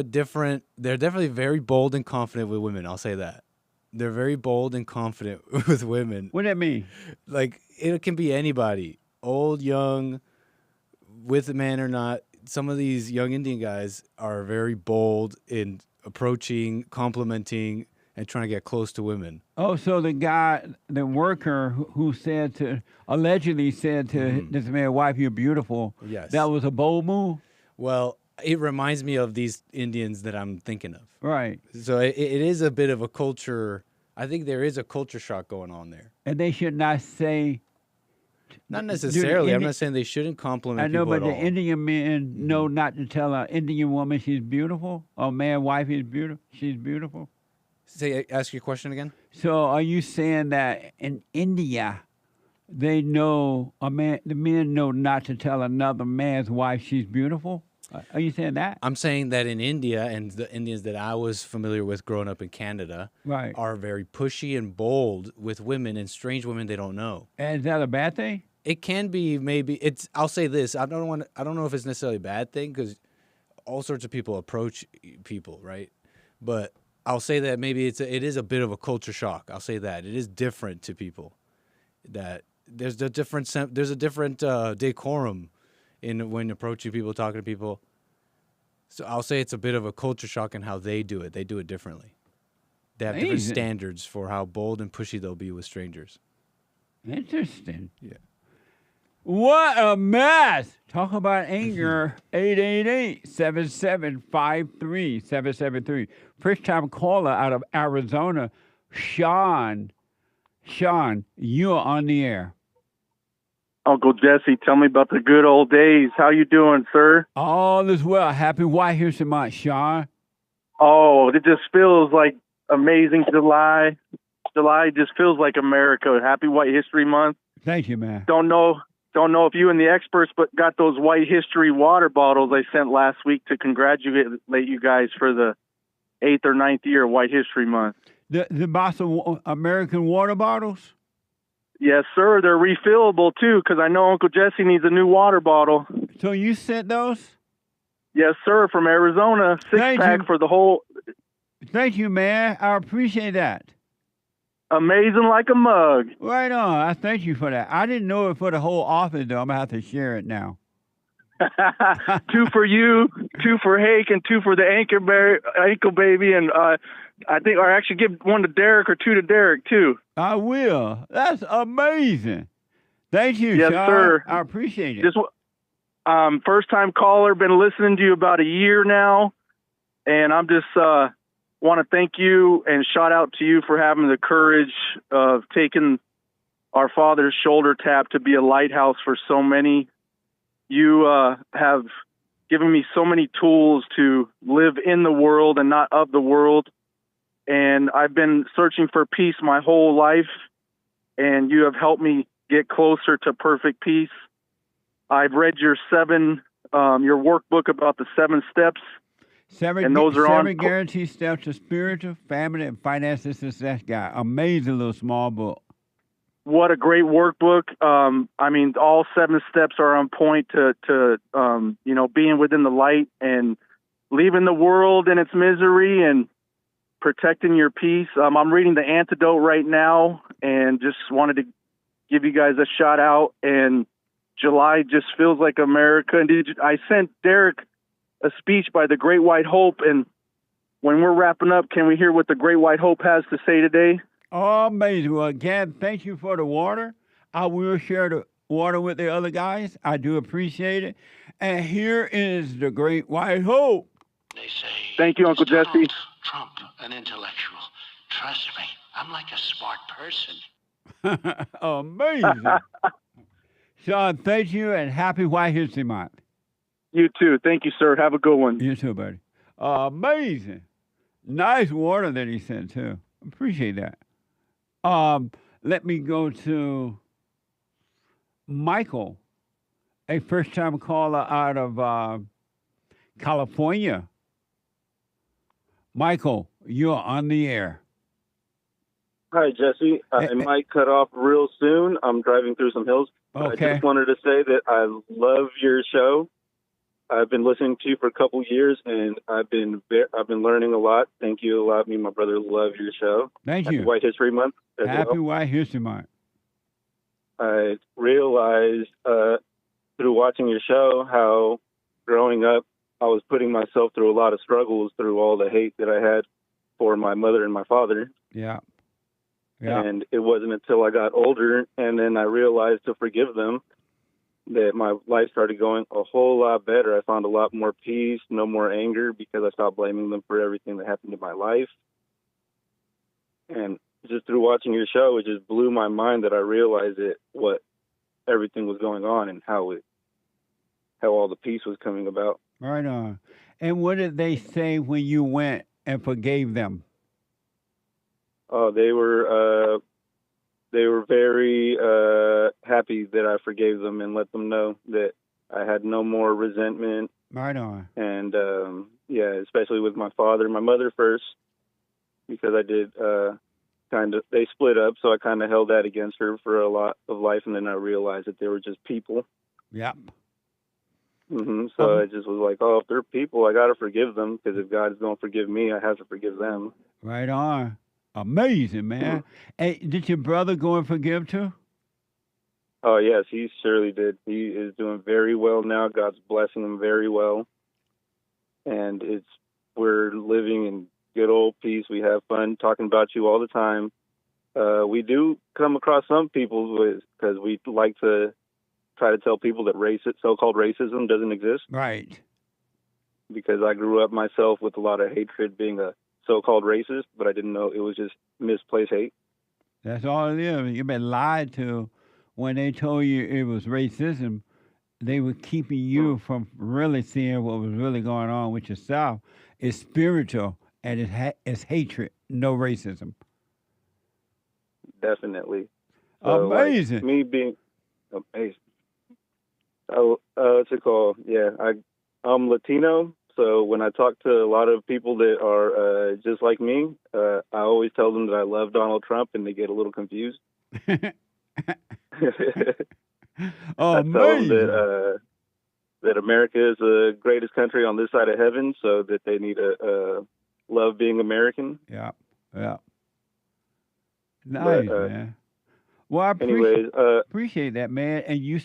they're definitely very bold and confident with women. I'll say that. They're very bold and confident with women. What does that mean? Like, it can be anybody, old, young, with a man or not. Some of these young Indian guys are very bold in approaching, complimenting, and trying to get close to women. Oh, so the worker who allegedly said to this man's wife, you're beautiful. Yes. That was a bold move? Well, it reminds me of these Indians that I'm thinking of. Right. So it is a bit of a culture. I think there is a culture shock going on there. And they should not say. Not necessarily. I'm not saying they shouldn't compliment people but at the all. Indian men know not to tell an Indian woman she's beautiful, or man, wife is beautiful. She's beautiful. Ask your question again. So are you saying that in India, they know the men know not to tell another man's wife she's beautiful? Are you saying that? I'm saying that in India, and the Indians that I was familiar with growing up in Canada, right, are very pushy and bold with women and strange women they don't know. And is that a bad thing? It can be, maybe. I'll say this. I don't know if it's necessarily a bad thing, because all sorts of people approach people, right? But I'll say that maybe it is a bit of a culture shock. I'll say that it is different to people. That there's a different decorum in when approaching people, talking to people. So I'll say it's a bit of a culture shock in how they do it. They do it differently. They have different standards for how bold and pushy they'll be with strangers. Interesting. Yeah. What a mess. Talk about anger. 888-7753-773. First time caller out of Arizona, SHAWN. SHAWN, you are on the air. Uncle Jesse, tell me about the good old days. How you doing, sir? All is well. Happy White History Month, SHAWN. Oh, it just feels like amazing July. July just feels like America. Happy White History Month. Thank you, man. Don't know if you and the experts but got those White History water bottles I sent last week to congratulate you guys for the 8th or 9th year of White History Month. The Boston American water bottles? Yes, sir. They're refillable, too, because I know Uncle Jesse needs a new water bottle. So you sent those? Yes, sir, from Arizona. Six-pack for the whole... Thank you, man. I appreciate that. Amazing like a mug. Right on. I thank you for that. I didn't know it for the whole office, though. I'm going to have to share it now. 2 for you, 2 for Hake, and 2 for the ankle baby, and actually give 1 to Derek or 2 to Derek too. I will. That's amazing. Thank you, Yes, Sean. sir. I appreciate it. Just first time caller, been listening to you about a year now, and I'm just want to thank you and shout out to you for having the courage of taking our Father's shoulder tap to be a lighthouse for so many. You have given me so many tools to live in the world and not of the world, and I've been searching for peace my whole life, and you have helped me get closer to perfect peace. I've read your workbook about the 7 steps. Seven guaranteed steps to spiritual, family, and financial success guy. Amazing little small book. What a great workbook. I mean, all 7 steps are on point to being within the light and leaving the world in its misery and protecting your peace. I'm reading the antidote right now and just wanted to give you guys a shout out. And July just feels like America. And I sent Derek a speech by the Great White Hope. And when we're wrapping up, can we hear what the Great White Hope has to say today? Oh, amazing. Well, again, thank you for the water. I will share the water with the other guys. I do appreciate it. And here is the Great White Hope. They say, thank you, Uncle Jesse. Trump, an intellectual. Trust me, I'm like a smart person. Amazing. Sean, thank you, and happy White History Month. You too. Thank you, sir. Have a good one. You too, buddy. Amazing. Nice water that he sent, too. Appreciate that. Let me go to Michael, a first-time caller out of California. Michael, you're on the air. Hi, Jesse. I might cut off real soon. I'm driving through some hills. Okay. I just wanted to say that I love your show. I've been listening to you for a couple years, and I've been learning a lot. Thank you a lot. Me and my brother love your show. Thank you. Happy White History Month. Happy White History Month. I realized through watching your show how growing up I was putting myself through a lot of struggles through all the hate that I had for my mother and my father. Yeah. And it wasn't until I got older and then I realized to forgive them that my life started going a whole lot better. I found a lot more peace, no more anger, because I stopped blaming them for everything that happened in my life. And just through watching your show, it just blew my mind that I realized what everything was going on and how all the peace was coming about. Right on. And what did they say when you went and forgave them? Oh, they were very happy that I forgave them and let them know that I had no more resentment. Right on. And especially with my father, my mother first, because I did they split up, so I kind of held that against her for a lot of life, and then I realized that they were just people. Yep. So I just was like, oh, if they're people, I got to forgive them, because if God's going to forgive me, I have to forgive them. Right on. Amazing, man. Hey, did your brother go and forgive too? Oh, yes, he surely did. He is doing very well now. God's blessing him very well. And we're living in good old peace. We have fun talking about you all the time. We do come across some people because we like to try to tell people that so-called racism doesn't exist. Right. Because I grew up myself with a lot of hatred, being a so-called racist, but I didn't know it was just misplaced hate. That's all it is. You've been lied to. When they told you it was racism, they were keeping you from really seeing what was really going on with yourself. It's spiritual, and it's hatred, no racism. Definitely. So, amazing. Like, me being amazing. What's it called? Yeah, I'm Latino. So when I talk to a lot of people that are just like me, I always tell them that I love Donald Trump, and they get a little confused. Oh, I tell them that America is the greatest country on this side of heaven, so that they need to love being American. Yeah. Nice, man. Well, I appreciate that, man. And you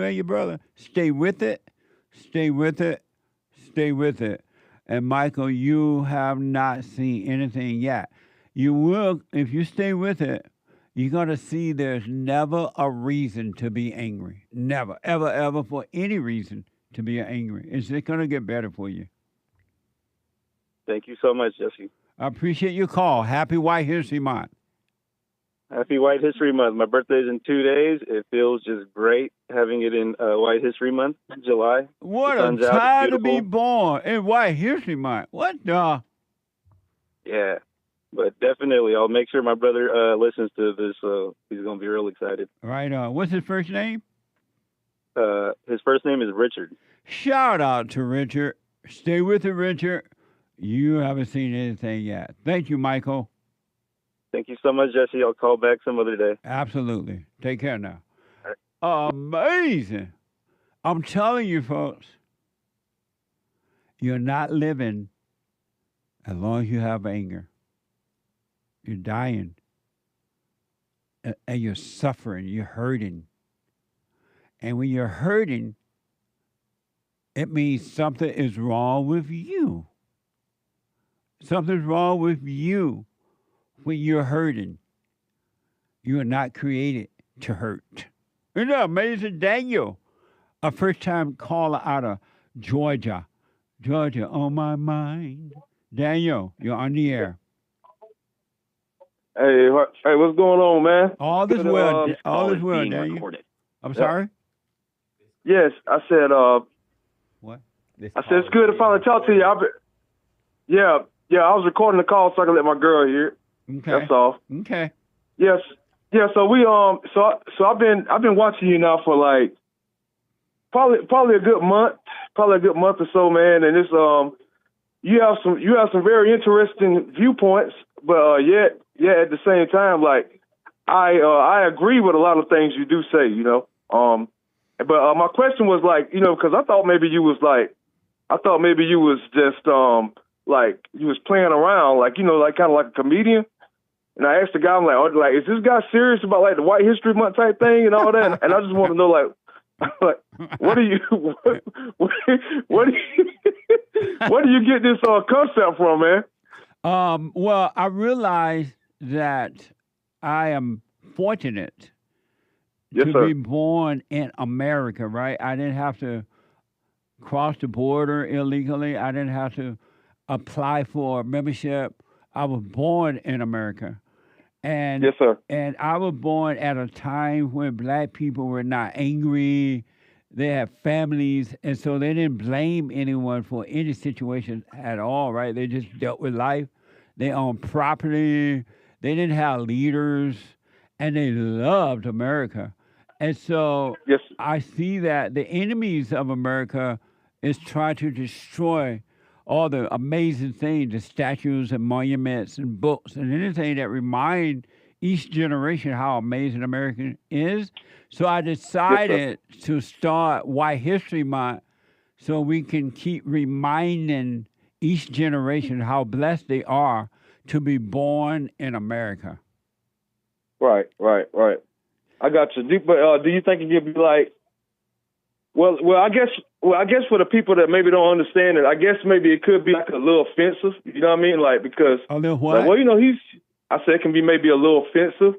and your brother, stay with it. And Michael, you have not seen anything yet. You will, if you stay with it, you're going to see there's never a reason to be angry. Never, ever, ever for any reason to be angry. It's just going to get better for you. Thank you so much, Jesse. I appreciate your call. Happy White History Month. Happy White History Month. My birthday's in 2 days. It feels just great having it in White History Month, July. What The a sun's out, it's time to be beautiful. born in White History Month. What the? Yeah, but definitely, I'll make sure my brother listens to this. He's going to be real excited. Right on. What's his first name? His first name is Richard. Shout out to Richard. Stay with it, Richard. You haven't seen anything yet. Thank you, Michael. Thank you so much, Jesse. I'll call back some other day. Absolutely. Take care now. Amazing. I'm telling you, folks, you're not living as long as you have anger. You're dying. And you're suffering. You're hurting. And when you're hurting, it means something is wrong with you. Something's wrong with you when you're hurting. You are not created to hurt. Isn't that amazing? Daniel, a first-time caller out of Georgia. Georgia, on my mind. Daniel, you're on the air. Hey, what's going on, man? All is well. All is well, Daniel. I'm sorry? Yes, I said, what? I said, it's good to finally talk to you. I was recording the call so I can let my girl hear. Okay. That's all. Okay. Yes. Yeah, so we so I've been watching you now for like probably a good month or so, man, and it's you have some very interesting viewpoints, but yet at the same time, like I agree with a lot of things you do say, you know. But my question was like, you know, because I thought maybe you was just like you was playing around, like, you know, like kind of like a comedian. And I asked the guy, I'm like, is this guy serious about like the White History Month type thing and all that? And I just want to know, like where do you get this concept from, man? Well, I realized that I am fortunate to be born in America, right? I didn't have to cross the border illegally. I didn't have to apply for membership. I was born in America. And, yes, sir. And I was born at a time when black people were not angry. They had families, and so they didn't blame anyone for any situation at all, right? They just dealt with life. They owned property. They didn't have leaders, and they loved America. And so I see that the enemies of America is trying to destroy all the amazing things, the statues and monuments and books and anything that remind each generation how amazing America is. So I decided to start White History Month so we can keep reminding each generation how blessed they are to be born in America. Right. I got you. But do you think it could be like, well, I guess for the people that maybe don't understand it, I guess maybe it could be like a little offensive. You know what I mean? Like, because a little what? Like, well, you know, I said it can be maybe a little offensive.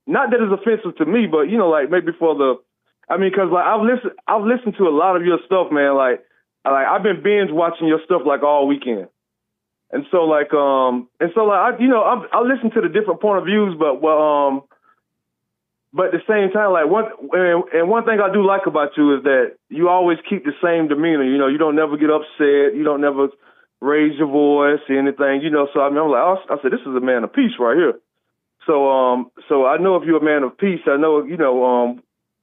Not that it's offensive to me, but you know, like maybe because like I've listened to a lot of your stuff, man. Like I've been binge watching your stuff like all weekend, and so I listen to the different point of views, but at the same time, like one thing I do like about you is that you always keep the same demeanor. You know, you don't never get upset. You don't never raise your voice or anything. You know, so I'm like, I said, this is a man of peace right here. So I know if you're a man of peace, I know, you know,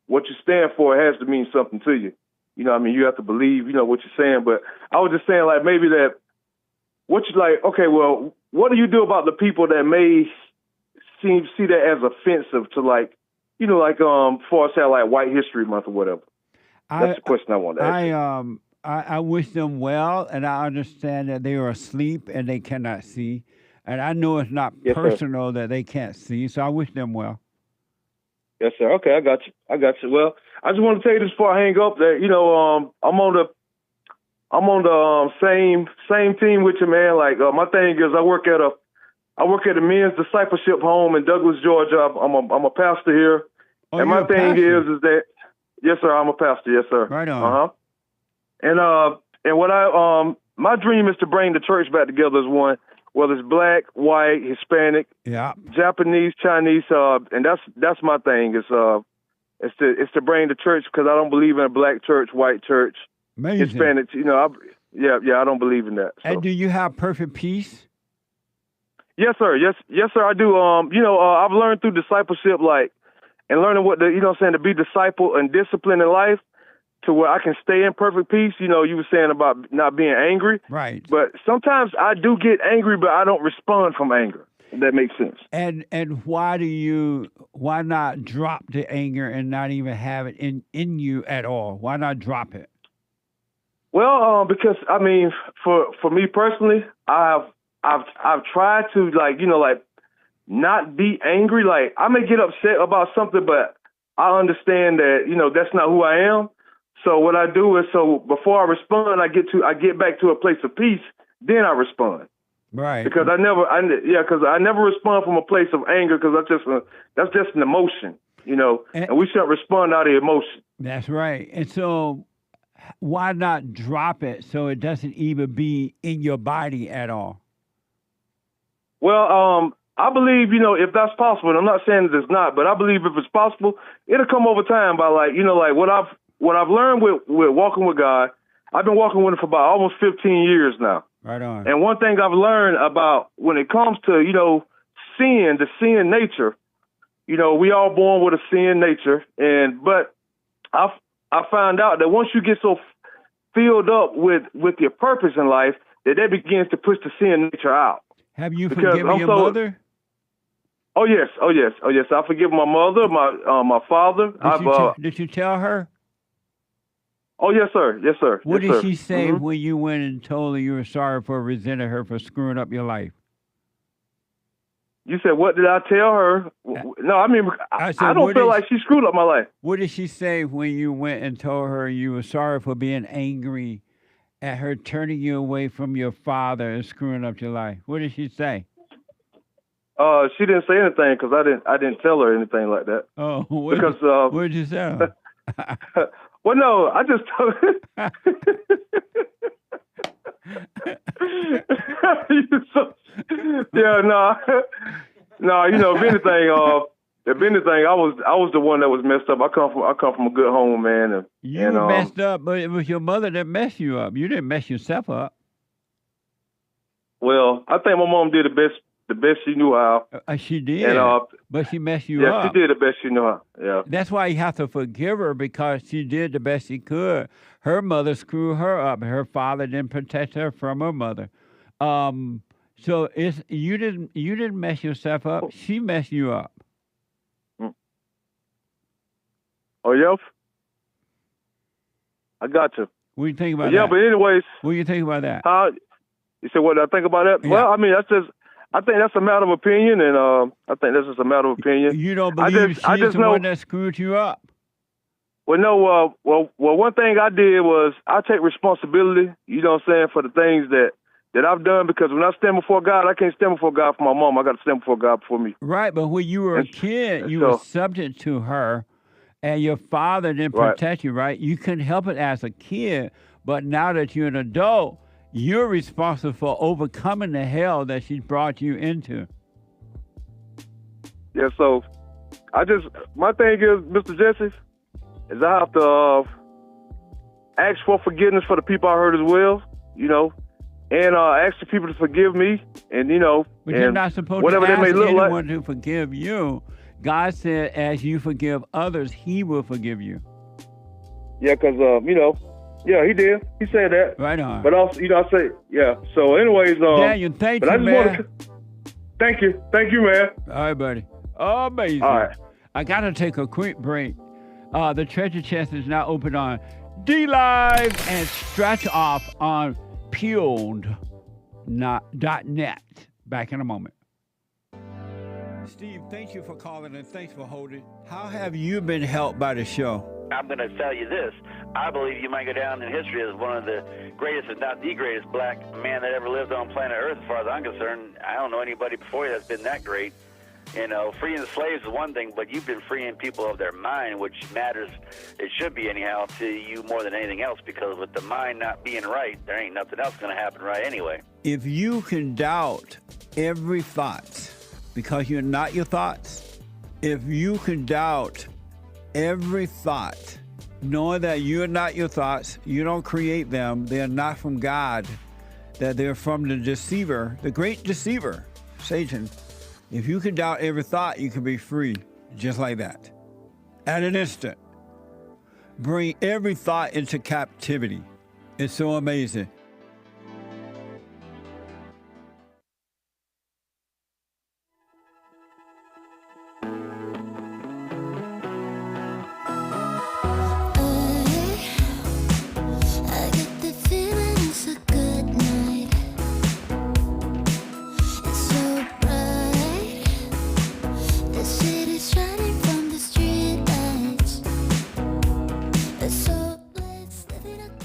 what you stand for has to mean something to you. You know, I mean, you have to believe, you know, what you're saying. But I was just saying, like, maybe that okay, well, what do you do about the people that may see that as offensive to, like, you know, like for us, like White History Month or whatever? That's the question I want to ask. I wish them well, and I understand that they are asleep and they cannot see. And I know it's not personal that they can't see, so I wish them well. Yes, sir. Okay, I got you. Well, I just want to tell you this before I hang up that, you know, I'm on the same team with you, man. Like my thing is I work at I work at a men's discipleship home in Douglas, Georgia. I'm a pastor here. Oh, and my thing is that, yes, sir, I'm a pastor. Yes, sir. Right on. And what my dream is to bring the church back together as one, whether it's black, white, Hispanic, Japanese, Chinese, and that's my thing. It's to bring the church, because I don't believe in a black church, white church, Hispanic. You know, I don't believe in that. So. And do you have perfect peace? Yes, sir. Yes, sir. I do. I've learned through discipleship, and learning what to be disciple and disciplined in life, to where I can stay in perfect peace. You know, you were saying about not being angry. Right. But sometimes I do get angry, but I don't respond from anger. If that makes sense. And why not drop the anger and not even have it in you at all? Why not drop it? Well, because I mean, for me personally, I've tried to not be angry. Like, I may get upset about something, but I understand that, that's not who I am. So what I do is, before I respond, I get back to a place of peace, then I respond. Right. Because I never respond from a place of anger, because that's just an emotion, and we shouldn't respond out of emotion. That's right. And so why not drop it so it doesn't even be in your body at all? Well, I believe, if that's possible, and I'm not saying that it's not, but I believe if it's possible, it'll come over time by what I've learned with walking with God. I've been walking with him for about almost 15 years now. Right on. And one thing I've learned about when it comes to, sin, the sin nature, we all born with a sin nature. But I found out that once you get so filled up with your purpose in life, that begins to push the sin nature out. Have you forgiven your mother? Oh yes. I forgive my mother, my father. Did you tell her? Oh yes, sir. Yes, sir. What did she say when you went and told her you were sorry for resenting her for screwing up your life? You said, what did I tell her? No, I mean, I don't feel like she screwed up my life. What did she say when you went and told her you were sorry for being angry at her turning you away from your father and screwing up your life? What did she say? She didn't say anything, because I didn't tell her anything like that. Oh, what did you say? Well, no, I just told her. If anything, I was the one that was messed up. I come from a good home, man. You were messed up, but it was your mother that messed you up. You didn't mess yourself up. Well, I think my mom did the best she knew how. She did, but she messed you up. Yeah, she did the best she knew how. Yeah. That's why you have to forgive her, because she did the best she could. Her mother screwed her up, and her father didn't protect her from her mother. So you didn't mess yourself up. She messed you up. Oh, yeah? I got you. What do you think about that? Yeah, but anyways. What do you think about that? You said, what do I think about that? Yeah. Well, I mean, I think that's a matter of opinion, and I think that's just a matter of opinion. You don't believe she's the one that screwed you up? Well, no. Well, one thing I did was I take responsibility, for the things that I've done, because when I stand before God, I can't stand before God for my mom. I got to stand before God for me. Right, but when you were a kid, you were subject to her, and your father didn't protect you, right? You couldn't help it as a kid, but now that you're an adult, you're responsible for overcoming the hell that she brought you into. Yeah, so my thing is, Mr. Jesse, is I have to ask for forgiveness for the people I hurt as well, and ask the people to forgive me, and, But you're not supposed to ask anyone to forgive you. God said, as you forgive others, he will forgive you. Yeah, because, yeah, he did. He said that. Right on. But also, I say, yeah. So anyways, Daniel, thank you, man. Thank you, man. All right, buddy. Amazing. All right. I got to take a quick break. The treasure chest is now open on D-Live and Stretch Off on Peal.net. Back in a moment. Steve, thank you for calling and thanks for holding. How have you been helped by the show? I'm going to tell you this. I believe you might go down in history as one of the greatest, if not the greatest, black man that ever lived on planet Earth, as far as I'm concerned. I don't know anybody before you that's been that great. You know, freeing the slaves is one thing, but you've been freeing people of their mind, which matters, it should be anyhow, to you more than anything else, because with the mind not being right, there ain't nothing else going to happen right anyway. If you can doubt every thought because you're not your thoughts, if you can doubt every thought, knowing that you're not your thoughts, you don't create them, they're not from God, that they're from the deceiver, the great deceiver, Satan. If you can doubt every thought, you can be free, just like that. At an instant. Bring every thought into captivity. It's so amazing.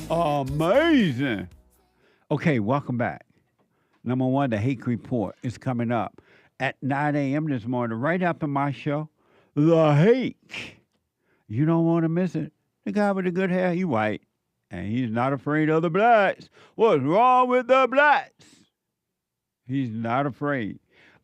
Amazing. Okay, welcome back. Number one, the Hake Report is coming up at 9 a.m. this morning, right after my show, The Hake. You don't want to miss it. The guy with the good hair, he white, and he's not afraid of the blacks. What's wrong with the blacks? He's not afraid.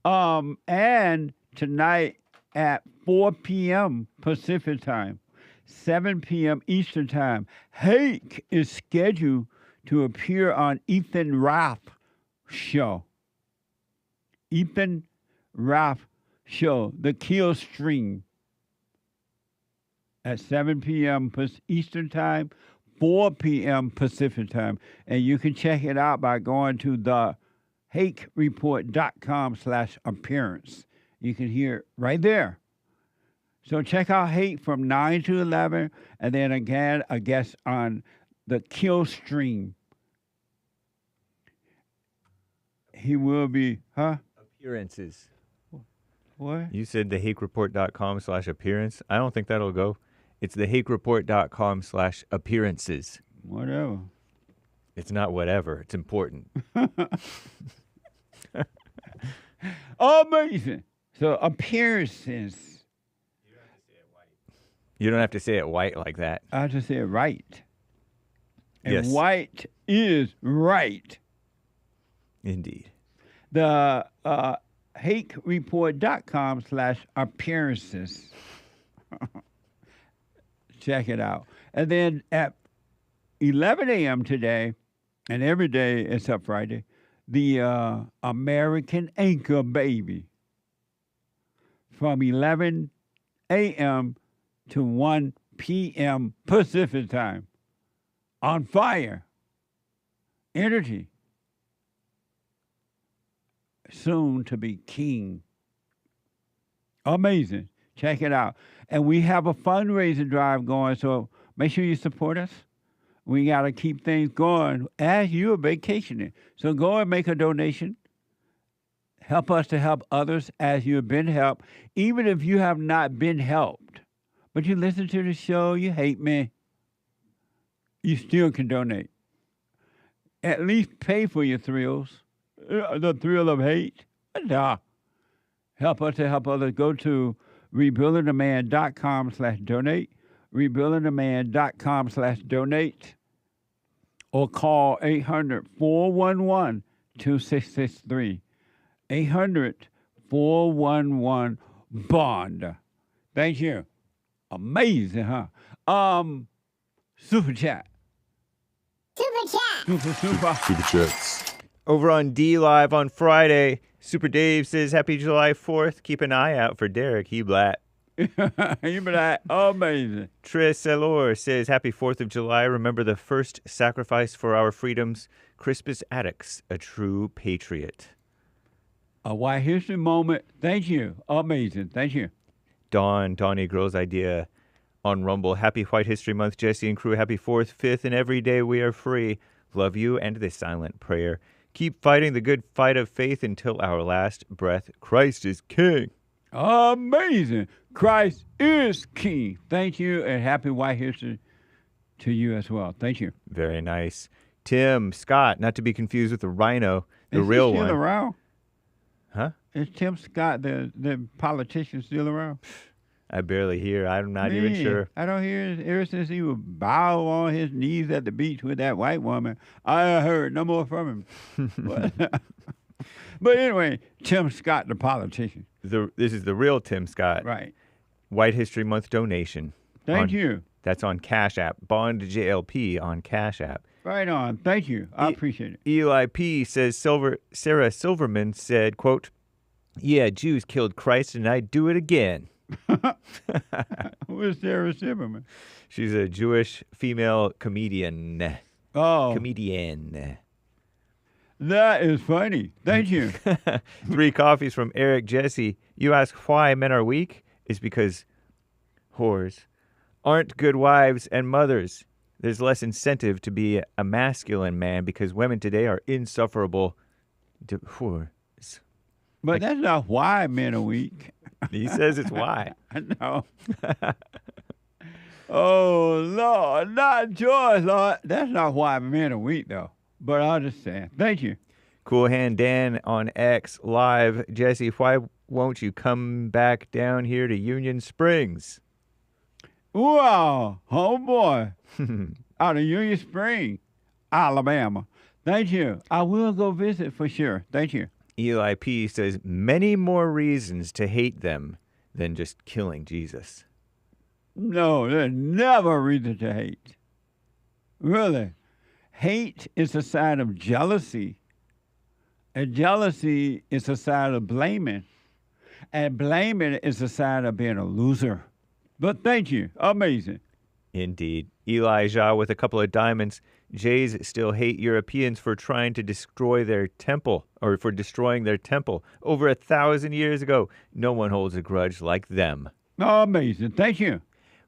And tonight at 4 p.m. Pacific time, 7 p.m. Eastern Time, Hake is scheduled to appear on Ethan Rath show. Ethan Rath show, The Kill Stream, at 7 p.m. Eastern Time, 4 p.m. Pacific Time. And you can check it out by going to thehakereport.com/appearance. You can hear it right there. So check out Hake from 9 to 11, and then again, a guest on the Kill Stream. He will be, Appearances. What? You said thehakereport.com/appearance. I don't think that'll go. It's thehakereport.com/appearances. Whatever. It's not whatever. It's important. Amazing. So appearances. You don't have to say it white like that. I have to say it right. And yes. White is right. Indeed. The hakereport.com/appearances. Check it out. And then at 11 a.m. today, and every day except Friday, the American Anchor Baby from 11 a.m. to 1 p.m. Pacific time. On fire. Energy. Soon to be king. Amazing. Check it out. And we have a fundraiser drive going, so make sure you support us. We got to keep things going as you're vacationing. So go and make a donation. Help us to help others as you've been helped, even if you have not been helped. But you listen to the show, you hate me, you still can donate. At least pay for your thrills. The thrill of hate. Nah. Help us to help others. Go to rebuildingtheman.com/donate, rebuildingtheman.com/donate, or call 800-411-2663. 800-411-BOND. Thank you. Amazing, huh? Super chat. Super chats. Over on D Live on Friday, Super Dave says, Happy July 4th. Keep an eye out for Derek. He black. He black. Amazing. Tris Elor says, Happy 4th of July. Remember the first sacrifice for our freedoms. Crispus Attucks, a true patriot. A white history moment. Thank you. Amazing. Thank you. Donnie Girl's idea on Rumble. Happy White History Month, Jesse and crew. Happy 4th, 5th, and every day we are free. Love you and the silent prayer. Keep fighting the good fight of faith until our last breath. Christ is King. Amazing. Christ is king. Thank you, and happy White History to you as well. Thank you. Very nice. Tim Scott, not to be confused with the rhino, the Is real he still one. around? Huh? Is Tim Scott, the politician, still around? I barely hear. I'm not even Man, sure. I don't hear it ever since he would bow on his knees at the beach with that white woman. I heard no more from him. But anyway, Tim Scott, the politician. This is the real Tim Scott. Right. White History Month donation. Thank you. That's on Cash App. Bond JLP on Cash App. Right on. Thank you. I appreciate it. Eli P. says Sarah Silverman said, quote, "Yeah, Jews killed Christ and I'd do it again." Who is Sarah Silverman? She's a Jewish female comedian. Oh. Comedian. That is funny. Thank you. 3 coffees from Eric Jesse. You ask why men are weak? It's because whores aren't good wives and mothers. There's less incentive to be a masculine man because women today are insufferable to whores. But that's not why men are weak. He says it's why. I know. Oh, Lord, not George, Lord. That's not why men are weak, though. But I'll just say, thank you. Cool Hand Dan on X Live. Jesse, why won't you come back down here to Union Springs? Wow. Oh, boy. Out of Union Springs, Alabama. Thank you. I will go visit for sure. Thank you. Eli P. says, many more reasons to hate them than just killing Jesus. No, there's never a reason to hate. Really. Hate is a sign of jealousy. And jealousy is a sign of blaming. And blaming is a sign of being a loser. But thank you. Amazing. Indeed. Elijah with a couple of diamonds. Jays still hate Europeans for trying to destroy their temple, or for destroying their temple. Over 1,000 years ago, no one holds a grudge like them. Amazing. Thank you.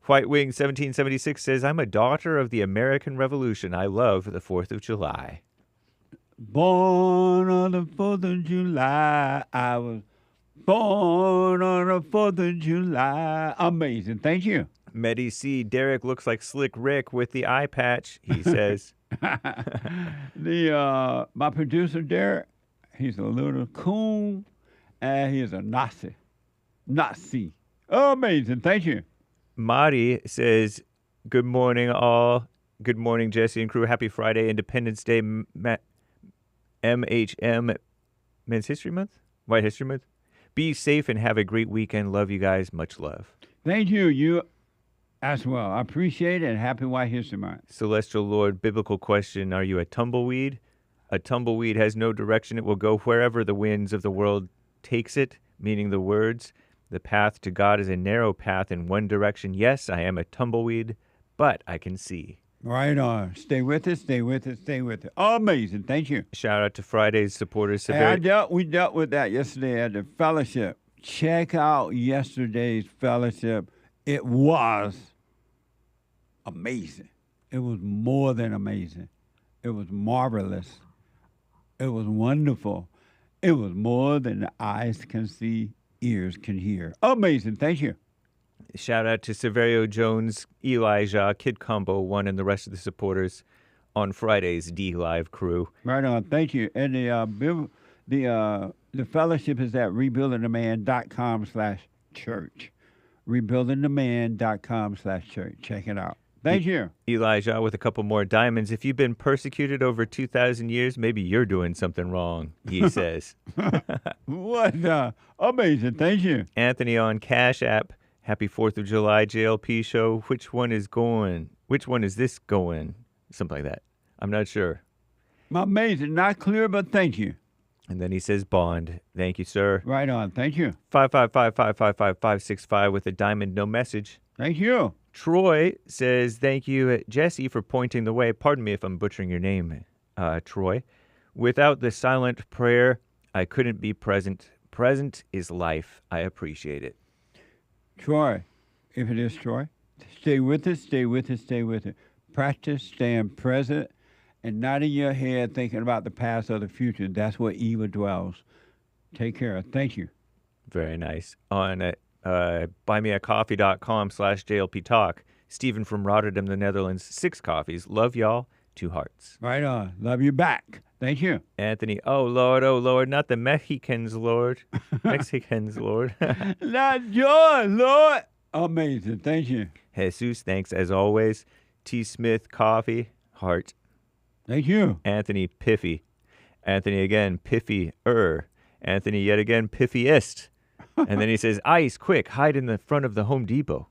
White Wing 1776 says, I'm a daughter of the American Revolution. I love the 4th of July. Born on the 4th of July. I was born on the 4th of July. Amazing. Thank you. Medi C. Derek looks like Slick Rick with the eye patch, he says. My producer, Derek, he's a little coon, and he's a Nazi. Nazi. Amazing. Thank you. Marty says, good morning, all. Good morning, Jesse and crew. Happy Friday, Independence Day, MHM, Men's History Month? White History Month? Be safe and have a great weekend. Love you guys. Much love. Thank you. You as well. I appreciate it, and happy White History Month. Celestial Lord, biblical question. Are you a tumbleweed? A tumbleweed has no direction. It will go wherever the winds of the world takes it, meaning the words. The path to God is a narrow path in one direction. Yes, I am a tumbleweed, but I can see. Right on. Stay with us, stay with us, stay with us. Amazing. Thank you. Shout out to Friday's supporters. Hey, we dealt with that yesterday at the fellowship. Check out yesterday's fellowship. It was amazing. It was more than amazing. It was marvelous. It was wonderful. It was more than the eyes can see, ears can hear. Amazing. Thank you. Shout out to Severio Jones, Elijah, Kid Combo 1, and the rest of the supporters on Friday's D Live crew. Right on. Thank you. And the fellowship is at rebuildingtheman.com/church. rebuildingtheman.com/church. Check it out. Thank you. Elijah with a couple more diamonds. If you've been persecuted over 2,000 years, maybe you're doing something wrong, he says. What? Amazing. Thank you. Anthony on Cash App. Happy 4th of July JLP show. Which one is going? Which one is this going? Something like that. I'm not sure. Amazing. Not clear, but thank you. And then he says Bond. Thank you, sir. Right on. Thank you. 555-555-565 with a diamond, no message. Thank you. Troy says, thank you, Jesse, for pointing the way. Pardon me if I'm butchering your name, Troy. Without the silent prayer, I couldn't be present. Present is life. I appreciate it. Troy, if it is Troy, stay with us, stay with us, stay with us. Practice staying present and not in your head thinking about the past or the future. That's where evil dwells. Take care. Thank you. Very nice. On buymeacoffee.com/JLP Talk, Stephen from Rotterdam, the Netherlands, 6 coffees. Love y'all, 2 hearts. Right on. Love you back. Thank you. Anthony, oh, Lord, not the Mexicans, Lord. Mexicans, Lord. Not yours, Lord. Amazing. Thank you. Jesus, thanks as always. T. Smith, coffee, heart. Thank you. Anthony, piffy. Anthony again, piffy. Anthony yet again, piffiest. And then he says, ice, quick, hide in the front of the Home Depot.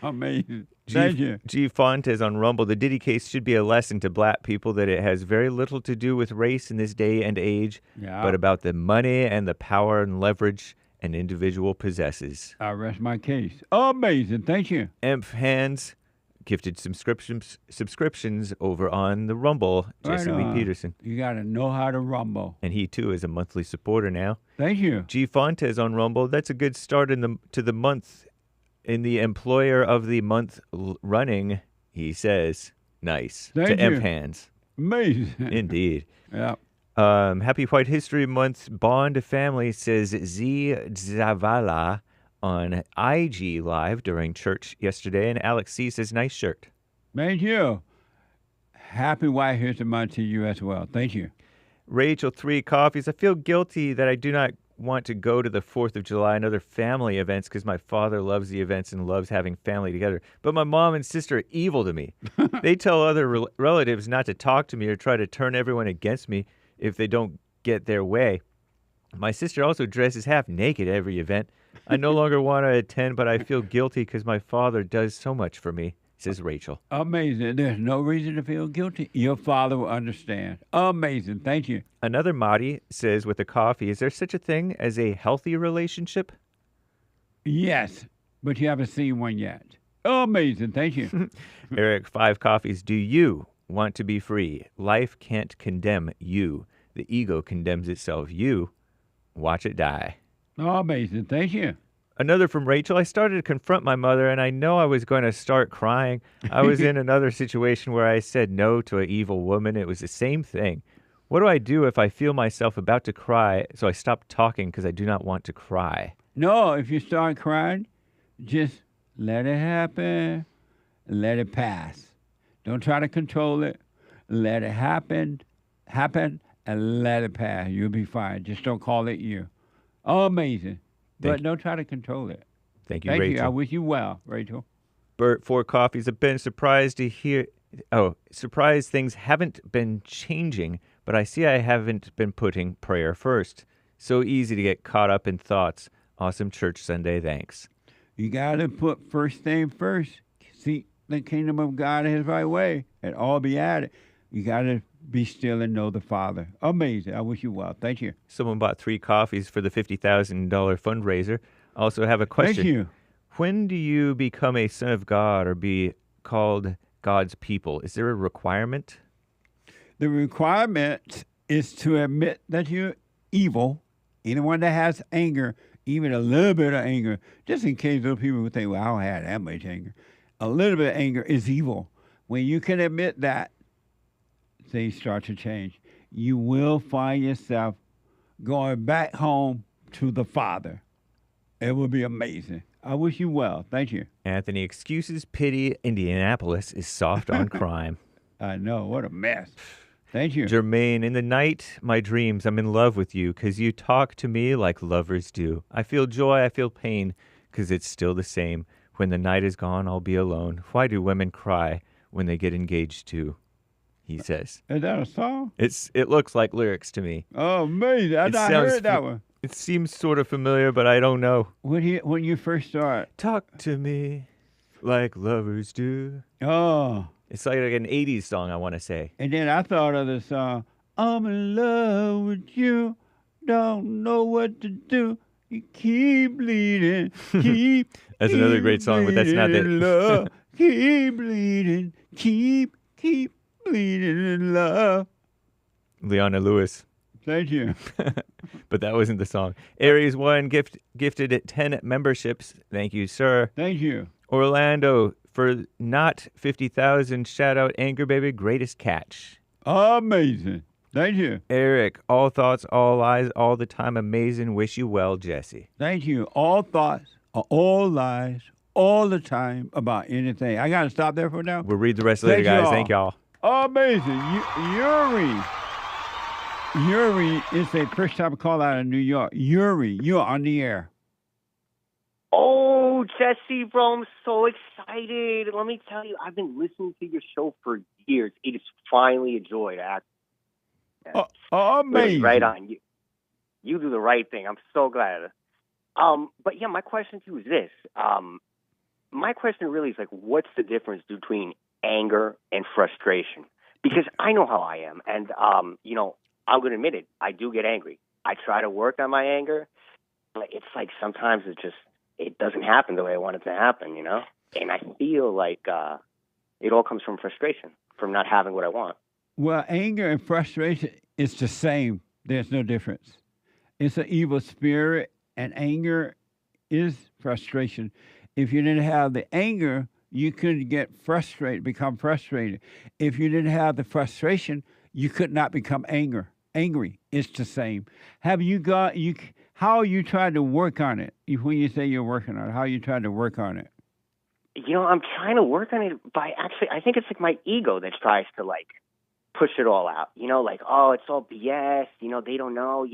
Amazing. Thank you. G. Fontes on Rumble. The Diddy case should be a lesson to black people that it has very little to do with race in this day and age, but about the money and the power and leverage an individual possesses. I rest my case. Amazing. Thank you. Emph Hands gifted subscriptions over on the Rumble. Jesse Lee Peterson. You got to know how to rumble. And he, too, is a monthly supporter now. Thank you. G. Fontes on Rumble. That's a good start to the month. In the employer of the month running, he says, nice. Thank to you. Emph Hands. Amazing. Indeed. Yeah. Happy White History Month, Bond family, says Z Zavala on IG Live during church yesterday. And Alex C says, nice shirt. Thank you. Happy White History Month to you as well. Thank you. Rachel, 3 coffees. I feel guilty that I do not want to go to the 4th of July and other family events because my father loves the events and loves having family together. But my mom and sister are evil to me. They tell other relatives not to talk to me or try to turn everyone against me if they don't get their way. My sister also dresses half naked at every event. I no longer want to attend, but I feel guilty because my father does so much for me, says Rachel. Amazing. There's no reason to feel guilty. Your father will understand. Amazing. Thank you. Another Mahdi says with a coffee, is there such a thing as a healthy relationship? Yes, but you haven't seen one yet. Amazing. Thank you. Eric, 5 coffees. Do you want to be free? Life can't condemn you. The ego condemns itself. You watch it die. Amazing. Thank you. Another from Rachel. I started to confront my mother, and I know I was going to start crying. I was in another situation where I said no to an evil woman. It was the same thing. What do I do if I feel myself about to cry, so I stop talking because I do not want to cry? No, if you start crying, just let it happen. Let it pass. Don't try to control it. Let it happen, and let it pass. You'll be fine. Just don't call it you. Amazing. But don't try to control it. Thank you, Rachel. I wish you well, Rachel. Bert, 4 coffees. I've been surprised to hear... surprised things haven't been changing, but I see I haven't been putting prayer first. So easy to get caught up in thoughts. Awesome church Sunday, thanks. You got to put first thing first. Seek the kingdom of God His right way, and all be added. You got to be still and know the Father. Amazing. I wish you well. Thank you. Someone bought 3 coffees for the $50,000 fundraiser. I also have a question. Thank you. When do you become a son of God or be called God's people? Is there a requirement? The requirement is to admit that you're evil. Anyone that has anger, even a little bit of anger, just in case those people would think, well, I don't have that much anger. A little bit of anger is evil. When you can admit that, things start to change. You will find yourself going back home to the Father. It will be amazing. I wish you well. Thank you. Anthony, excuses, pity. Indianapolis is soft on crime. I know. What a mess. Thank you. Jermaine, in the night, my dreams, I'm in love with you because you talk to me like lovers do. I feel joy, I feel pain because it's still the same. When the night is gone, I'll be alone. Why do women cry when they get engaged too? He says. Is that a song? It looks like lyrics to me. Oh, amazing. I heard that one. It seems sort of familiar, but I don't know. When you first start. Talk to me like lovers do. Oh. It's like an 80s song, I want to say. And then I thought of the song, I'm in love with you, don't know what to do. You keep bleeding, That's another great song, but that's not it. Love, keep bleeding, keep bleeding in love. Leona Lewis. Thank you. But that wasn't the song. Aries 1 gifted at 10 memberships. Thank you, sir. Thank you. Orlando for not 50,000. Shout out Anger Baby, greatest catch. Amazing. Thank you. Eric, all thoughts, all lies, all the time. Amazing. Wish you well, Jesse. Thank you. All thoughts are all lies all the time about anything. I got to stop there for now. We'll read the rest later, guys. Thank y'all. Amazing. Yuri. Yuri is a first-time call out of New York. Yuri, you're on the air. Oh, Jesse, bro, I'm so excited. Let me tell you, I've been listening to your show for years. It is finally a joy to act. Amazing. Really, right on. You do the right thing. I'm so glad. But yeah, my question to you is this. My question really is like, what's the difference between anger and frustration? Because I know how I am. And, you know, I'm going to admit it. I do get angry. I try to work on my anger. But it's like sometimes it doesn't happen the way I want it to happen, you know? And I feel like it all comes from frustration, from not having what I want. Well, anger and frustration is the same. There's no difference. It's an evil spirit, and anger is frustration. If you didn't have the anger, you couldn't get frustrated, become frustrated. If you didn't have the frustration, you could not become angry. It's the same. How are you trying to work on it? When you say you're working on it, how are you trying to work on it? You know, I'm trying to work on it by actually, I think it's like my ego that tries to like push it all out. You know, like, oh, it's all BS. You know, they don't know.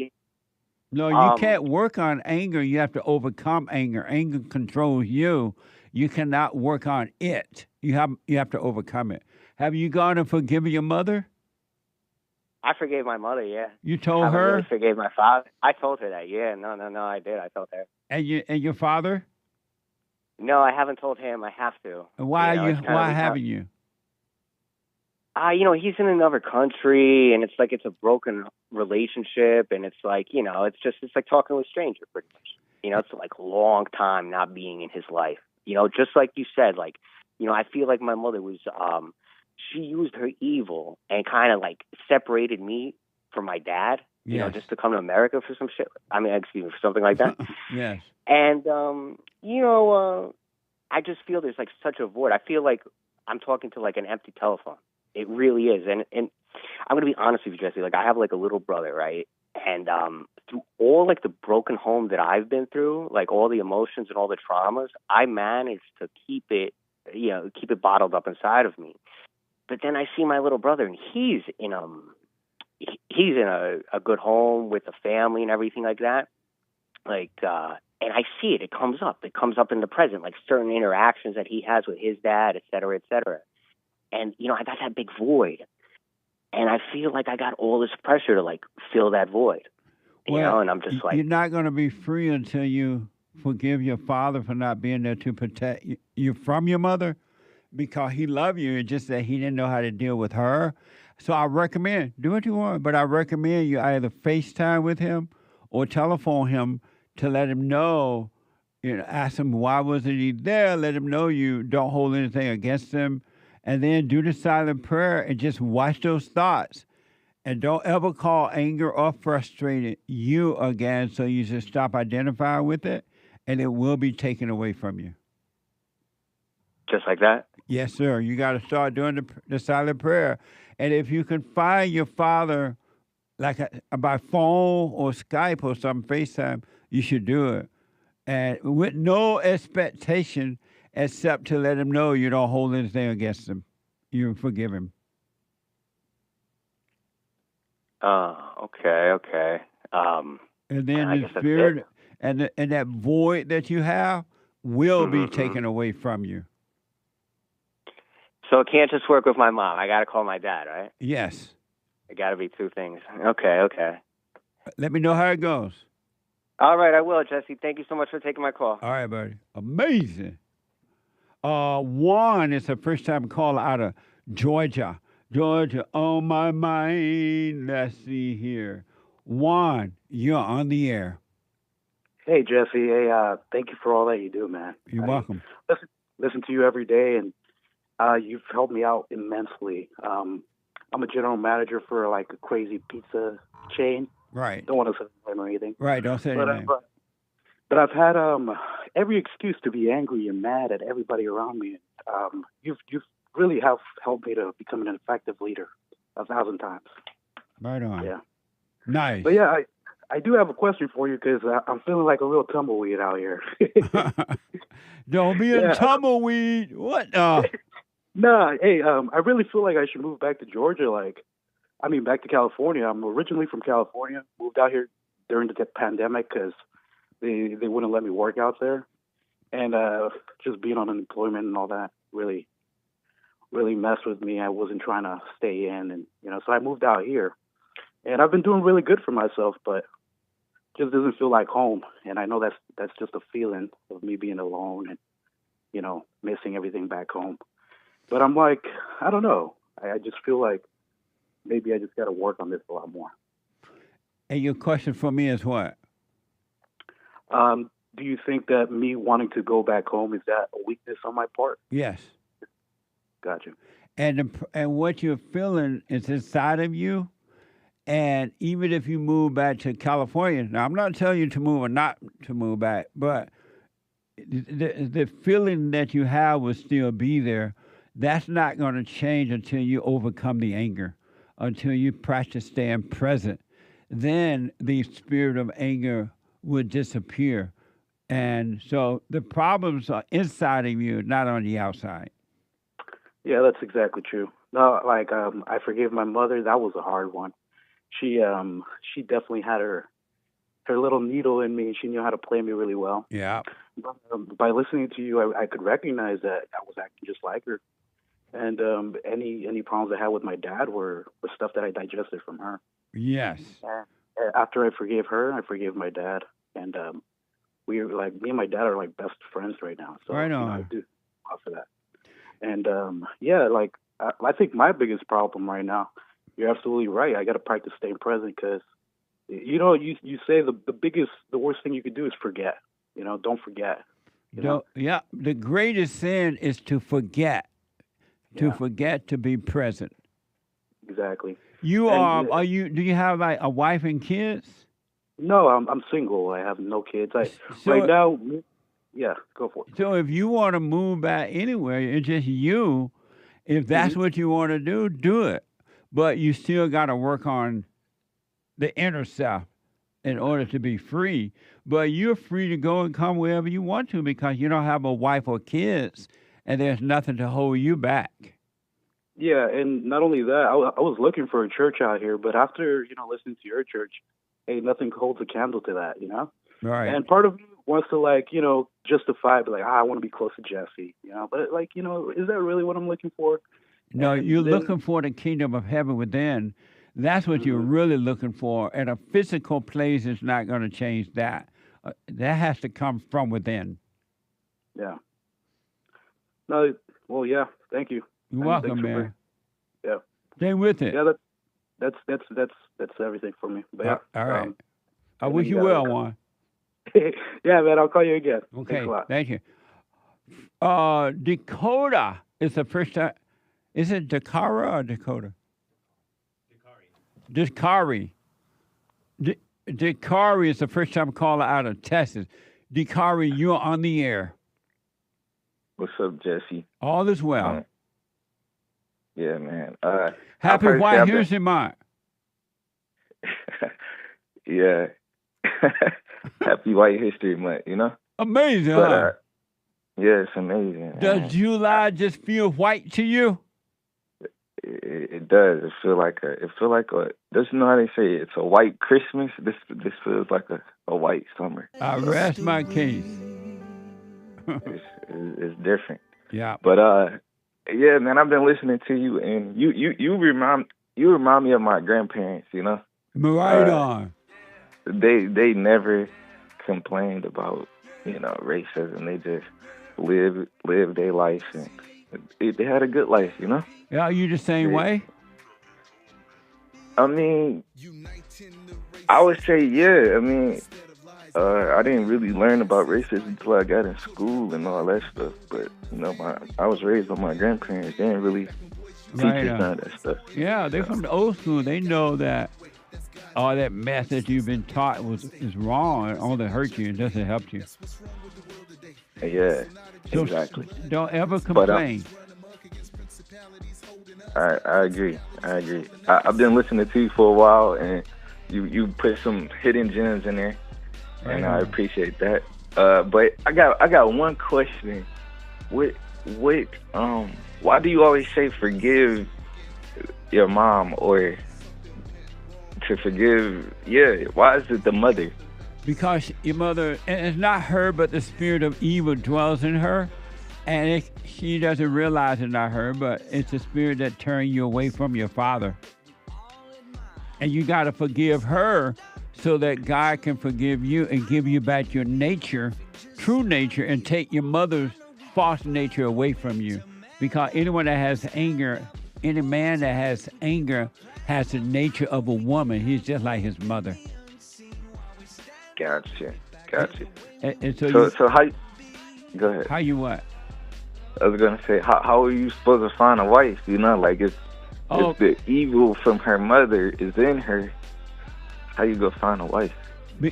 No, you can't work on anger. You have to overcome anger. Anger controls you. You cannot work on it. You have to overcome it. Have you gone and forgiven your mother? I forgave my mother, yeah. You told her? I really forgave my father. I told her that, yeah. No, I did. I told her. And your father? No, I haven't told him. I have to. And why haven't you? You know, he's in another country, and it's like it's a broken relationship, and it's like, you know, it's like talking to a stranger, pretty much. You know, it's like a long time not being in his life. You know, just like you said, like, you know, I feel like my mother was, she used her evil and kind of like separated me from my dad, you know, just to come to America for some shit. I mean, excuse me, for something like that. Yes. And, you know, I just feel there's like such a void. I feel like I'm talking to like an empty telephone. It really is. And I'm going to be honest with you, Jesse. Like, I have like a little brother, right? And through all like the broken home that I've been through, like all the emotions and all the traumas, I managed to keep it bottled up inside of me. But then I see my little brother, and he's in a good home with a family and everything like that. Like, and I see it. It comes up. It comes up in the present, like certain interactions that he has with his dad, et cetera, et cetera. And, you know, I got that big void. And I feel like I got all this pressure to, like, fill that void. You know, and I'm just like... You're not going to be free until you forgive your father for not being there to protect you from your mother, because he loved you. It's just that he didn't know how to deal with her. So I recommend, do what you want, but I recommend you either FaceTime with him or telephone him to let him know, you know, ask him why wasn't he there, let him know you don't hold anything against him. And then do the silent prayer and just watch those thoughts. And don't ever call anger or frustrated you again, so you just stop identifying with it, and it will be taken away from you. Just like that? Yes, sir. You got to start doing the silent prayer. And if you can find your father like by phone or Skype or some FaceTime, you should do it. And with no expectation except to let him know you don't hold anything against him. You forgive him. Okay. And then the spirit and that void that you have will be taken away from you. So it can't just work with my mom. I got to call my dad, right? Yes. It got to be two things. Okay. Let me know how it goes. All right, I will, Jesse. Thank you so much for taking my call. All right, buddy. Amazing. Juan is a first-time caller out of Georgia. Georgia on my mind. Let's see here. Juan, you're on the air. Hey, Jesse. Hey, thank you for all that you do, man. You're welcome. Listen to you every day, and you've helped me out immensely. I'm a general manager for like a crazy pizza chain. Right. Don't want to say the name or anything. Right, don't say the name. But I've had every excuse to be angry and mad at everybody around me. You've really helped me to become an effective leader 1,000 times. Right on. Yeah. Nice. But yeah, I do have a question for you because I'm feeling like a real tumbleweed out here. Don't be a tumbleweed. What? Nah, hey, I really feel like I should move back to Georgia. Back to California. I'm originally from California. Moved out here during the pandemic because they wouldn't let me work out there, and just being on unemployment and all that really messed with me. I wasn't trying to stay in, and so I moved out here, and I've been doing really good for myself, but just doesn't feel like home. And I know that's just a feeling of me being alone and missing everything back home. But I'm like, I don't know. I just feel like maybe I just got to work on this a lot more. And your question for me is what? Do you think that me wanting to go back home, is that a weakness on my part? Yes. Gotcha. And what you're feeling is inside of you. And even if you move back to California, now I'm not telling you to move or not to move back, but the feeling that you have will still be there. That's not going to change until you overcome the anger, until you practice staying present. Then the spirit of anger would disappear. And so the problems are inside of you, not on the outside. Yeah, that's exactly true. No, I forgave my mother. That was a hard one. She definitely had her little needle in me. She knew how to play me really well. Yeah. But, by listening to you, I could recognize that I was acting just like her. And any problems I had with my dad were stuff that I digested from her. Yes. And after I forgave her, I forgave my dad, and me and my dad are like best friends right now. So right on. I do for that. And I think my biggest problem right now. You're absolutely right. I got to practice staying present because, you say the worst thing you could do is forget. Don't forget. Yeah, the greatest sin is to forget. To forget to be present. Exactly. Do you have a wife and kids? No, I'm single. I have no kids. Right now, yeah, go for it. So if you want to move back anywhere, it's just you. If that's what you want to do it. But you still got to work on the inner self in order to be free. But you're free to go and come wherever you want to because you don't have a wife or kids, and there's nothing to hold you back. Yeah, and not only that, I was looking for a church out here, but after listening to your church, hey, nothing holds a candle to that, Right. And part of me wants to justify, I want to be close to Jesse, But is that really what I'm looking for? No, you're looking for the kingdom of heaven within. That's what you're really looking for. And a physical place is not going to change that. That has to come from within. Yeah. No, well, yeah. Thank you. You're welcome, man. Yeah. Stay with it. Yeah, that's everything for me. But all right. I wish you well, Juan. Yeah, man. I'll call you again. Okay. Thanks a lot. Thank you. Dakota is the first time. Is it Dakara or Dakota? DAKARI. DAKARI is the first time caller out of Texas. DAKARI, you're on the air. What's up, Jesse? All is well. Yeah, man. Happy White History Month. Yeah. Happy White History Month, Amazing, huh? Yeah, it's amazing. Does July just feel white to you? It does. It feel like a. Doesn't know how they say it. It's a white Christmas. This feels like a white summer. I rest my case. It's different. Yeah. But yeah, man, I've been listening to you, and you remind me of my grandparents. Right on. They never complained about racism. They just lived their life, and they had a good life. Yeah, are you the same way? I mean, I would say, yeah. I mean, I didn't really learn about racism until I got in school and all that stuff. But, I was raised by my grandparents. They didn't really teach us none of that stuff. Yeah, they're from the old school. They know that all that mess that you've been taught is wrong. It only hurt you. It doesn't help you. Yeah, so exactly. Don't ever complain. I agree. I've been listening to you for a while, and you put some hidden gems in there, and I appreciate that. But I got one question. Why do you always say forgive your mom, or to forgive? Yeah, why is it the mother? Because your mother, and it's not her, but the spirit of evil dwells in her. And she doesn't realize it's not her, but it's the spirit that turned you away from your father. And you got to forgive her so that God can forgive you and give you back your nature, true nature, and take your mother's false nature away from you. Because anyone that has anger, any man that has anger has the nature of a woman. He's just like his mother. Gotcha. And so how? Go ahead. How you what? I was gonna say, how are you supposed to find a wife? You know, like if the evil from her mother is in her, how you go find a wife?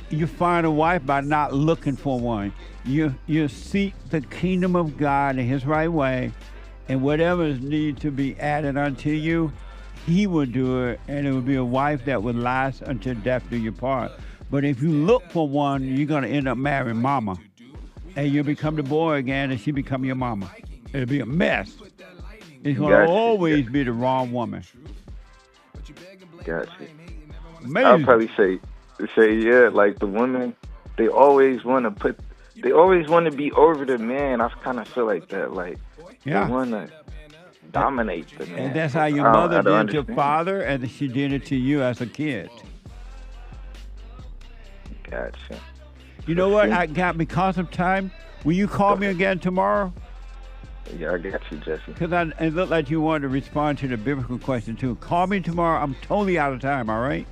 You find a wife by not looking for one. You seek the kingdom of God in His right way, and whatever needs to be added unto you, He will do it, and it will be a wife that will last until death do you part. But if you look for one, you're gonna end up marrying mama, and you'll become the boy again, and she become your mama. It'll be a mess. It's gonna always be the wrong woman. Gotcha. Amazing. I'll probably say yeah, like the women, they always want to be over the man. I kind of feel like that, like they want to dominate the man. And that's how your mother did your father, and she did it to you as a kid. Gotcha. You know what? I got, because of time, will you call me again tomorrow? Yeah, I got you, Jesse. Because it looked like you wanted to respond to the biblical question, too. Call me tomorrow. I'm totally out of time, all right?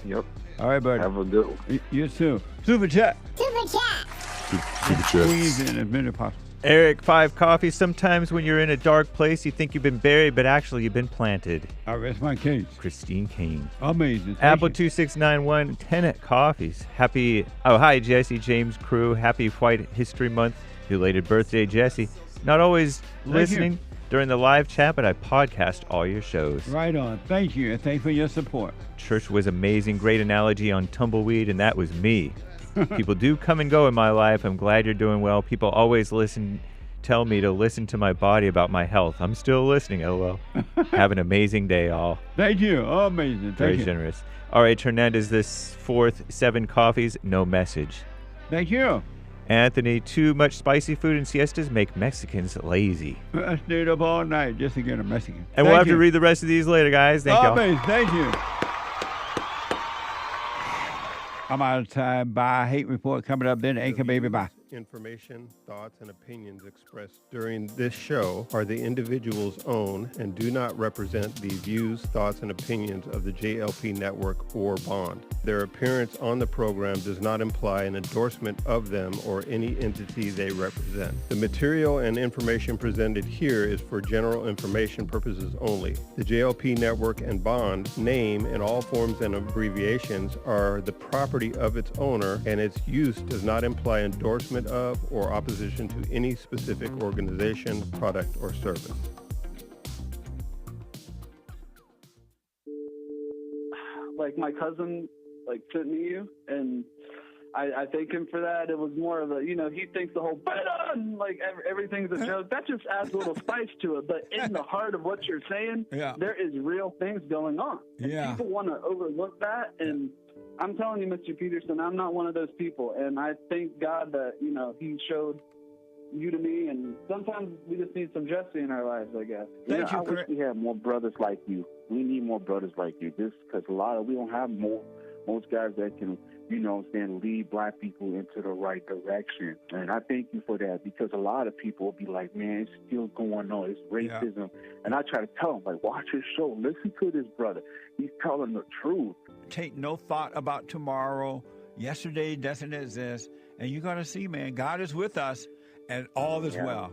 Yep. All right, buddy. Have a good one. You too. Super chat. Super chat. Super chat. Squeeze in as many as possible. Eric, 5 Coffee. Sometimes when you're in a dark place, you think you've been buried, but actually you've been planted. I rest my case. Christine Kane. Amazing. Apple2691, 10 coffees. Hi, Jesse, James, crew. Happy White History Month. Belated birthday, Jesse. Not always listening during the live chat, but I podcast all your shows. Right on. Thank you, and thanks for your support. Church was amazing. Great analogy on tumbleweed, and that was me. People do come and go in my life. I'm glad you're doing well. People always tell me to listen to my body about my health. I'm still listening, LOL. Have an amazing day, all. Thank you. Oh, amazing. Very generous. All right, Hernandez, this 4th 7 coffees, no message. Thank you. Anthony, too much spicy food and siestas make Mexicans lazy. I stayed up all night just to get a Mexican. And we'll have to read the rest of these later, guys. Thank you. Thank you. I'm out of time. Bye. Hate report coming up then. Anchor baby. Bye. Information, thoughts, and opinions expressed during this show are the individual's own and do not represent the views, thoughts, and opinions of the JLP Network or Bond. Their appearance on the program does not imply an endorsement of them or any entity they represent. The material and information presented here is for general information purposes only. The JLP Network and Bond name and all forms and abbreviations are the property of its owner, and its use does not imply endorsement of or opposition to any specific organization, product, or service. Like my cousin sent me you, and I thank him for that. It was more of a, he thinks the whole everything's a joke. That just adds a little spice to it. But in the heart of what you're saying, there is real things going on. And people want to overlook that. And I'm telling you, Mr. Peterson, I'm not one of those people. And I thank God that, he showed you to me. And sometimes we just need some Jesse in our lives, I guess. I wish we had more brothers like you. We need more brothers like you. Just because we don't have most guys that can, lead black people into the right direction. And I thank you for that, because a lot of people will be like, man, it's still going on. It's racism. Yeah. And I try to tell them, watch his show. Listen to this brother. He's telling the truth. Take no thought about tomorrow. Yesterday doesn't exist. And you're going to see, man, God is with us, and all is well.